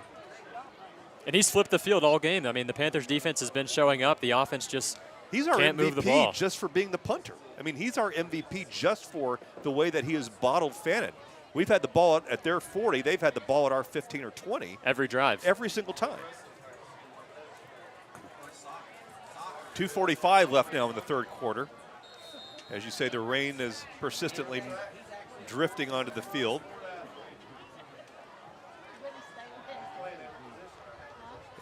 And he's flipped the field all game. I mean, the Panthers defense has been showing up. The offense just can't move the ball. He's our MVP just for being the punter. I mean, he's our MVP just for the way that he has bottled Fannin. We've had the ball at their 40. They've had the ball at our 15 or 20. Every drive. Every single time. 2:45 left now in the 3rd quarter. As you say, the rain is persistently drifting onto the field.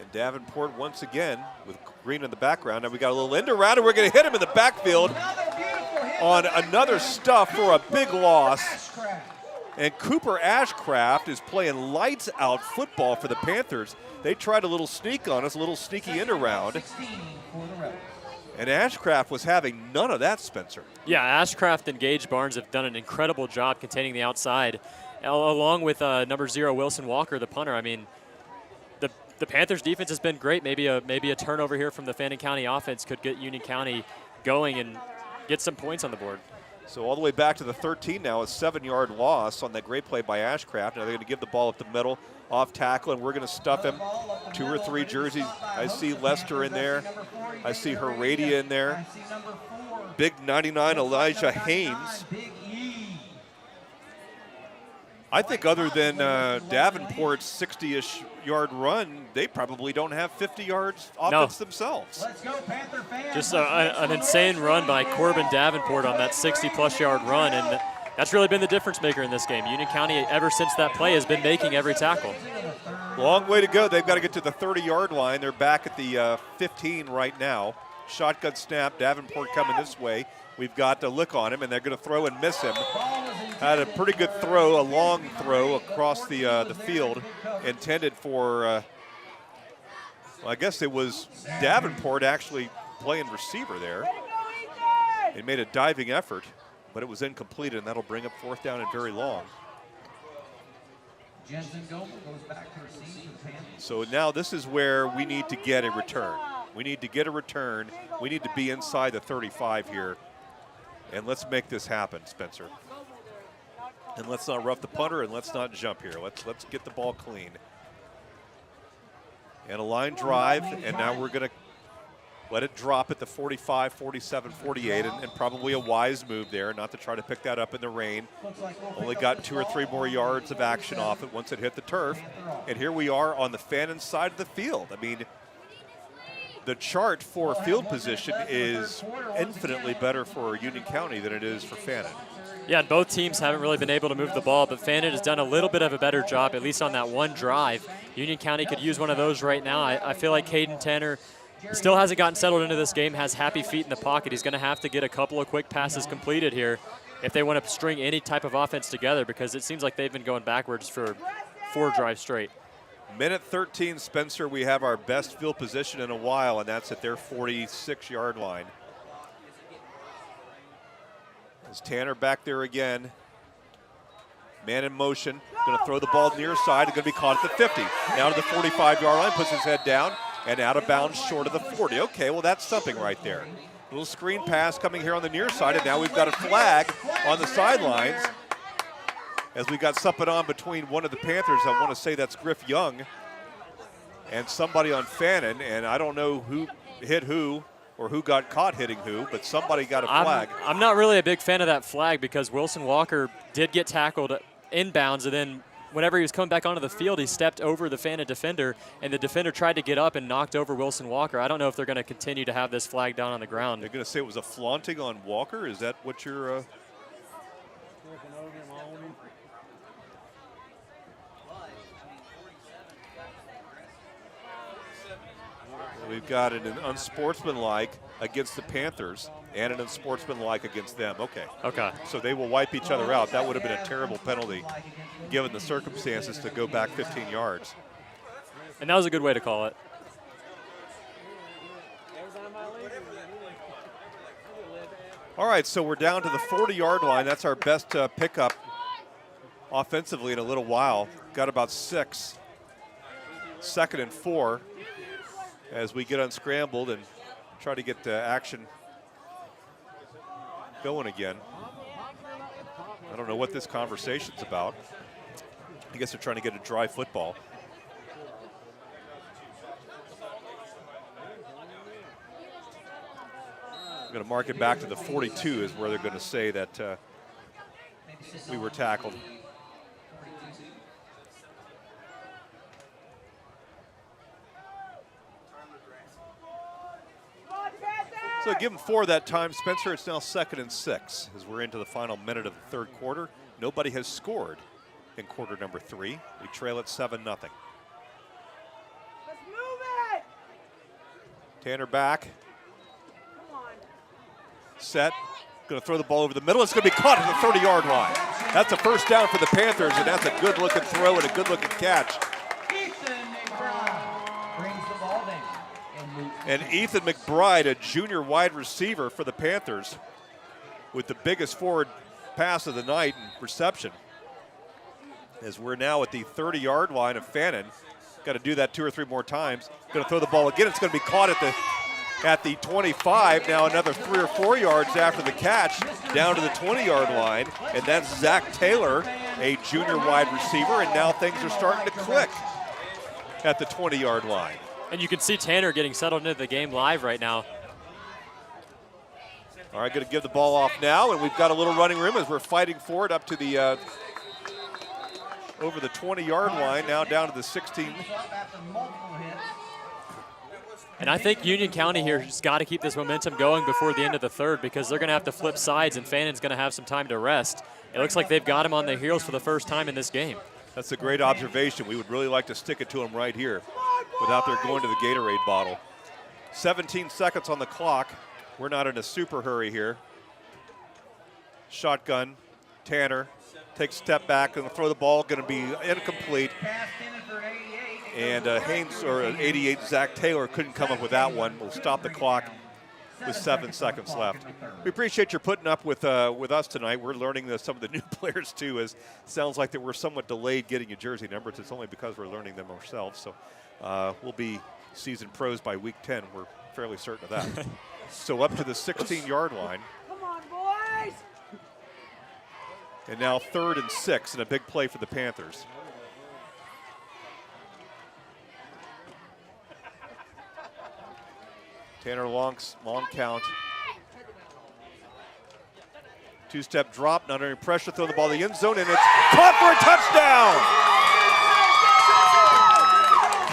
And Davenport once again with Green in the background. And we got a little end around, and we're going to hit him in the backfield on another stuff for a big loss. And Cooper Ashcraft is playing lights out football for the Panthers. They tried a little sneak on us, a little sneaky end around. And Ashcraft was having none of that, Spencer. Yeah, Ashcraft and Gage Barnes have done an incredible job containing the outside, along with number 0 Wilson Walker, the punter. I mean, the Panthers defense has been great. Maybe a turnover here from the Fannin County offense could get Union County going and get some points on the board. So all the way back to the 13 now, a 7-yard loss on that great play by Ashcraft. Now they're going to give the ball up the middle, off tackle, and we're going to stuff him. 2 or 3 jerseys. I see Lester in there. I see Heradia in there. Big 99 Elijah Haynes. I think other than Davenport's 60-ish yard run, they probably don't have 50 yards offense themselves. Just an insane run by Corbin Davenport on that 60-plus yard run, and that's really been the difference maker in this game. Union County, ever since that play, has been making every tackle. Long way to go. They've got to get to the 30-yard line. They're back at the 15 right now. Shotgun snap, Davenport coming this way. We've got a lick on him, and they're going to throw and miss him. Had a pretty good throw, a long throw across the field, intended for, well, I guess it was Davenport actually playing receiver there. He made a diving effort, but it was incomplete, and that'll bring up 4th down and very long. So now this is where we need to get a return. We need to get a return. We need to be inside the 35 here. And let's make this happen, Spencer. And let's not rough the punter, and let's not jump here. Let's get the ball clean. And a line drive, and now we're going to let it drop at the 45, 47, 48, and probably a wise move there, not to try to pick that up in the rain. Only got 2 or 3 more yards of action off it once it hit the turf. And here we are on the Fannin side of the field. I mean, the chart for field position is infinitely better for Union County than it is for Fannin. Yeah, and both teams haven't really been able to move the ball, but Fannin has done a little bit of a better job, at least on that one drive. Union County could use one of those right now. I feel like Caden Tanner still hasn't gotten settled into this game, has happy feet in the pocket. He's going to have to get a couple of quick passes completed here if they want to string any type of offense together, because it seems like they've been going backwards for 4 drives straight. Minute 13, Spencer, we have our best field position in a while, and that's at their 46-yard line. There's Tanner back there again. Man in motion, going to throw the ball near side, going to be caught at the 50. Now to the 45-yard line, puts his head down, and out of bounds short of the 40. Okay, well, that's something right there. Little screen pass coming here on the near side, and now we've got a flag on the sidelines as we got something on between one of the Panthers. I want to say that's Griff Young and somebody on Fannin, and I don't know who hit who or who got caught hitting who, but somebody got a flag. I'm not really a big fan of that flag because Wilson Walker did get tackled inbounds, and then whenever he was coming back onto the field, he stepped over the Fannin defender, and the defender tried to get up and knocked over Wilson Walker. I don't know if they're going to continue to have this flag down on the ground. They're going to say it was a flaunting on Walker? Is that what you're... We've got an unsportsmanlike against the Panthers and an unsportsmanlike against them. Okay. Okay. So they will wipe each other out. That would have been a terrible penalty given the circumstances to go back 15 yards. And that was a good way to call it. All right, so we're down to the 40-yard line. That's our best pickup offensively in a little while. Got about 6. 2nd and 4 as we get unscrambled and try to get action going again. I don't know what this conversation's about. I guess they're trying to get a dry football. I'm going to mark it back to the 42 is where they're going to say that we were tackled. So give them 4 that time, Spencer. It's now 2nd and 6 as we're into the final minute of the 3rd quarter. Nobody has scored in quarter number 3. We trail at 7-0. Let's move it. Tanner back. Set. Going to throw the ball over the middle. It's going to be caught at the 30-yard line. That's a first down for the Panthers, and that's a good-looking throw and a good-looking catch. And Ethan McBride, a junior wide receiver for the Panthers, with the biggest forward pass of the night in reception. As we're now at the 30-yard line of Fannin. Got to do that 2 or 3 more times. Going to throw the ball again. It's going to be caught at the 25. Now another 3 or 4 yards after the catch, down to the 20-yard line. And that's Zach Taylor, a junior wide receiver. And now things are starting to click at the 20-yard line. And you can see Tanner getting settled into the game live right now. All right, going to give the ball off now, and we've got a little running room as we're fighting for it up to the over the 20-yard line, now down to the 16. And I think Union County here has got to keep this momentum going before the end of the 3rd, because they're going to have to flip sides, and Fannin's going to have some time to rest. It looks like they've got him on their heels for the first time in this game. That's a great observation. We would really like to stick it to him right here without their going to the Gatorade bottle. 17 seconds on the clock. We're not in a super hurry here. Shotgun. Tanner takes a step back and throw the ball. Going to be incomplete. And Haynes, or 88, Zach Taylor couldn't come up with that one. We'll stop the clock with 7 seconds left. We appreciate your putting up with us tonight. We're learning some of the new players too, as it sounds like that we're somewhat delayed getting you jersey numbers. It's only because we're learning them ourselves. So we'll be seasoned pros by week 10. We're fairly certain of that. So up to the 16-yard line. Come on, boys. And now 3rd and 6, and a big play for the Panthers. Tanner long count. 2-step drop, not under pressure, throw the ball in the end zone, and it's caught for a touchdown!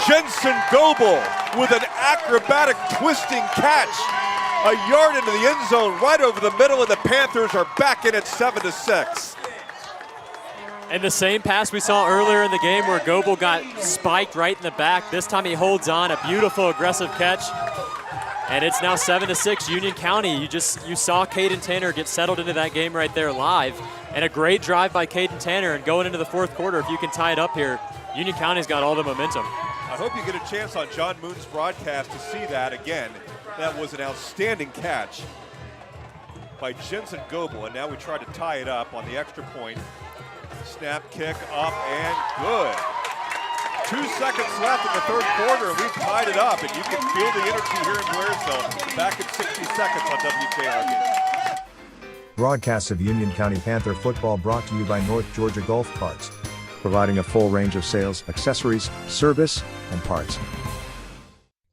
Jensen Goebel with an acrobatic twisting catch A yard into the end zone, right over the middle, and the Panthers are back in at 7-6. And the same pass we saw earlier in the game where Goebel got spiked right in the back. This time he holds on, a beautiful aggressive catch. And it's now 7-6 Union County. You saw Caden Tanner get settled into that game right there live. And a great drive by Caden Tanner. And going into the fourth quarter, if you can tie it up here, Union County's got all the momentum. I hope you get a chance on John Moon's broadcast to see that again. That was an outstanding catch by Jensen Goebel. And now we try to tie it up on the extra point. Snap, kick, up, and good. 2 seconds left in the third quarter, and we've tied it up, and you can feel the energy here in Blairsville. Back at 60 seconds on WJRB. Broadcasts of Union County Panther football brought to you by North Georgia Golf Carts, providing a full range of sales, accessories, service, and parts.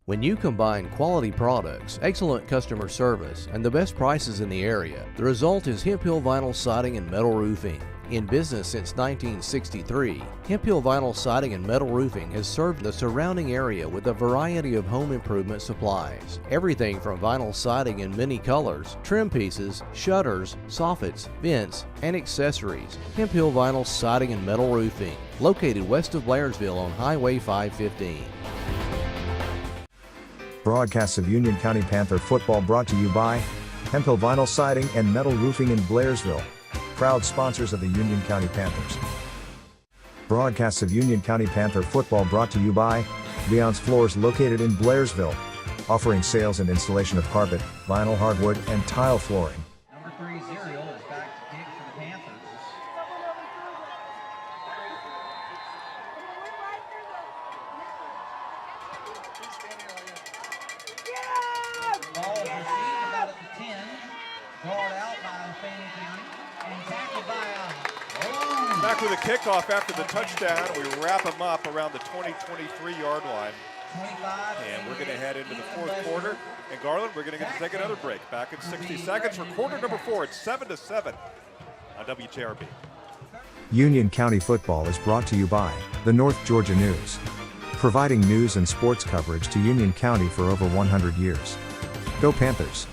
When you combine quality products, excellent customer service, and the best prices in the area, the result is Hemp Hill Vinyl Siding and Metal Roofing. In business since 1963, Hemp Hill Vinyl Siding and Metal Roofing has served the surrounding area with a variety of home improvement supplies. Everything from vinyl siding in many colors, trim pieces, shutters, soffits, vents, and accessories. Hemp Hill Vinyl Siding and Metal Roofing, located west of Blairsville on Highway 515. Broadcasts of Union County Panther football brought to you by Hemp Hill Vinyl Siding and Metal Roofing in Blairsville, proud sponsors of the Union County Panthers. Broadcasts of Union County Panther football brought to you by Leon's Floors, located in Blairsville, offering sales and installation of carpet, vinyl, hardwood, and tile flooring. Number 3, Zerial, is back to kick for the Panthers. Ball is received about at the 10. Brought out by Fannin County and tackled by Back with a kickoff after the touchdown. We wrap them up around the 23-yard line. And we're going to head into the fourth quarter. And Garland, we're going to get to take another break. Back in 60 seconds for quarter number 4. It's 7-7 on WJRB. Union County football is brought to you by the North Georgia News, providing news and sports coverage to Union County for over 100 years. Go Panthers!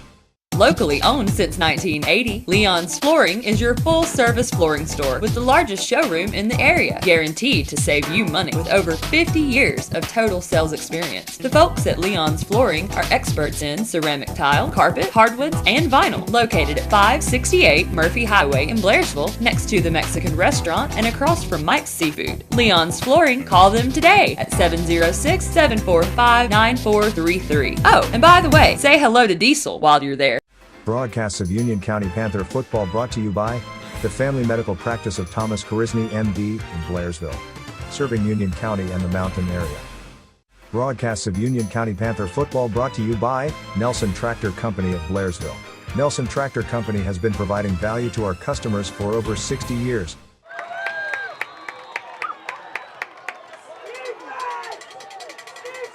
Locally owned since 1980, Leon's Flooring is your full-service flooring store with the largest showroom in the area, guaranteed to save you money with over 50 years of total sales experience. The folks at Leon's Flooring are experts in ceramic tile, carpet, hardwoods, and vinyl, located at 568 Murphy Highway in Blairsville, next to the Mexican restaurant and across from Mike's Seafood. Leon's Flooring, call them today at 706-745-9433. Oh, and by the way, say hello to Diesel while you're there. Broadcasts of Union County Panther football brought to you by the Family Medical Practice of Thomas Korisny, MD, in Blairsville, serving Union County and the mountain area. Broadcasts of Union County Panther football brought to you by Nelson Tractor Company of Blairsville. Nelson Tractor Company has been providing value to our customers for over 60 years.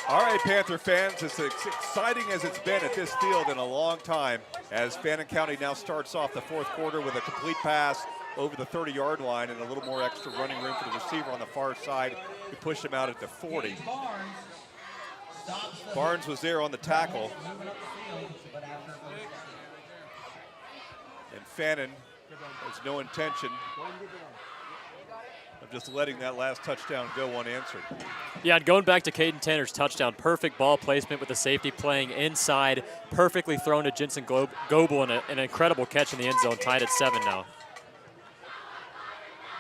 All right, Panther fans, it's as exciting as it's been at this field in a long time as Fannin County now starts off the fourth quarter with a complete pass over the 30-yard line and a little more extra running room for the receiver on the far side. We pushed him out at the 40. Barnes was there on the tackle. And Fannin has no intention of just letting that last touchdown go unanswered. Yeah, and going back to Caden Tanner's touchdown, perfect ball placement with the safety playing inside, perfectly thrown to Jensen Goebel, and an incredible catch in the end zone, tied at 7 now.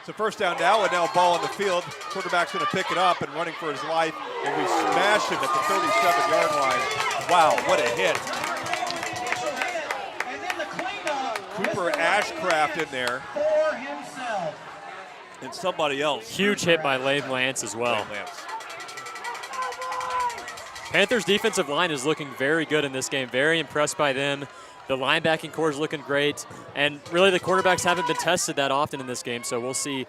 So first down now, and now ball on the field. Quarterback's going to pick it up and running for his life, and we smash him at the 37-yard line. Wow, what a hit. Cooper Ashcraft in there. For himself. And somebody else. Huge hit by Lane Lance as well. Lane Lance. Panthers' defensive line is looking very good in this game. Very impressed by them. The linebacking core is looking great. And really the quarterbacks haven't been tested that often in this game, so we'll see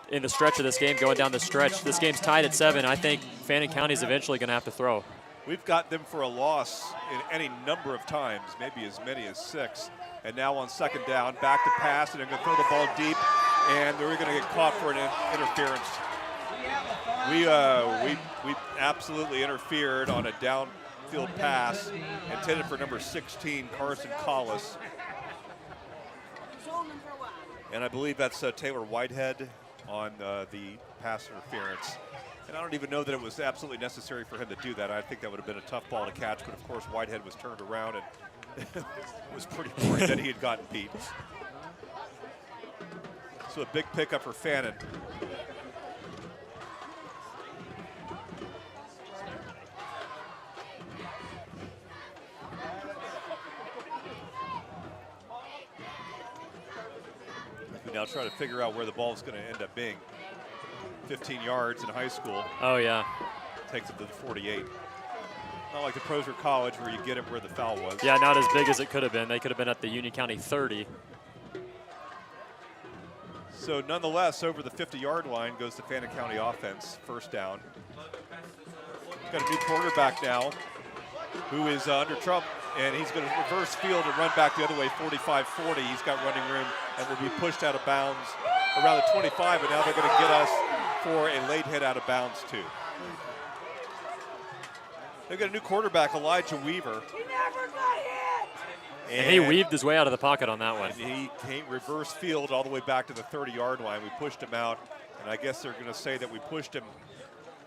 in the stretch of this game, going down the stretch. This game's tied at 7. I think Fannin County is eventually going to have to throw. We've got them for a loss in any number of times, maybe as many as 6. And now on second down, back to pass, and they're going to throw the ball deep, and they're going to get caught for an interference. We absolutely interfered on a downfield pass intended for number 16, Carson Collis. And I believe that's Taylor Whitehead on the pass interference. And I don't even know that it was absolutely necessary for him to do that. I think that would have been a tough ball to catch, but of course Whitehead was turned around and was pretty worried that he had gotten beat. So a big pickup for Fannin. We now try to figure out where the ball is going to end up being. 15 yards in high school. Oh, yeah. Takes it to the 48. Not like the pros or college where you get it where the foul was. Yeah, not as big as it could have been. They could have been at the Union County 30. So nonetheless, over the 50-yard line goes the Fannin County offense, first down. Got a new quarterback now who is under Trump, and he's going to reverse field and run back the other way, 45-40. He's got running room and will be pushed out of bounds around the 25, and now they're going to get us for a late hit out of bounds too. They've got a new quarterback, Elijah Weaver. He never got hit! And he weaved his way out of the pocket on that one. He came reverse field all the way back to the 30-yard line. We pushed him out, and I guess they're going to say that we pushed him.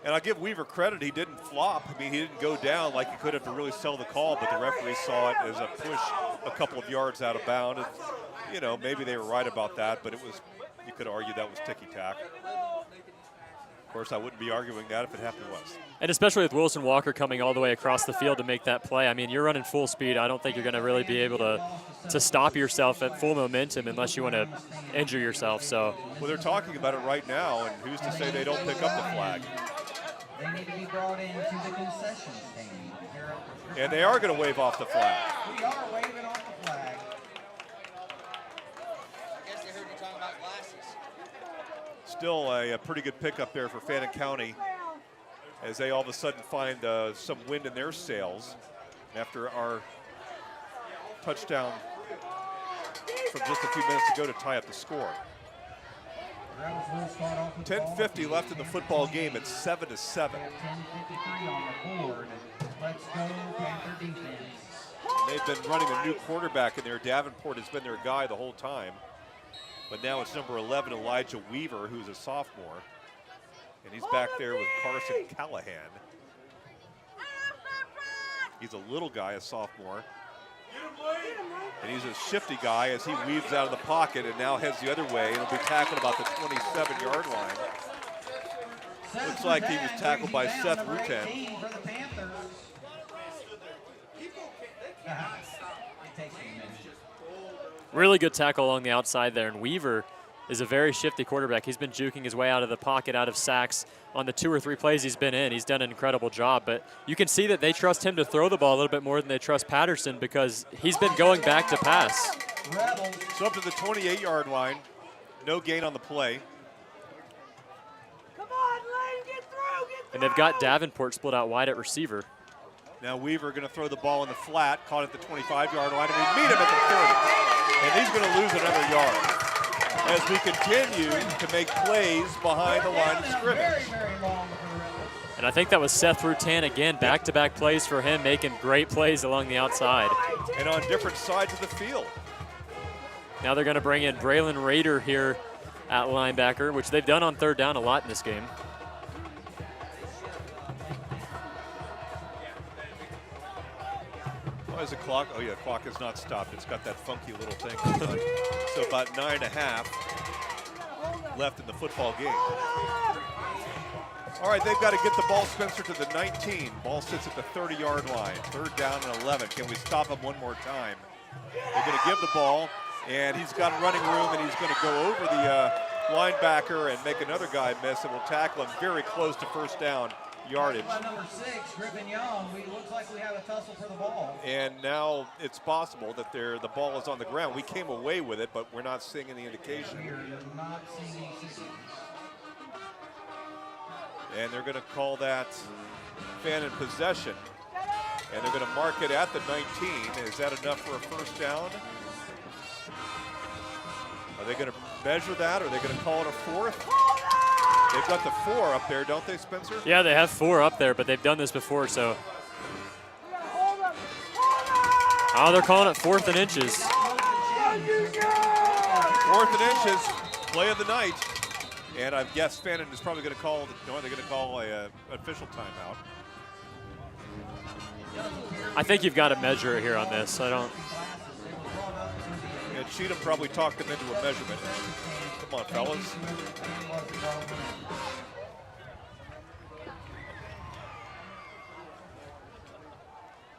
And I'll give Weaver credit. He didn't flop. I mean, he didn't go down like he could have to really sell the call, but the referee saw it as a push a couple of yards out of bounds. And, you know, maybe they were right about that, but it was, you could argue that was ticky-tack. Of course, I wouldn't be arguing that if it happened was. And especially with Wilson Walker coming all the way across the field to make that play. I mean, you're running full speed. I don't think you're going to really be able to stop yourself at full momentum unless you want to injure yourself. So, well, they're talking about it right now, and who's to say they don't pick up the flag? They need to be brought into the concession stand. And they are going to wave off the flag. We are waving off the flag. I guess they heard you talking about glasses. Still a pretty good pickup there for Fannin County as they all of a sudden find some wind in their sails after our touchdown from just a few minutes ago to tie up the score. 10:50 left in the football game. It's 7-7. 10:53 on the board. Let's go Panther defense. They've been running a new quarterback in there. Davenport has been their guy the whole time. But now it's number 11, Elijah Weaver, who's a sophomore. And he's back there with Carson Callahan. He's a little guy, a sophomore. And he's a shifty guy as he weaves out of the pocket and now heads the other way. And he'll be tackled about the 27-yard line. Looks like he was tackled by Seth Rutan. really good tackle along the outside there. And Weaver is a very shifty quarterback. He's been juking his way out of the pocket, out of sacks on the 2 or 3 plays he's been in. He's done an incredible job. But you can see that they trust him to throw the ball a little bit more than they trust Patterson because he's been going back to pass. So up to the 28-yard line. No gain on the play. Come on, Lane, get through. And they've got Davenport split out wide at receiver. Now Weaver going to throw the ball in the flat, caught at the 25-yard line, and we meet him at the 30. And he's going to lose another yard as we continue to make plays behind the line of scrimmage. And I think that was Seth Rutan again, back-to-back plays for him, making great plays along the outside. And on different sides of the field. Now they're going to bring in Braylon Rader here at linebacker, which they've done on third down a lot in this game. Why is the clock? Oh yeah, the clock has not stopped. It's got that funky little thing. So about 9.5 left in the football game. All right, they've got to get the ball, Spencer, to the 19. Ball sits at the 30-yard line. Third down and 11. Can we stop him one more time? They're going to give the ball, and he's got running room, and he's going to go over the linebacker and make another guy miss, and will tackle him very close to first down yardage. Number 6, Griffin Young. Looks like we have a tussle for the ball. And now it's possible that the ball is on the ground. We came away with it, but we're not seeing any indication. We are not seeing any signals. And they're going to call that Fannin possession. And they're going to mark it at the 19. Is that enough for a first down? Are they going to measure that? Or are they going to call it a fourth? They've got the 4 up there, don't they, Spencer? Yeah, they have 4 up there, but they've done this before, so Oh, they're calling it 4th and inches. 4th and inches, play of the night. And I guess Fannin is probably going to call, they're going to call a official timeout. I think you've got to measure it here on this. I don't. And Cheatham probably talked them into a measurement. Come on, fellas.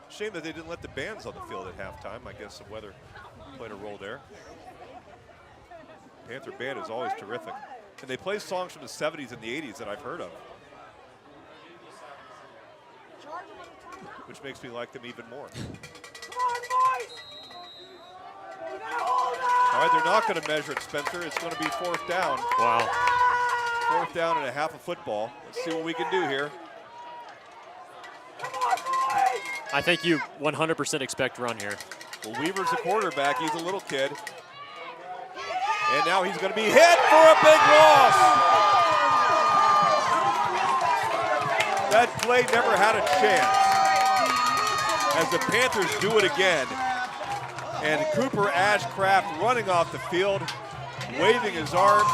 Shame that they didn't let the bands on the field at halftime. I guess the weather played a role there. Panther band is always terrific. And they play songs from the 70s and the 80s that I've heard of, which makes me like them even more. All right, they're not going to measure it, Spencer. It's going to be 4th down. Wow. 4th down and a half of football. Let's see what we can do here. I think you 100% expect run here. Well, Weaver's the quarterback. He's a little kid. And now he's going to be hit for a big loss. That play never had a chance. As the Panthers do it again. And Cooper Ashcraft running off the field, waving his arms,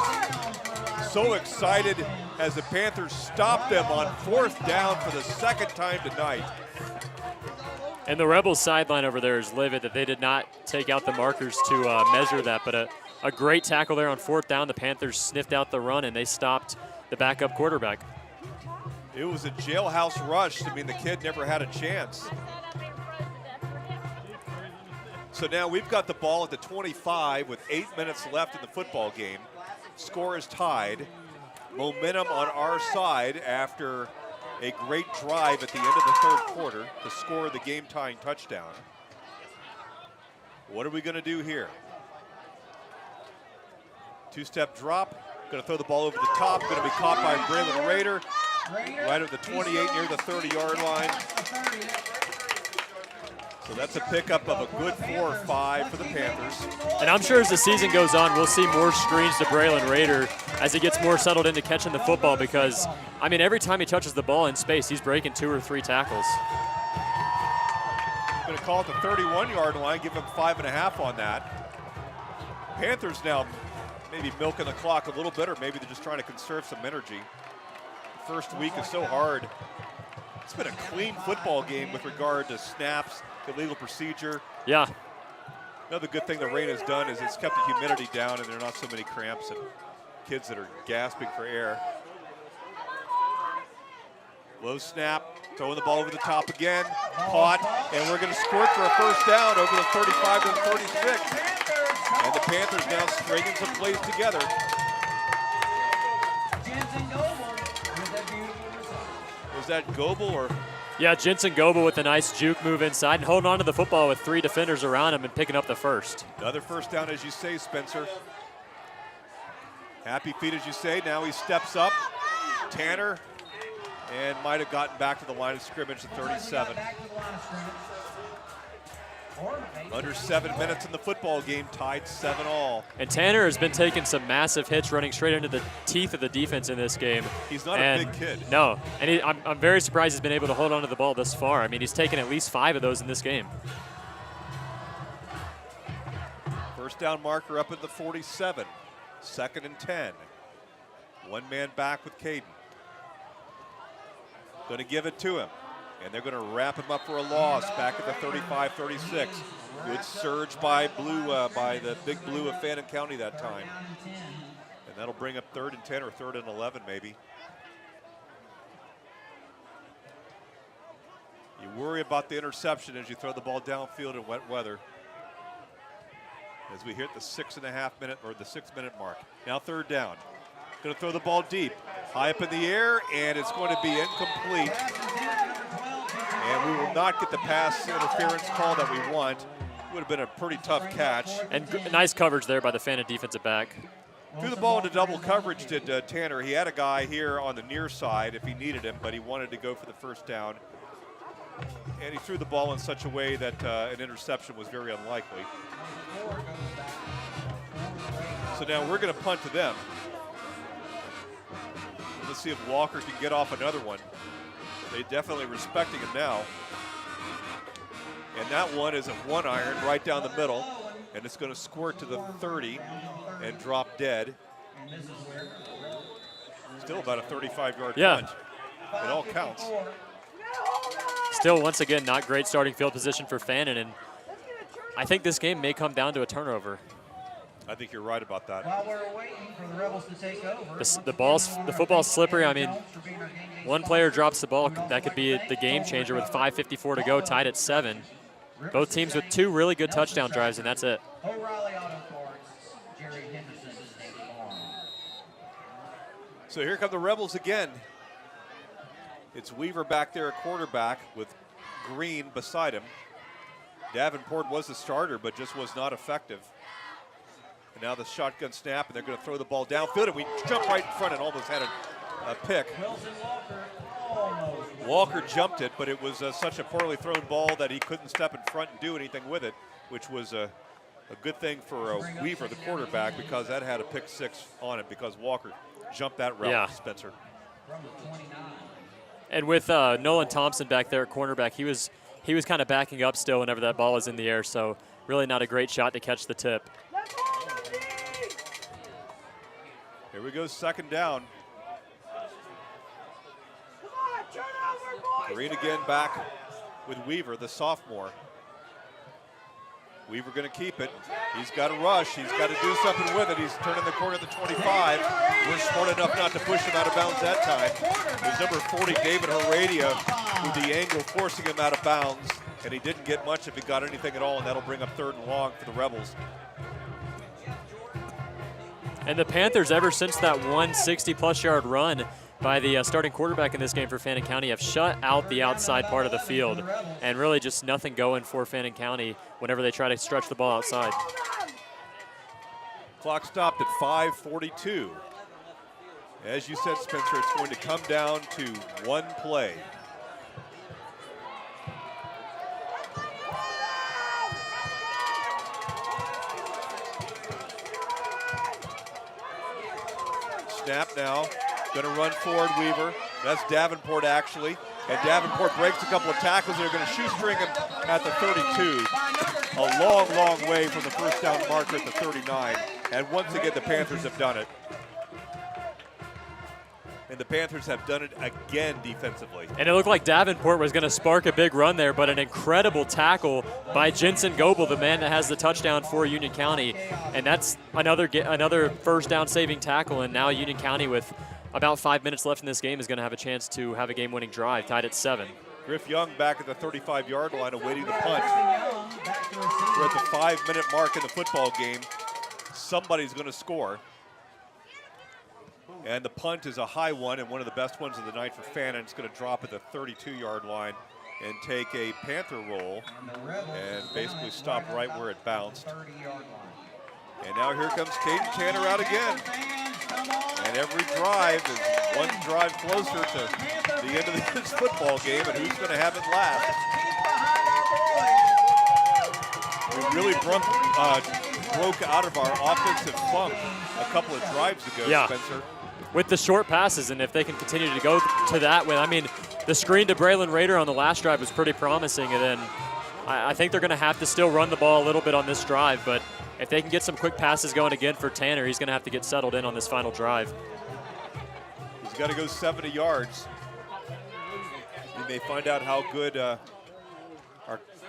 so excited as the Panthers stop them on 4th down for the 2nd time tonight. And the Rebels sideline over there is livid that they did not take out the markers to measure that, but a great tackle there on 4th down. The Panthers sniffed out the run and they stopped the backup quarterback. It was a jailhouse rush. I mean, the kid never had a chance. So now we've got the ball at the 25 with 8 minutes left in the football game. Score is tied. Momentum on our side after a great drive at the end of the 3rd quarter to score the game-tying touchdown. What are we going to do here? 2-step drop. Going to throw the ball over the top. Going to be caught by Braylon Rader right at the 28 near the 30-yard line. So that's a pickup of a good 4 or 5 for the Panthers. And I'm sure as the season goes on, we'll see more screens to Braylon Rader as he gets more settled into catching the football because, I mean, every time he touches the ball in space, he's breaking 2 or 3 tackles. Going to call it the 31-yard line, give him 5.5 on that. Panthers now maybe milking the clock a little bit, or maybe they're just trying to conserve some energy. The first week is so hard. It's been a clean football game with regard to snaps, illegal procedure. Yeah. Another good thing the rain has done is it's kept the humidity down and there are not so many cramps and kids that are gasping for air. Low snap, throwing the ball over the top again, caught, and we're going to squirt for a 1st down over the 35 to the 36. And the Panthers now stringing some plays together. Was that Goebel or? Yeah, Jensen Goebel with a nice juke move inside and holding on to the football with 3 defenders around him and picking up the 1st. Another 1st down, as you say, Spencer. Happy feet, as you say. Now he steps up. Tanner, and might have gotten back to the line of scrimmage at 37. Under 7 minutes in the football game, tied 7-all. And Tanner has been taking some massive hits running straight into the teeth of the defense in this game. He's not a big kid. No, and I'm very surprised he's been able to hold on to the ball this far. I mean, he's taken at least 5 of those in this game. 1st down marker up at the 47. 2nd and 10. 1 man back with Caden. Going to give it to him. And they're going to wrap him up for a loss back at the 35-36. Good surge by the big blue of Fannin County that time. And that'll bring up 3rd and 10 or 3rd and 11 maybe. You worry about the interception as you throw the ball downfield in wet weather. As we hit the 6.5 minute or the 6 minute mark. Now 3rd down. Going to throw the ball deep. High up in the air, and it's going to be incomplete. And we will not get the pass interference call that we want. Would have been a pretty tough catch. And nice coverage there by the Fannin defensive back. Threw the ball into double coverage, did Tanner. He had a guy here on the near side if he needed him, but he wanted to go for the 1st down. And he threw the ball in such a way that an interception was very unlikely. So now we're going to punt to them. Let's see if Walker can get off another one. They're definitely respecting him now. And that one is a 1-iron right down the middle. And it's going to squirt to the 30 and drop dead. Still about a 35-yard punch. It all counts. Still, once again, not great starting field position for Fannin, and I think this game may come down to a turnover. I think you're right about that. While we're waiting for the Rebels to take over. The football's slippery. I mean, one player drops the ball. That could be the game changer with 5:54 to go, tied at 7. Both teams with 2 really good touchdown drives, and that's it. So here come the Rebels again. It's Weaver back there at quarterback with Green beside him. Davenport was the starter, but just was not effective. And now the shotgun snap, and they're going to throw the ball downfield, and we jump right in front and almost had a pick. Walker jumped it, but it was such a poorly thrown ball that he couldn't step in front and do anything with it, which was a good thing for Weaver, the quarterback, because that had a pick 6 on it because Walker jumped that route, Spencer. And with Nolan Thompson back there at cornerback, he was kind of backing up still whenever that ball was in the air, so really not a great shot to catch the tip. Here we go, second down. Green again back with Weaver, the sophomore. Weaver going to keep it. He's got to rush. He's got to do something with it. He's turning the corner at the 25. We're smart enough not to push him out of bounds that time. It was number 40, David Heredia, with the angle forcing him out of bounds, and he didn't get much if he got anything at all, and that'll bring up 3rd and long for the Rebels. And the Panthers, ever since that 160-plus yard run by the starting quarterback in this game for Fannin County, have shut out the outside part of the field, and really just nothing going for Fannin County whenever they try to stretch the ball outside. Clock stopped at 5:42. As you said, Spencer, it's going to come down to one play. Snap now. Going to run forward, Weaver. That's Davenport, actually. And Davenport breaks a couple of tackles. They're going to shoestring him at the 32. A long, long way from the first down marker at the 39. And once again, the Panthers have done it. And the Panthers have done it again defensively. And it looked like Davenport was going to spark a big run there, but an incredible tackle by Jensen Goebel, the man that has the touchdown for Union County. And that's another first down saving tackle, and now Union County, with about 5 minutes left in this game, is going to have a chance to have a game-winning drive, tied at 7. Griff Young back at the 35-yard line awaiting the punt. We're at the 5-minute mark in the football game. Somebody's going to score. And the punt is a high one and one of the best ones of the night for Fannin. It's going to drop at the 32-yard line and take a Panther roll and basically stop right where it bounced. And now here comes Caden Tanner out again. And every drive is one drive closer to the end of this football game, and who's going to have it last? We really broke out of our offensive funk a couple of drives ago, Spencer. With the short passes, and if they can continue to go to that way, I mean, the screen to Braylon Rader on the last drive was pretty promising, and then I think they're going to have to still run the ball a little bit on this drive, but if they can get some quick passes going again for Tanner, he's going to have to get settled in on this final drive. He's got to go 70 yards. We may find out how good our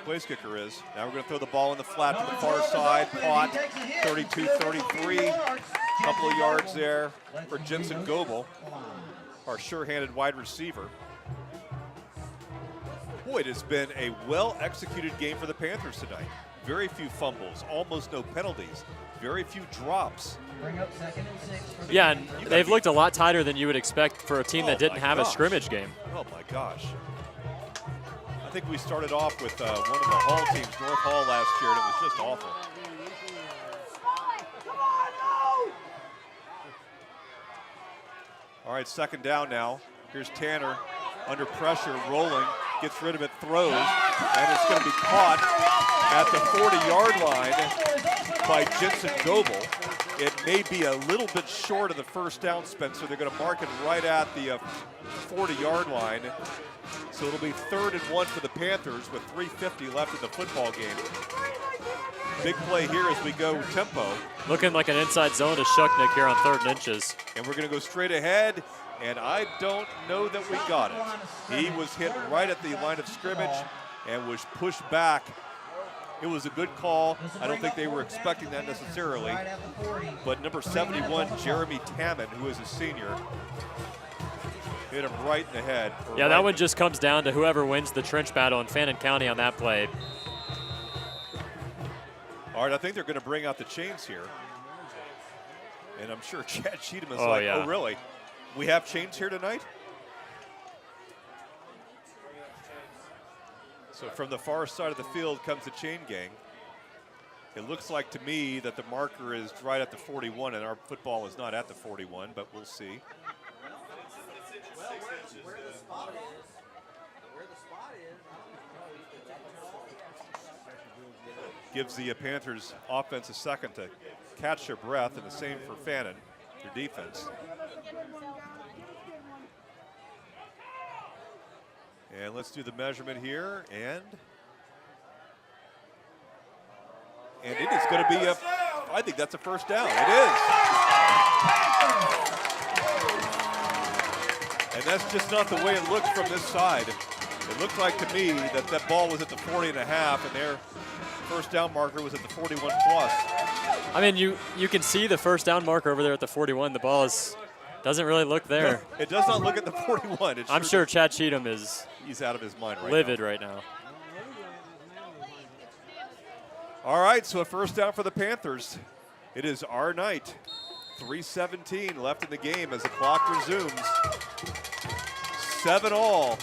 place kicker is. Now we're going to throw the ball in the flat to the far side. Caught, 32-33. Couple of yards there for Jensen Goebel, our sure-handed wide receiver. Boy, it has been a well-executed game for the Panthers tonight. Very few fumbles, almost no penalties, very few drops. Yeah, and they've looked a lot tighter than you would expect for a team that didn't have a scrimmage game. Oh my gosh. I think we started off with one of the Hall teams, North Hall, last year, and it was just awful. All right, second down now. Here's Tanner under pressure, rolling, gets rid of it, throws, and it's going to be caught at the 40-yard line by Jensen Goebel. It may be a little bit short of the first down, Spencer. They're going to mark it right at the 40-yard line. So it'll be 3rd and 1 for the Panthers with 3:50 left in the football game. Big play here as we go tempo. Looking like an inside zone to Shucknick here on 3rd and inches. And we're going to go straight ahead, and I don't know that we got it. He was hit right at the line of scrimmage and was pushed back. It was a good call. I don't think they were expecting that necessarily. But number 71, Jeremy Tamman, who is a senior, hit him right in the head. Yeah, that one just comes down to whoever wins the trench battle in Fannin County on that play. All right, I think they're going to bring out the chains here. And I'm sure Chad Cheatham is yeah. Oh, really? We have chains here tonight? So from the far side of the field comes the chain gang. It looks like to me that the marker is right at the 41, and our football is not at the 41, but we'll see. Gives the Panthers offense a second to catch their breath, and the same for Fannin, their defense. And let's do the measurement here, and it is going to be I think that's a first down. It is. And that's just not the way it looks from this side. It looked like to me that that ball was at the 40 and a half, and their first down marker was at the 41 plus. I mean, you can see the first down marker over there at the 41. The ball doesn't really look there. No, it does not look at the 41. I'm sure Chad Cheatham he's out of his mind right livid now. right now. All right, so a first down for the Panthers. It is our night. 3:17 left in the game as the clock resumes. 7-all.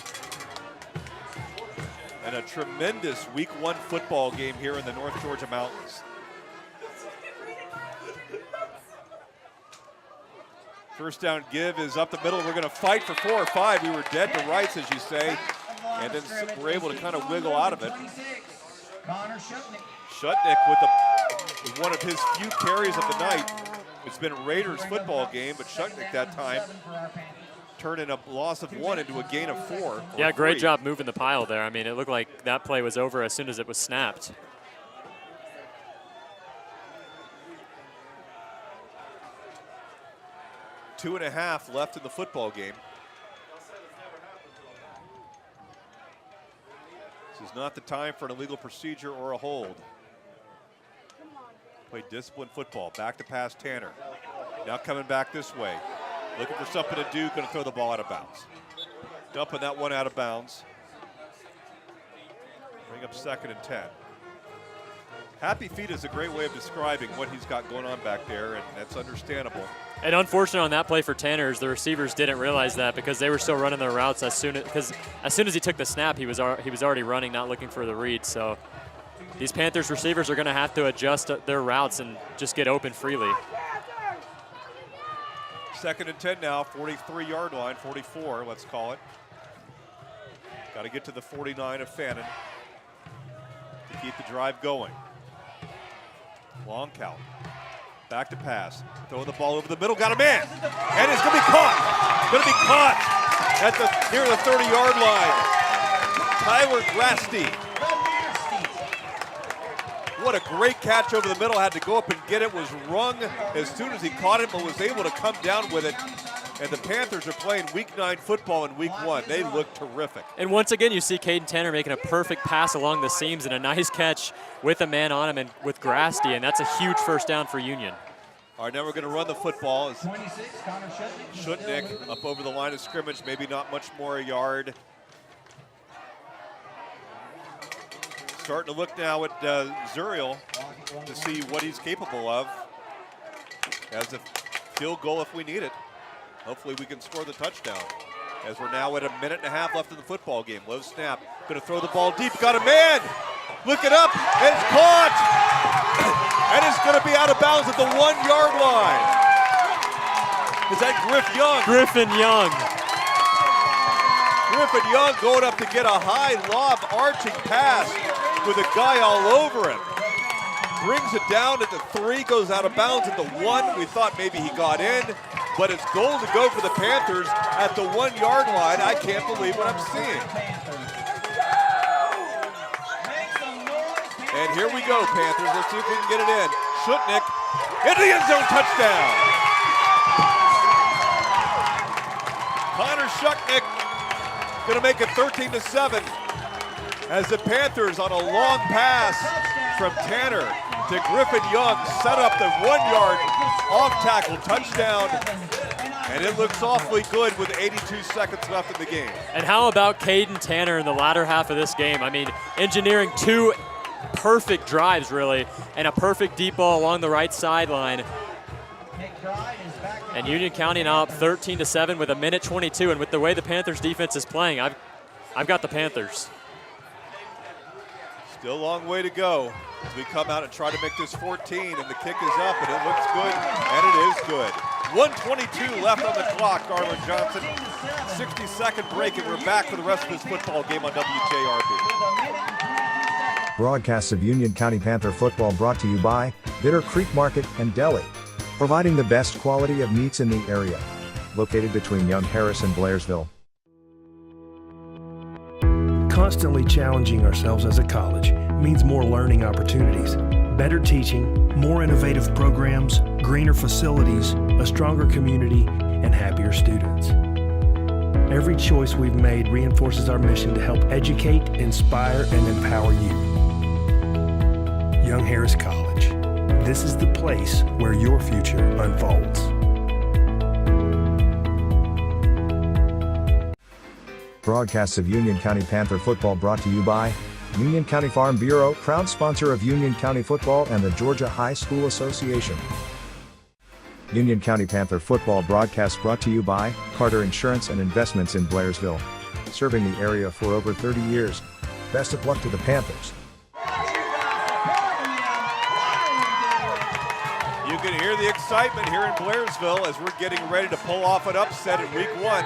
And a tremendous Week 1 football game here in the North Georgia Mountains. First down give is up the middle. We're going to fight for 4 or 5. We were dead to rights, as you say, and then we're able to kind of wiggle out of it. Shutnick with one of his few carries of the night. It's been a Raiders football game, but Shutnick that time turned in a loss of 1 into a gain of 4. Yeah, great job moving the pile there. I mean, it looked like that play was over as soon as it was snapped. Two and a half left in the football game. This is not the time for an illegal procedure or a hold. Play disciplined football. Back to pass Tanner. Now coming back this way. Looking for something to do. Going to throw the ball out of bounds. Dumping that one out of bounds. Bring up 2nd and 10. Happy feet is a great way of describing what he's got going on back there, and that's understandable. And unfortunate on that play for Tanner is the receivers didn't realize that because they were still running their routes as soon as he took the snap, he was already running, not looking for the read. So these Panthers receivers are going to have to adjust their routes and just get open freely. 2nd and 10 now, 43-yard line, 44, let's call it. Got to get to the 49 of Fannin to keep the drive going. Long count. Back to pass. Throw the ball over the middle. Got a man. And it's going to be caught. Going to be caught at near the 30-yard line. Tyler Grasty. What a great catch over the middle. Had to go up and get it. Was rung as soon as he caught it, but was able to come down with it. And the Panthers are playing Week 9 football in Week 1. They look terrific. And once again, you see Caden Tanner making a perfect pass along the seams and a nice catch with a man on him and with Grasty, and that's a huge first down for Union. All right, now we're going to run the football. As Shutnick up over the line of scrimmage, maybe not much more a yard. Starting to look now at Zuriel to see what he's capable of as a field goal if we need it. Hopefully we can score the touchdown as we're now at 1.5 minutes left in the football game. Low snap, going to throw the ball deep, got a man, look it up, and it's caught, and it's going to be out of bounds at the 1-yard line. Is that Griffin Young? Griffin Young going up to get a high lob arching pass with a guy all over him. Brings it down at the 3, goes out of bounds at the 1. We thought maybe he got in. but it's goal to go for the Panthers at the 1 yard line. I can't believe what I'm seeing. And here we go, Panthers. Let's see if we can get it in. Schutnick into the end zone, touchdown. Connor Schutnick going to make it 13-7 as the Panthers on a long pass from Tanner to Griffin Young set up the 1 yard off tackle touchdown. And it looks awfully good with 82 seconds left in the game. And how about Caden Tanner in the latter half of this game? I mean, engineering 2 perfect drives, really, and a perfect deep ball along the right sideline. And Union County now up 13-7 with 1:22. And with the way the Panthers defense is playing, I've got the Panthers. Still a long way to go as we come out and try to make this 14, and the kick is up, and it looks good, and it is good. 1:22 left on the clock, Garland Johnson. 60-second break, and we're back for the rest of this football game on WJRB. Broadcasts of Union County Panther football brought to you by Bitter Creek Market and Deli, providing the best quality of meats in the area. Located between Young Harris and Blairsville. Constantly challenging ourselves as a college means more learning opportunities, better teaching, more innovative programs, greener facilities, a stronger community, and happier students. Every choice we've made reinforces our mission to help educate, inspire, and empower you. Young Harris College. This is the place where your future unfolds. Broadcasts of Union County Panther football brought to you by Union County Farm Bureau, proud sponsor of Union County football and the Georgia High School Association. Union County Panther football broadcast brought to you by Carter Insurance and Investments in Blairsville, serving the area for over 30 years. Best of luck to the Panthers. You can hear the excitement here in Blairsville as we're getting ready to pull off an upset in week 1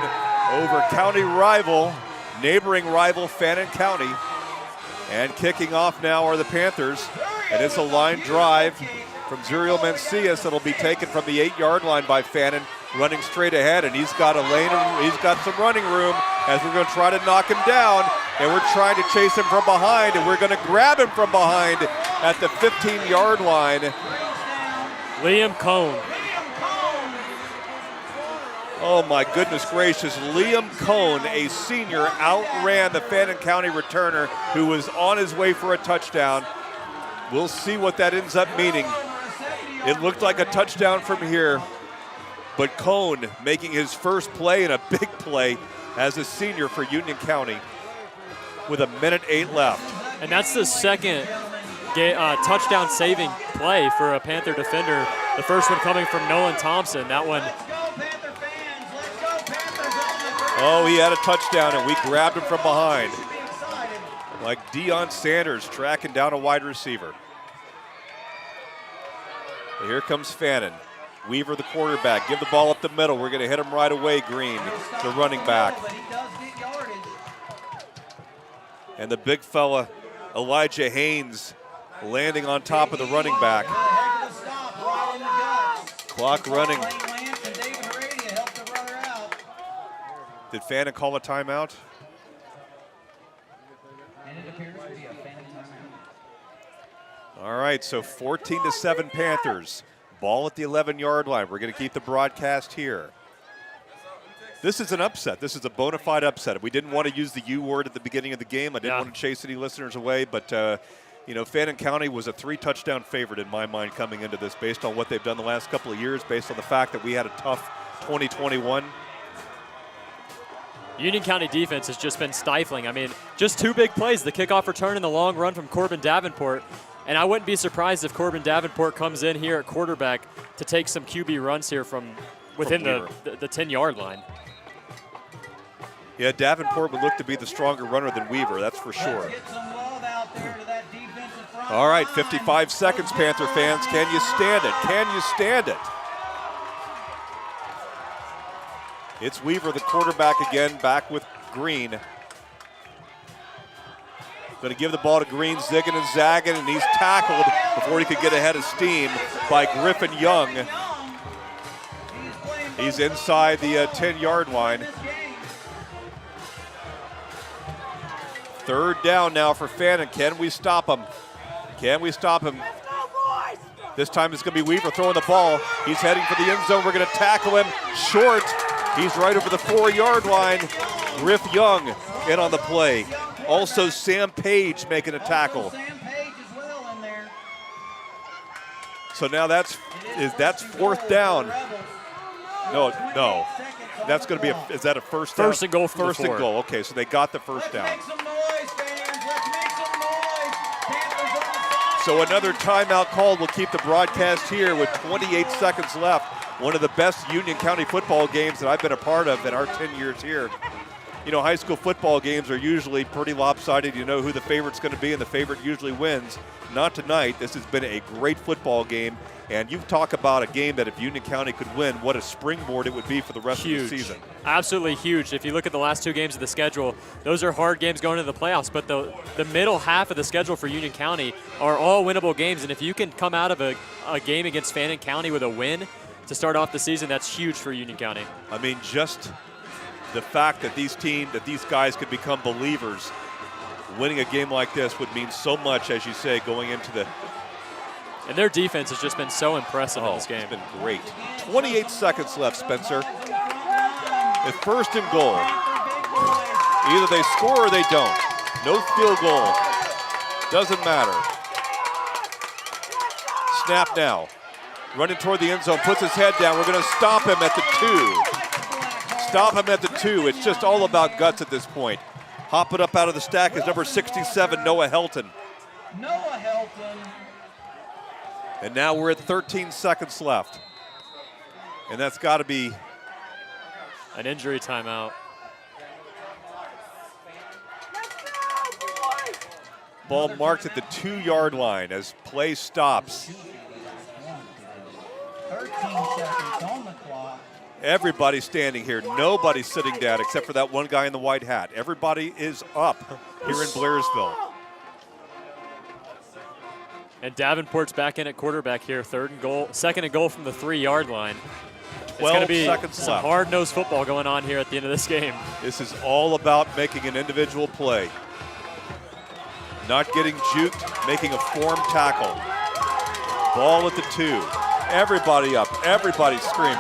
over county rival, neighboring rival Fannin County. And kicking off now are the Panthers, and it's a line drive from Zuriel Mencias that'll be taken from the 8 yard line by Fannin, running straight ahead, and he's got a lane, he's got some running room as we're going to try to knock him down, and we're trying to chase him from behind, and we're going to grab him from behind at the 15 yard line. Liam Cohn. Oh my goodness gracious, Liam Cohn, a senior, outran the Fannin County returner who was on his way for a touchdown. We'll see what that ends up meaning. It looked like a touchdown from here, but Cohn making his first play and a big play as a senior for Union County with 1:08 left. And that's the second touchdown saving play for a Panther defender. The first one coming from Nolan Thompson. That one. Oh, he had a touchdown and we grabbed him from behind. Like Deion Sanders tracking down a wide receiver. And here comes Fannin. Weaver, the quarterback. Give the ball up the middle. We're going to hit him right away, Green, the running back. And the big fella, Elijah Haynes, landing on top of the running back. Clock running. Did Fannin call a timeout? All right, so 14-7 Panthers. Ball at the 11 yard line. We're going to keep the broadcast here. This is an upset. This is a bona fide upset. We didn't want to use the U word at the beginning of the game. I didn't want to chase any listeners away, but you know, Fannin County was a 3-touchdown favorite in my mind coming into this based on what they've done the last couple of years, based on the fact that we had a tough 2021. Union County defense has just been stifling. I mean, just 2 big plays, the kickoff return and the long run from Corbin Davenport. And I wouldn't be surprised if Corbin Davenport comes in here at quarterback to take some QB runs here from within the 10-yard line. Yeah, Davenport would look to be the stronger runner than Weaver, that's for sure. All right, 55 seconds, Panther fans. Can you stand it? Can you stand it? It's Weaver, the quarterback again, back with Green. Going to give the ball to Green, zigging and zagging, and he's tackled before he could get ahead of steam by Griffin Young. He's inside the 10-yard line. Third down now for Fannin. Can we stop him? Can we stop him? This time it's going to be Weaver throwing the ball. He's heading for the end zone. We're going to tackle him short. He's right over the 4-yard line. Griff Young in on the play. Also Sam Page making a tackle. So now that's fourth down. No. That's going to be is that a first down? First and goal from First and goal. Okay, so they got the first down. So another timeout called. We'll keep the broadcast here with 28 seconds left. One of the best Union County football games that I've been a part of in our 10 years here. You know, high school football games are usually pretty lopsided. You know who the favorite's going to be, and the favorite usually wins. Not tonight. This has been a great football game. And you talk about a game that if Union County could win, what a springboard it would be for the rest of the season. Absolutely huge. If you look at the last two games of the schedule, those are hard games going into the playoffs. But the middle half of the schedule for Union County are all winnable games. And if you can come out of a game against Fannin County with a win to start off the season, that's huge for Union County. I mean, just the fact that these guys could become believers, winning a game like this would mean so much, as you say, going into the. And their defense has just been so impressive in this game. It's been great. 28 seconds left, Spencer. It's first and goal. Either they score or they don't. No field goal. Doesn't matter. Snap now. Running toward the end zone, puts his head down. We're going to stop him at the 2. Stop him at the 2. It's just all about guts at this point. Hopping up out of the stack is number 67, Noah Helton. Noah Helton. And now we're at 13 seconds left. And that's got to be an injury timeout. Ball marked at the 2-yard line as play stops. 13 seconds on the clock. Everybody's standing here. Nobody's sitting down except for that one guy in the white hat. Everybody is up here in Blairsville. And Davenport's back in at quarterback here. Second and goal from the 3-yard line. 12 it's going to be seconds some left. hard-nosed football going on here at the end of this game. This is all about making an individual play. Not getting juked, making a form tackle. Ball at the 2. Everybody up, everybody screaming.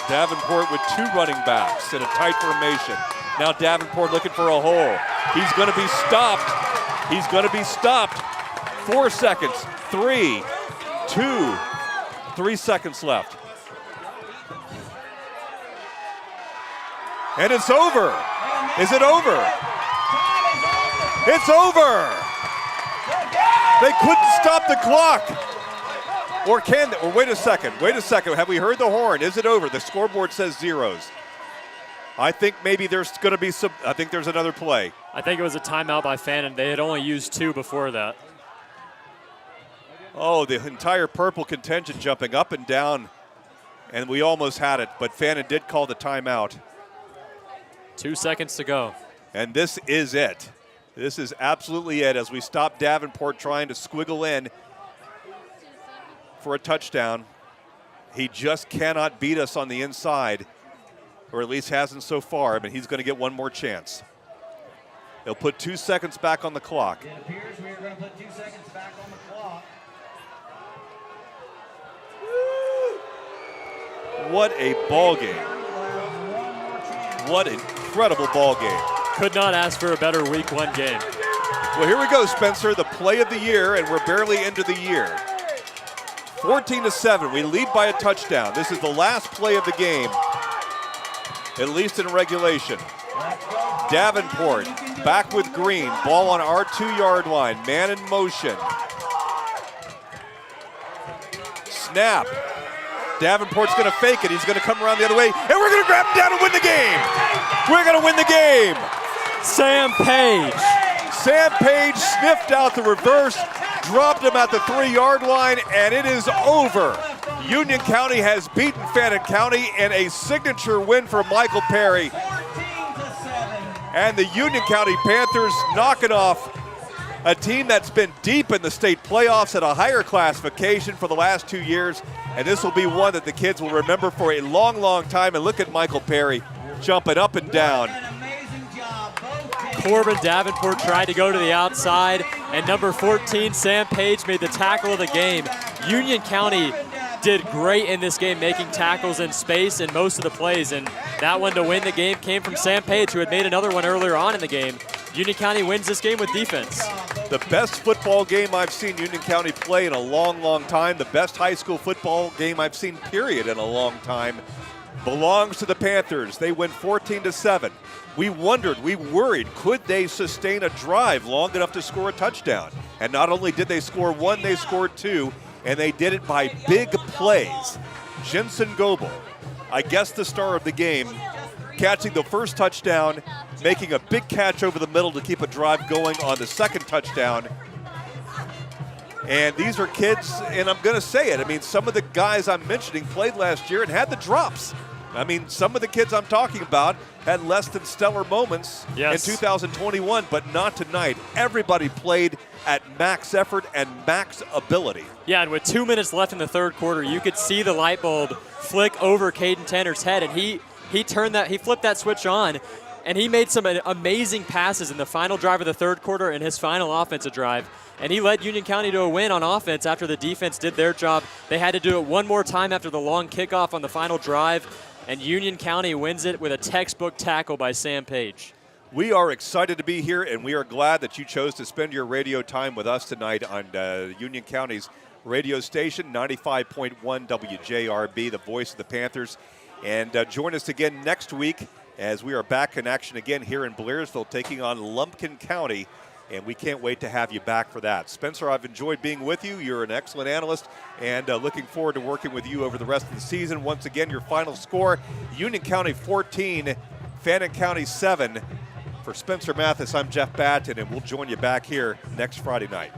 Davenport with 2 running backs in a tight formation. Now Davenport looking for a hole. He's going to be stopped. He's going to be stopped. 4 seconds, 3, 2, 3 seconds left. And it's over. Is it over? It's over. They couldn't stop the clock. Or can they? Or wait a second. Have we heard the horn? Is it over? The scoreboard says zeros. I think maybe there's going to be I think there's another play. I think it was a timeout by Fannin. They had only used 2 before that. Oh, the entire purple contingent jumping up and down. And we almost had it, but Fannin did call the timeout. 2 seconds to go. And this is it. This is absolutely it as we stop Davenport trying to squiggle in for a touchdown. He just cannot beat us on the inside, or at least hasn't so far, but he's going to get one more chance. They'll put 2 seconds back on the clock. It appears we are going to put 2 seconds back on the clock. What a ball game. What an incredible ball game. Could not ask for a better week 1 game. Well, here we go, Spencer, the play of the year, and we're barely into the year. 14-7, we lead by a touchdown. This is the last play of the game, at least in regulation. Davenport back with Green, ball on our 2-yard line, man in motion. Snap. Davenport's going to fake it. He's going to come around the other way, and we're going to grab him down and win the game. We're going to win the game. Sam Page. Sam Page sniffed out the reverse, dropped him at the 3-yard line, and it is over. Union County has beaten Fannin County in a signature win for Michael Perry. And the Union County Panthers knocking off A team that's been deep in the state playoffs at a higher classification for the last 2 years, and this will be one that the kids will remember for a long, long time. And look at Michael Perry jumping up and down. Corbin Davenport tried to go to the outside, and number 14, Sam Page, made the tackle of the game. Union County did great in this game, making tackles in space in most of the plays, and that one to win the game came from Sam Page, who had made another one earlier on in the game. Union County wins this game with defense. The best football game I've seen Union County play in a long, long time, the best high school football game I've seen, period, in a long time, belongs to the Panthers. They win 14-7. We worried, could they sustain a drive long enough to score a touchdown? And not only did they score one, they scored two, and they did it by big plays. Jensen Goebel, I guess the star of the game, catching the first touchdown, making a big catch over the middle to keep a drive going on the second touchdown. And these are kids, and I'm going to say it, I mean, some of the guys I'm mentioning played last year and had the drops. I mean, some of the kids I'm talking about had less than stellar moments in 2021, but not tonight. Everybody played at max effort and max ability. Yeah, and with 2 minutes left in the third quarter, you could see the light bulb flick over Caden Tanner's head, and he flipped that switch on, and he made some amazing passes in the final drive of the third quarter and his final offensive drive. And he led Union County to a win on offense after the defense did their job. They had to do it one more time after the long kickoff on the final drive, and Union County wins it with a textbook tackle by Sam Page. We are excited to be here, and we are glad that you chose to spend your radio time with us tonight on Union County's radio station, 95.1 WJRB, the voice of the Panthers. And join us again next week as we are back in action again here in Blairsville, taking on Lumpkin County. And we can't wait to have you back for that. Spencer, I've enjoyed being with you. You're an excellent analyst, and looking forward to working with you over the rest of the season. Once again, your final score, Union County 14, Fannin County 7. For Spencer Mathis, I'm Jeff Batten, and we'll join you back here next Friday night.